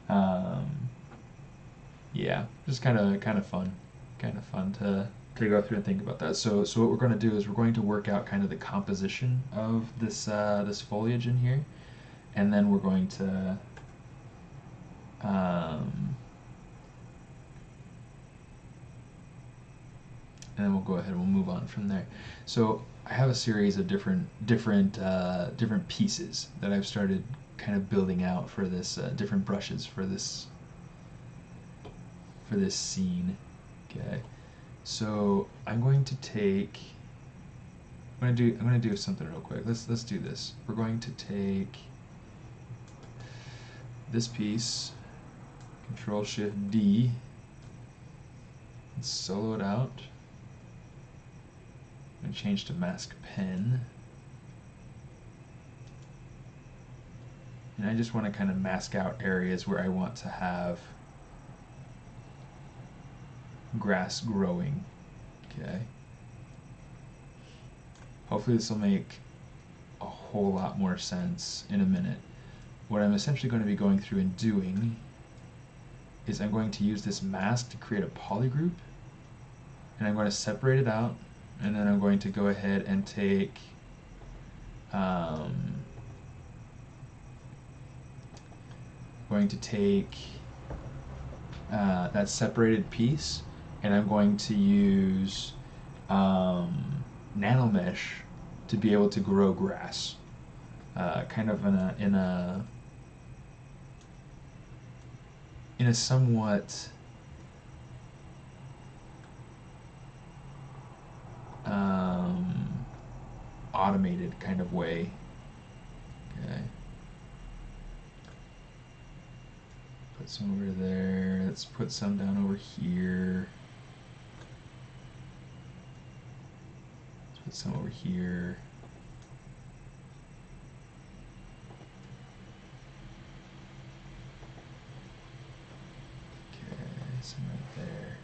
um, yeah, just kind of fun, to go through and think about that. So what we're going to do is we're going to work out kind of the composition of this foliage in here, and then we're going to and then we'll go ahead and we'll move on from there. So I have a series of different pieces that I've started kind of building out for this, different brushes for this scene. Okay, so I'm going to take. I'm gonna do something real quick. Let's do this. We're going to take this piece, Control Shift D, and solo it out. I'm gonna change to mask pen. And I just want to kind of mask out areas where I want to have grass growing. Okay. Hopefully this will make a whole lot more sense in a minute. What I'm essentially going to be going through and doing is I'm going to use this mask to create a polygroup, and I'm going to separate it out, and then I'm going to go ahead and take that separated piece, and I'm going to use Nanomesh to be able to grow grass, kind of in a somewhat automated kind of way. Okay. Put some over there. Let's put some down over here. Let's put some over here. Okay, some right there.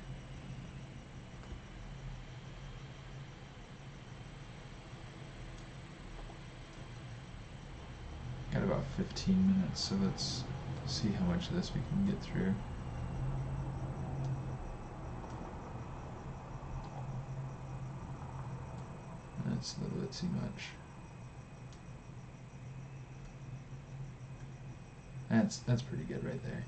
Got about 15 minutes, so let's see how much of this we can get through. That's a little bit too much. That's pretty good right there.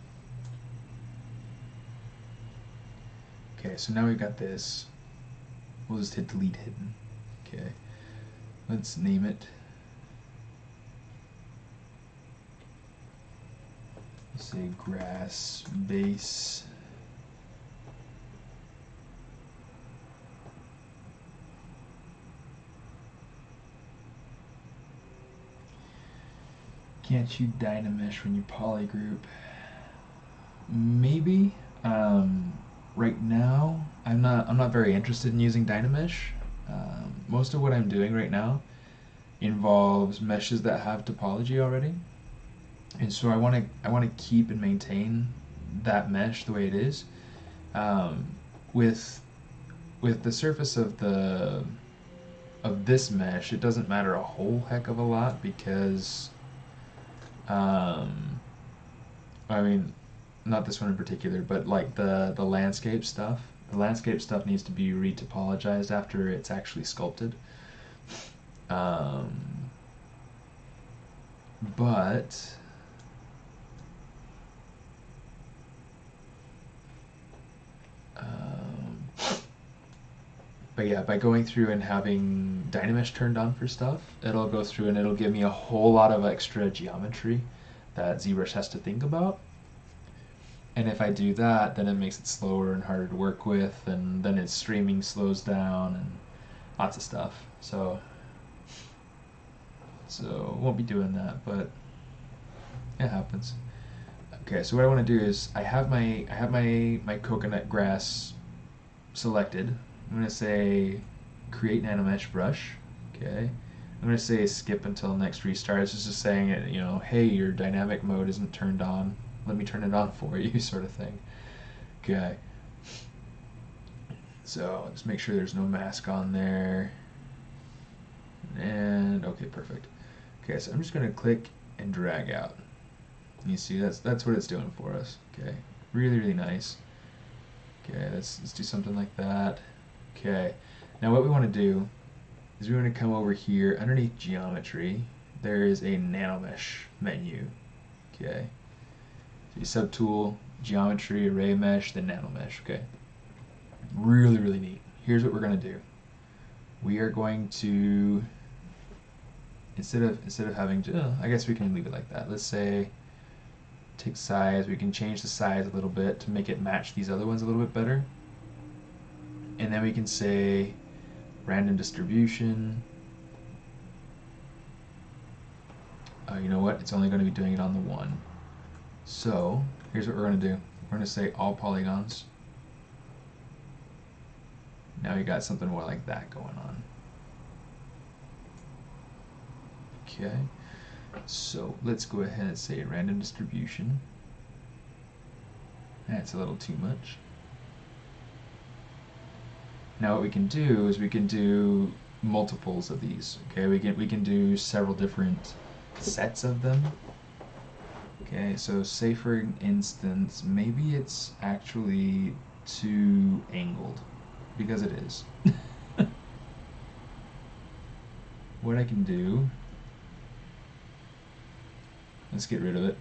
Okay, so now we've got this. We'll just hit delete hidden. Okay, let's name it. Let's say grass base. Can't you Dynamesh when you polygroup? Maybe. Right now, I'm not very interested in using Dynamesh. Most of what I'm doing right now involves meshes that have topology already, and so I want to keep and maintain that mesh the way it is. With the surface of this mesh, it doesn't matter a whole heck of a lot because I mean, not this one in particular, but like the landscape stuff. The landscape stuff needs to be retopologized after it's actually sculpted. But yeah, by going through and having Dynamesh turned on for stuff, it'll go through and it'll give me a whole lot of extra geometry that ZBrush has to think about. And if I do that, then it makes it slower and harder to work with, and then its streaming slows down and lots of stuff. So won't be doing that, but it happens. Okay, so what I want to do is I have my coconut grass selected. I'm going to say create Nanomesh Brush. Okay. I'm going to say skip until next restart. It's just saying, you know, hey, your dynamic mode isn't turned on. Let me turn it on for you, sort of thing. Okay. So just make sure there's no mask on there. And okay, perfect. Okay, so I'm just gonna click and drag out. You see, that's what it's doing for us. Okay, really nice. Okay, let's do something like that. Okay, now what we want to do is we want to come over here underneath geometry. There is a Nanomesh menu. Okay, so you subtool, geometry, array mesh, then Nanomesh. Okay, really neat. Here's what we're gonna do. We are going to instead of having to, I guess we can leave it like that. Let's say take size. We can change the size a little bit to make it match these other ones a little bit better. And then we can say random distribution. You know what? It's only going to be doing it on the one. So here's what we're going to do. We're going to say all polygons. Now we got something more like that going on. Okay. So let's go ahead and say random distribution. That's a little too much. Now what we can do is we can do multiples of these. Okay, we can do several different sets of them. Okay, so say for instance, maybe it's actually too angled, because it is. What I can do, let's get rid of it,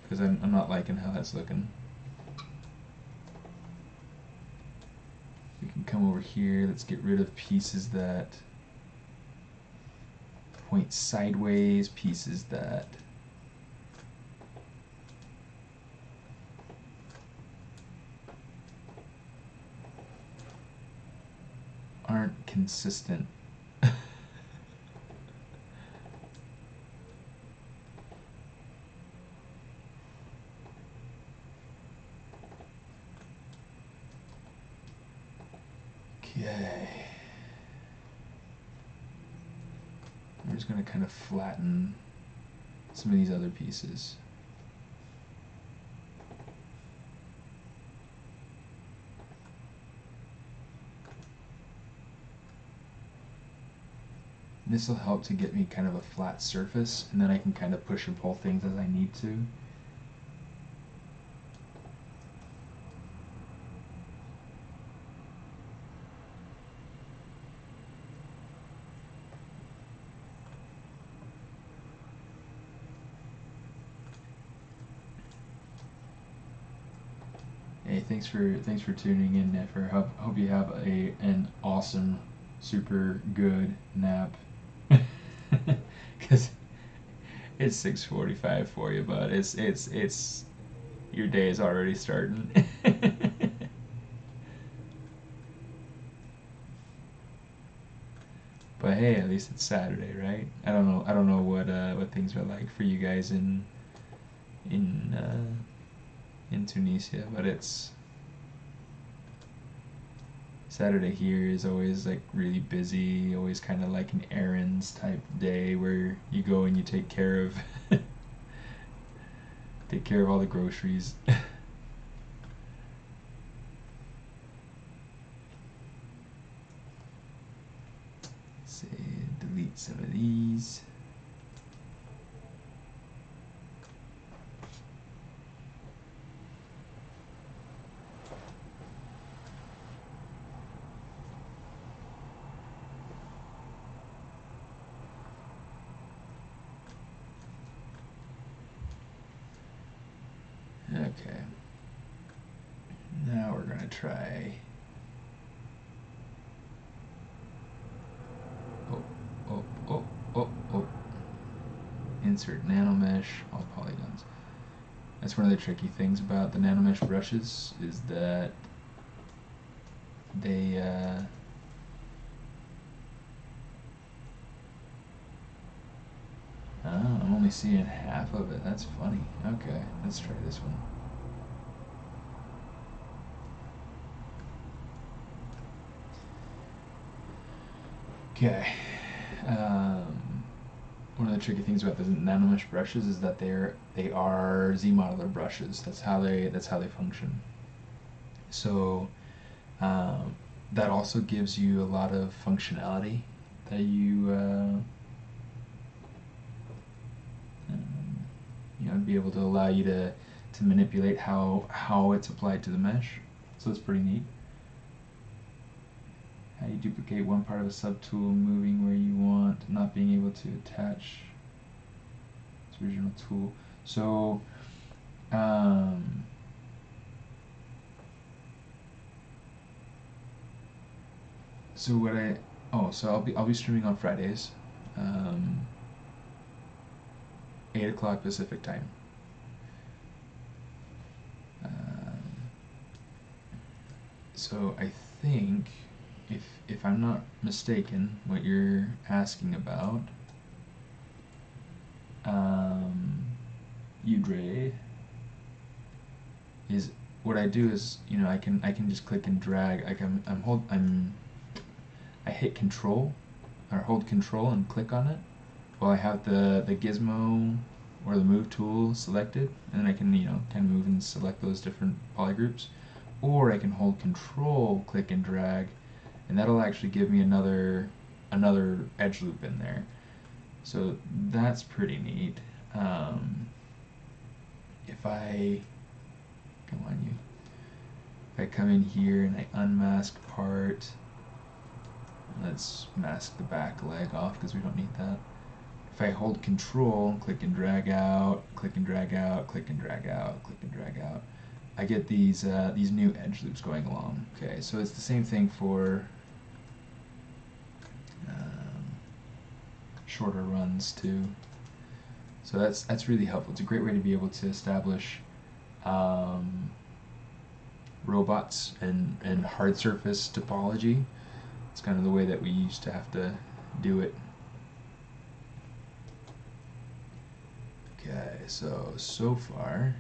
because I'm not liking how that's looking. We can come over here, let's get rid of pieces that point sideways, pieces that aren't consistent. Okay. I'm just going to kind of flatten some of these other pieces. This will help to get me kind of a flat surface, and then I can kind of push and pull things as I need to. Hey, thanks for tuning in, Nefer. Hope you have an awesome, super good nap. Because it's 6:45 for you, but it's your day is already starting. But hey, at least it's Saturday, right? I don't know what things are like for you guys in Tunisia, but it's Saturday here is always like really busy, always kind of like an errands type day where you go and you take care of take care of all the groceries. Say delete some of these. Okay. Now we're gonna try. Oh. Insert nanomesh, all polygons. That's one of the tricky things about the Nanomesh brushes, is that they oh, I'm only seeing half of it. That's funny. Okay, let's try this one. Okay. One of the tricky things about the Nanomesh brushes is that they are Z-modeler brushes. That's how they function. So that also gives you a lot of functionality that be able to allow you to manipulate how it's applied to the mesh. So that's pretty neat. How you duplicate one part of a subtool, moving where you want, not being able to attach its original tool. So I'll be streaming on Fridays, 8 o'clock Pacific time. So I think, if I'm not mistaken, what you're asking about, Udre, is what I do is, I can just click and drag. I hit Control or hold Control and click on it while I have the gizmo or the move tool selected, and then I can kind of move and select those different polygroups. Or I can hold Control, click and drag, and that'll actually give me another edge loop in there. So that's pretty neat. If I come in here and I unmask part, let's mask the back leg off because we don't need that. If I hold Control, click and drag out, click and drag out, click and drag out, click and drag out, I get these new edge loops going along. Okay, so it's the same thing for shorter runs too. So that's really helpful. It's a great way to be able to establish robots and hard surface topology. It's kind of the way that we used to have to do it. Okay, so far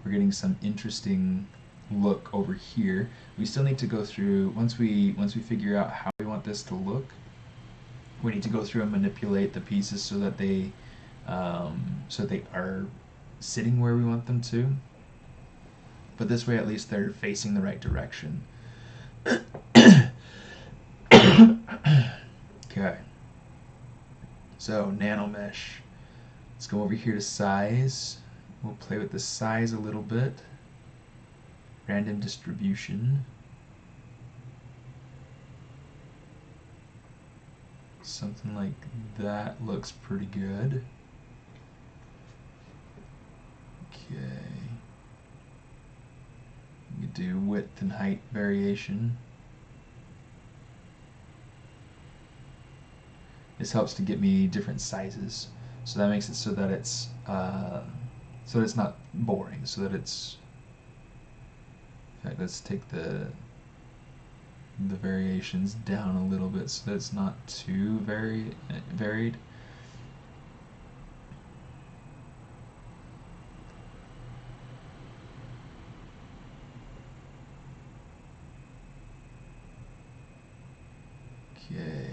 we're getting some interesting look over here. We still need to go through, once we figure out how we want this to look, we need to go through and manipulate the pieces so that they are sitting where we want them to. But this way at least they're facing the right direction. Okay. So Nanomesh. Let's go over here to size. We'll play with the size a little bit. Random distribution. Something like that looks pretty good. Okay. We could do width and height variation. This helps to get me different sizes. So that makes it so that it's not boring. So that it's, in fact, let's take the variations down a little bit so that it's not too varied. Okay.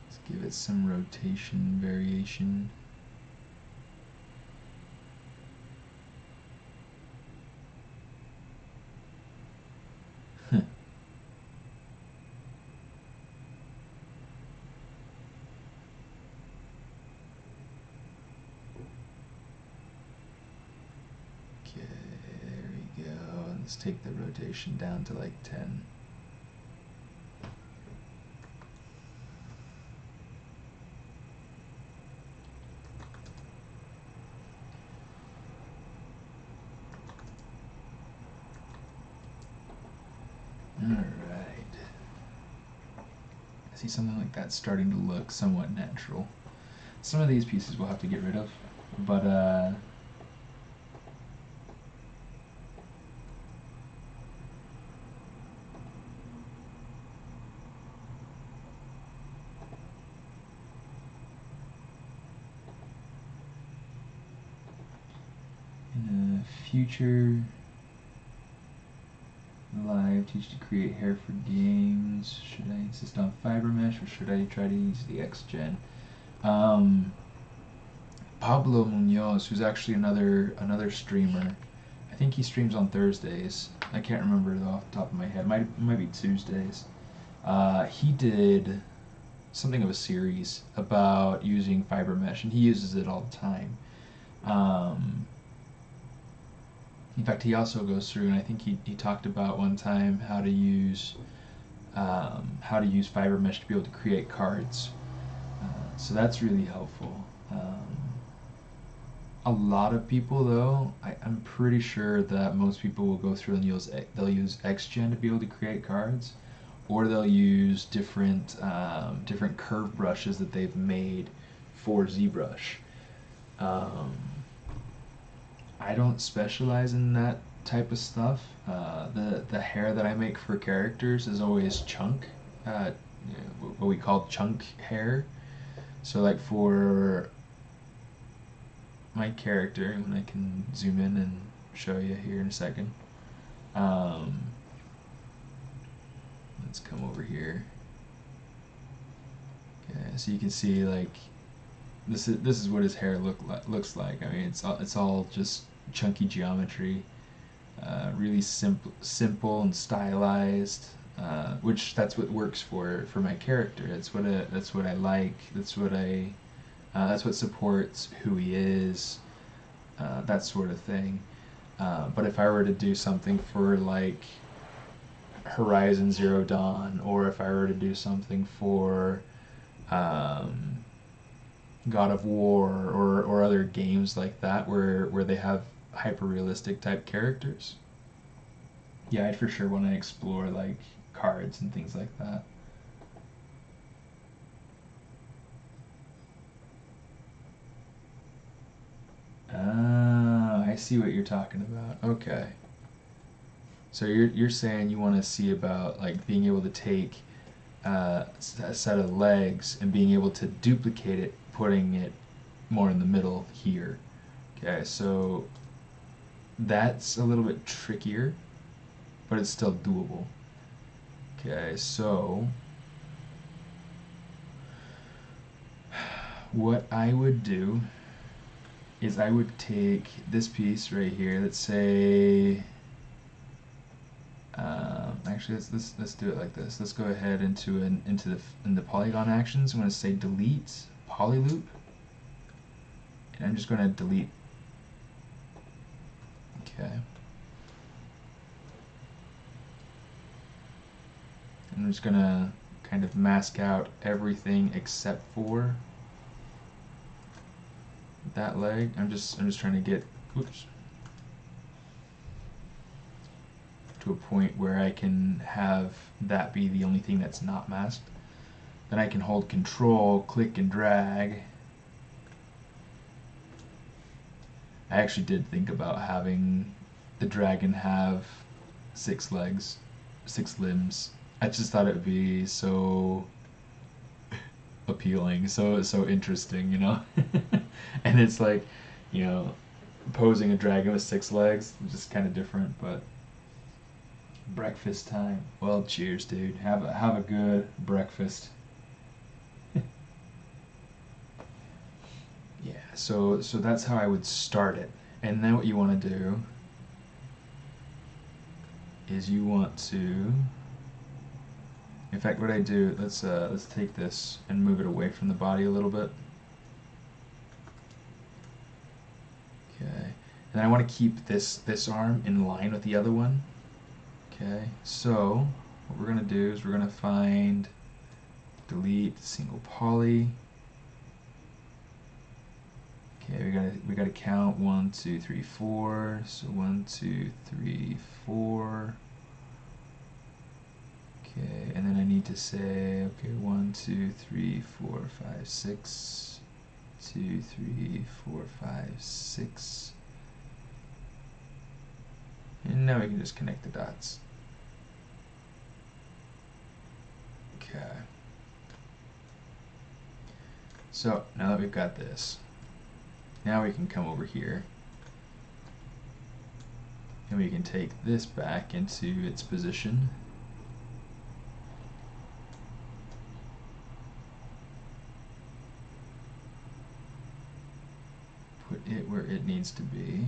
Let's give it some rotation variation. Okay, there we go. Let's take the rotation down to like 10. Alright. I see something like that starting to look somewhat natural. Some of these pieces we'll have to get rid of, but in a future live teach to create hair for games, should I insist on fiber mesh or should I try to use the XGen? Pablo Munoz, who's actually another streamer. I think he streams on Thursdays. I can't remember it off the top of my head. Might be Tuesdays. He did something of a series about using fiber mesh, and he uses it all the time. In fact, he also goes through, and I think he talked about one time how to use fiber mesh to be able to create cards. So that's really helpful. A lot of people, though, I'm pretty sure that most people will go through and they'll use XGen to be able to create cards, or they'll use different curve brushes that they've made for ZBrush. I don't specialize in that type of stuff. The hair that I make for characters is always chunk, what we call chunk hair. So like for my character, and I can zoom in and show you here in a second. Let's come over here. Okay, so you can see like this is what his hair looks like. I mean, it's all just chunky geometry, really simple and stylized, which that's what works for my character. That's what I like. That's what supports who he is, that sort of thing. But if I were to do something for like Horizon Zero Dawn, or if I were to do something for God of War, or other games like that where they have hyper realistic type characters, yeah, I'd for sure want to explore like cards and things like that. Ah, I see what you're talking about. Okay. So you're saying you want to see about like being able to take a set of legs and being able to duplicate it, putting it more in the middle here. Okay, so that's a little bit trickier, but it's still doable. Okay, so what I would do is I would take this piece right here. Let's say, actually let's do it like this. Let's go ahead into the polygon actions. I'm going to say delete polyloop, and I'm just going to delete. Okay. I'm just going to kind of mask out everything except for that leg. I'm just trying to get, oops, to a point where I can have that be the only thing that's not masked. Then I can hold Control, click and drag. I actually did think about having the dragon have 6 legs, 6 limbs. I just thought it would be so appealing, so interesting, you know. And it's like, you know, posing a dragon with 6 legs, just kind of different. But breakfast time. Well, cheers, dude. Have a good breakfast. Yeah. So that's how I would start it. And then what you want to do is you want to. In fact, what I do, let's take this and move it away from the body a little bit. Okay, and then I want to keep this arm in line with the other one. Okay, so what we're gonna do is we're gonna find delete single poly. Okay, we gotta count 1, 2, 3, 4. So 1, 2, 3, 4. Okay, and then I need to say, okay, 1, 2, 3, 4, 5, 6. 2, 3, 4, 5, 6. And now we can just connect the dots. Okay. So now that we've got this, now we can come over here and we can take this back into its position. needs to be.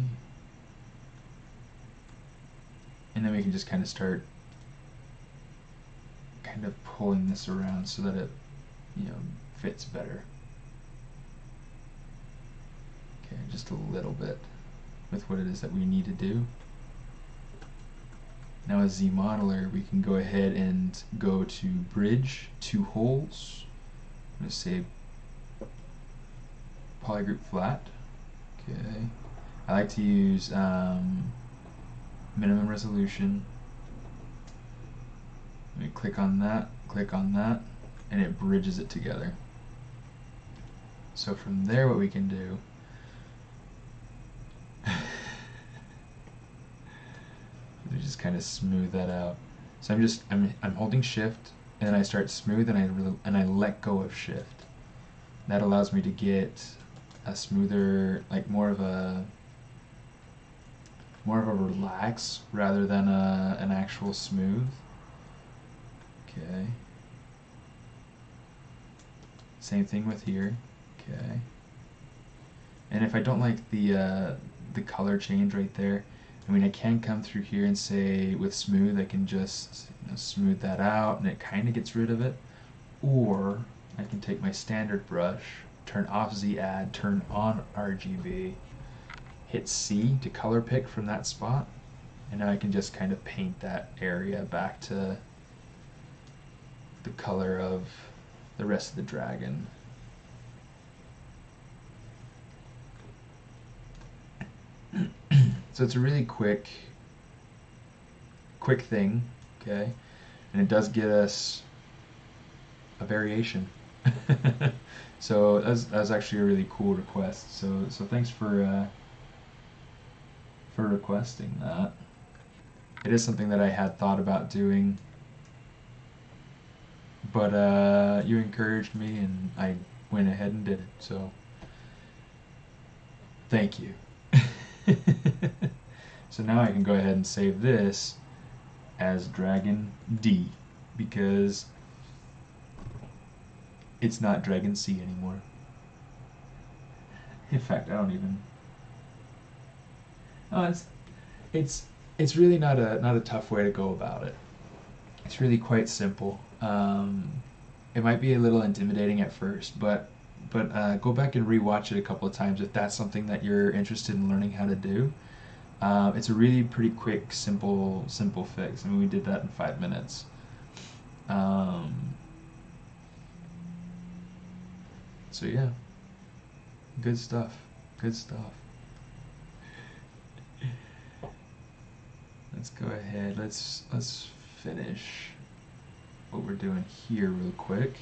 And then we can just kind of start kind of pulling this around so that it, you know, fits better. Okay, just a little bit with what it is that we need to do. Now as ZModeler, we can go ahead and go to Bridge, Two Holes. I'm going to say Polygroup Flat. Okay. I like to use minimum resolution. Let me click on that, and it bridges it together. So from there, what we can do we just kind of smooth that out. So I'm holding Shift, and then I start smooth, and I let go of Shift. That allows me to get a smoother, like more of a relax rather than an actual smooth. Okay. Same thing with here. Okay. And if I don't like the color change right there, I mean, I can come through here and say with smooth, I can just, you know, smooth that out, and it kind of gets rid of it. Or I can take my standard brush, turn off Z-Add, turn on RGB, hit C to color pick from that spot, and now I can just kind of paint that area back to the color of the rest of the dragon. So it's a really quick thing, okay? And it does get us a variation. So that was actually a really cool request. So thanks for requesting that. It is something that I had thought about doing, but you encouraged me, and I went ahead and did it. So thank you. So now I can go ahead and save this as Dragon D, because it's not Dragon C anymore. In fact, I don't even. Oh, it's really not a tough way to go about it. It's really quite simple. It might be a little intimidating at first, but go back and rewatch it a couple of times if that's something that you're interested in learning how to do. It's a really pretty quick, simple fix. I mean, we did that in 5 minutes. So yeah, good stuff. Good stuff. Let's go ahead. Let's finish what we're doing here real quick.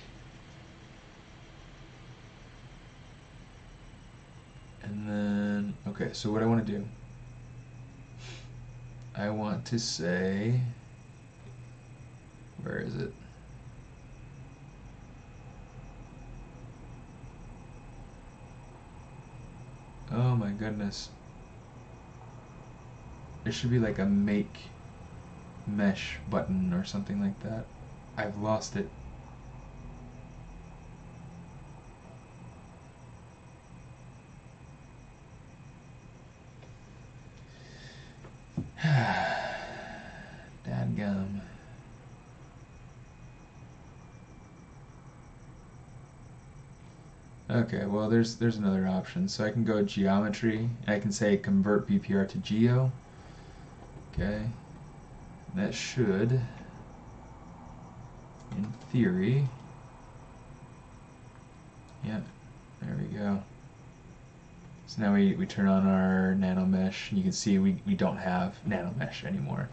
And then, okay, so what I want to do, I want to say, where is it? Oh my goodness. There should be like a make mesh button or something like that. I've lost it. Dadgum. Okay, well there's another option. So I can go geometry. I can say convert BPR to geo. Okay. That should, in theory, yep, there we go. So now we turn on our Nanomesh, and you can see we don't have Nanomesh anymore,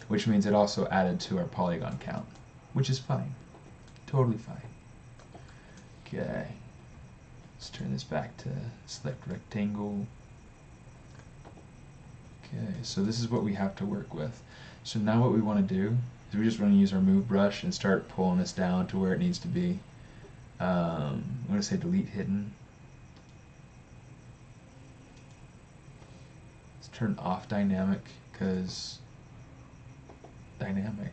which means it also added to our polygon count, which is fine. Totally fine. Okay. Let's turn this back to select rectangle. Okay, so this is what we have to work with. So now what we want to do is we just want to use our move brush and start pulling this down to where it needs to be. I'm going to say delete hidden. Let's turn off dynamic, because dynamic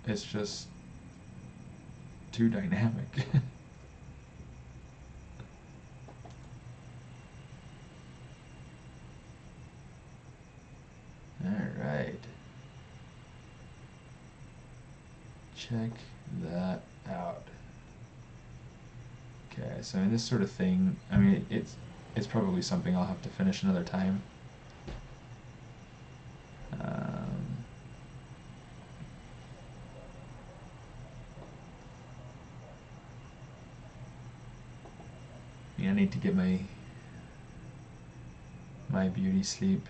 is just too dynamic. check that out. Okay, so in this sort of thing, I mean, it's probably something I'll have to finish another time. I need to get my beauty sleep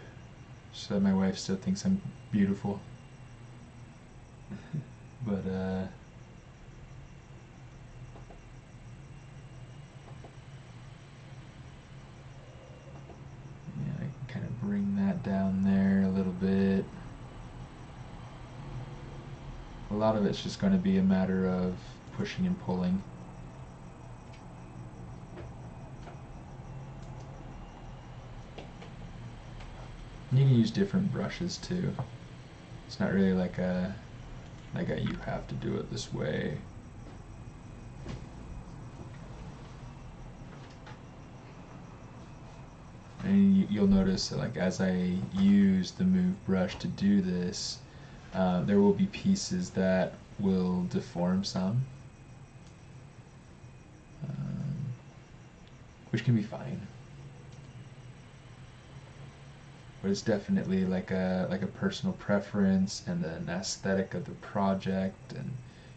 so that my wife still thinks I'm beautiful. But yeah, I can kind of bring that down there a little bit. A lot of it's just going to be a matter of pushing and pulling. You can use different brushes too. It's not really like a you have to do it this way. And you'll notice that, like, as I use the move brush to do this, there will be pieces that will deform some, which can be fine. But it's definitely like a personal preference and an aesthetic of the project, and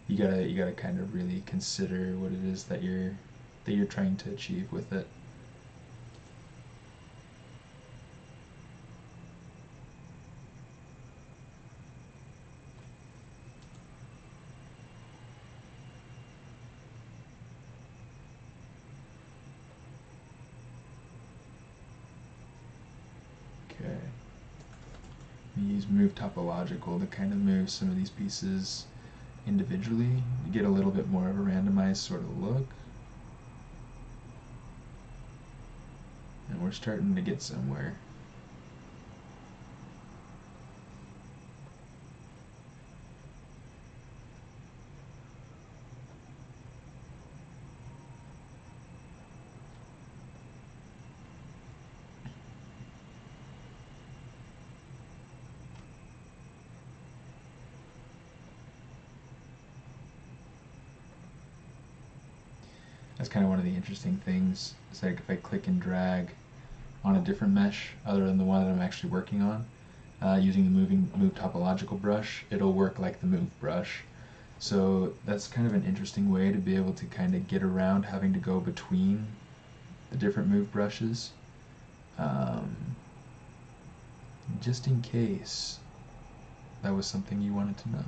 you gotta kind of really consider what it is that you're trying to achieve with it. Okay. Use move topological to kind of move some of these pieces individually to get a little bit more of a randomized sort of look. And we're starting to get somewhere. That's kind of one of the interesting things. It's like if I click and drag on a different mesh other than the one that I'm actually working on, using the move topological brush, it'll work like the move brush. So that's kind of an interesting way to be able to kind of get around having to go between the different move brushes. Just in case that was something you wanted to know.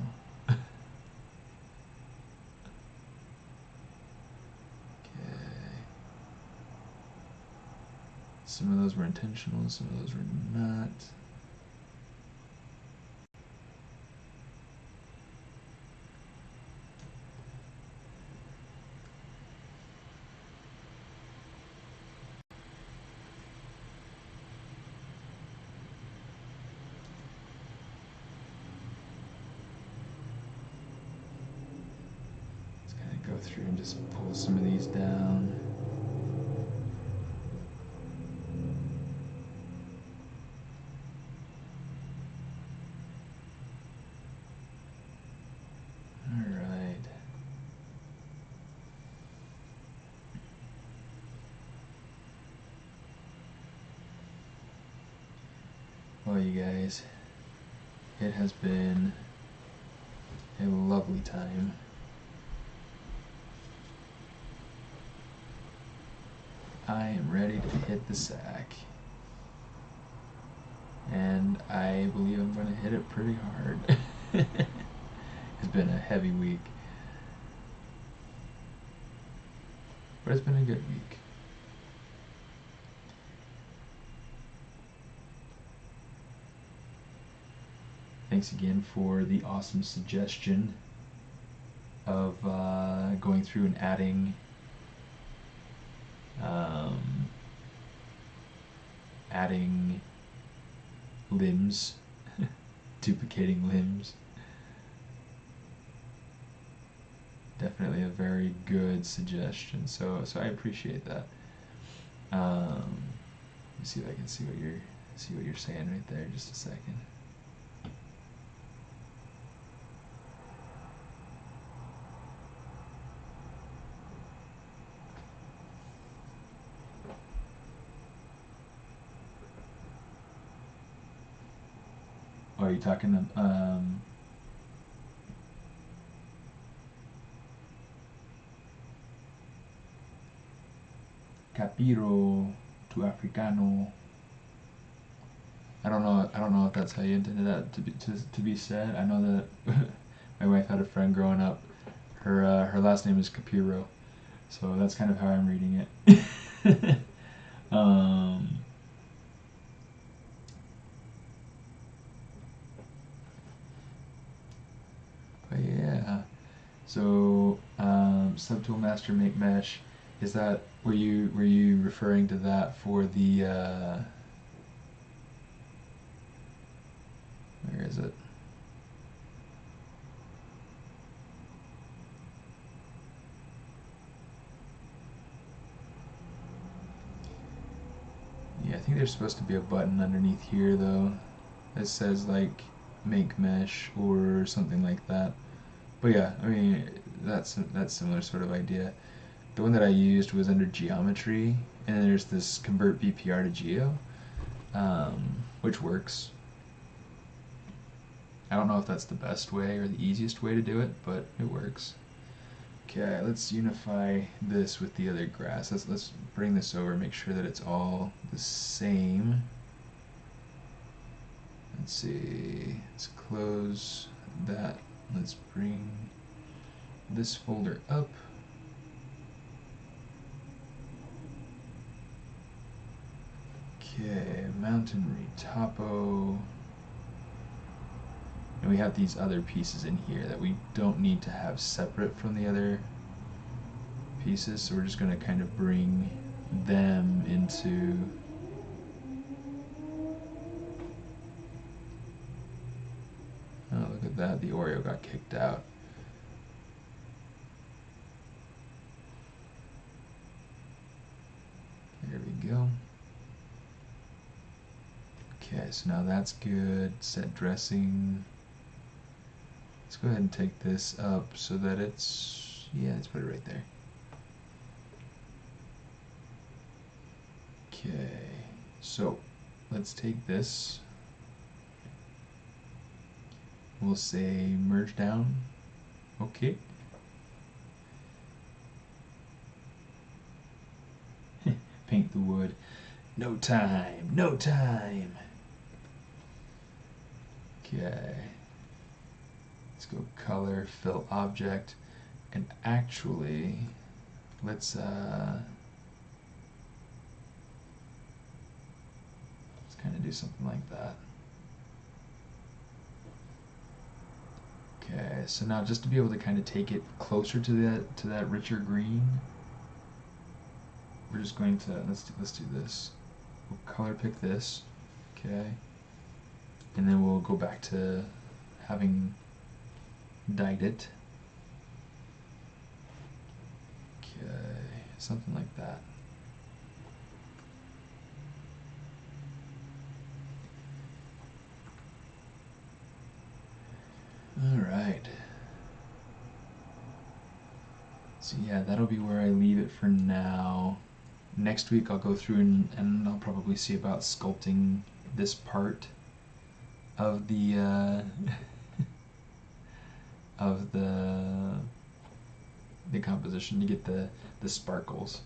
Some of those were intentional, some of those were not. Let's kind of go through and just pull some of these down. Well, you guys, it has been a lovely time. I am ready to hit the sack. And I believe I'm going to hit it pretty hard. It's been a heavy week. But it's been a good week. Thanks again for the awesome suggestion of going through and adding limbs, duplicating limbs. Definitely a very good suggestion. So I appreciate that. Let me see if I can see what you're saying right there. Just a second. Oh, are you talking capiro to africano. I don't know. I don't know if that's how you intended that to be said. I know that my wife had a friend growing up. Her last name is Capiro, so that's kind of how I'm reading it. um, but yeah. So subtool master make mesh. Is that were you referring to that for the where is it? Yeah, I think there's supposed to be a button underneath here though that says like make mesh or something like that. But yeah, I mean that's similar sort of idea. The one that I used was under geometry, and then there's this convert BPR to geo, which works. I don't know if that's the best way or the easiest way to do it, but it works. Okay, let's unify this with the other grass. Let's bring this over, make sure that it's all the same. Let's see, let's close that. Let's bring this folder up. Okay, mountain retopo. And we have these other pieces in here that we don't need to have separate from the other pieces, so we're just going to kind of bring them into oh, look at that, the Oreo got kicked out. There we go. Okay, so now that's good. Set dressing. Let's go ahead and take this up so that it's, yeah, let's put it right there. Okay, so let's take this. We'll say merge down. Okay. Paint the wood. No time, no time. Okay. Let's go color, fill object, and actually, let's kind of do something like that. Okay, so now just to be able to kind of take it closer to that richer green, we're just going to let's do this. We'll color pick this, okay, and then we'll go back to having dyed it. Okay, something like that. All right. So yeah, that'll be where I leave it for now. Next week I'll go through and I'll probably see about sculpting this part of the of the composition to get the sparkles.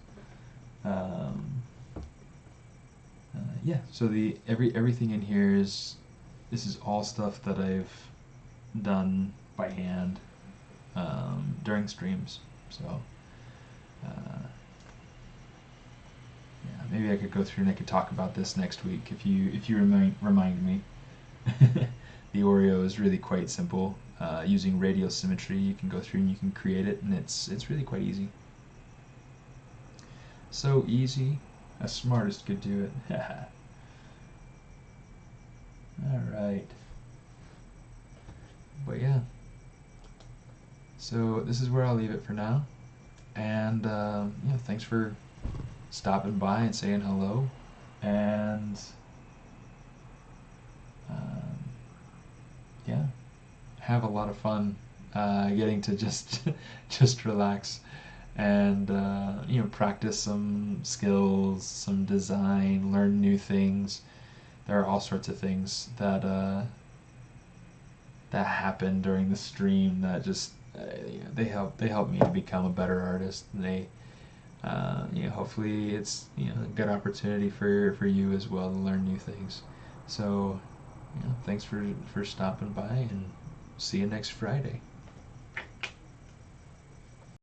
Yeah, so the everything in here this is all stuff that I've done by hand during streams. So yeah, maybe I could go through and I could talk about this next week if you remind me. The Oreo is really quite simple. Using radial symmetry, you can go through and you can create it, and it's really quite easy. So easy, a smartest could do it. All right. But yeah. So this is where I'll leave it for now. And yeah, thanks for stopping by and saying hello. And yeah, have a lot of fun getting to just relax and you know, practice some skills, some design, learn new things. There are all sorts of things that that happen during the stream that just they help me to become a better artist. And they hopefully it's a good opportunity for you as well to learn new things. So thanks for stopping by, and see you next Friday.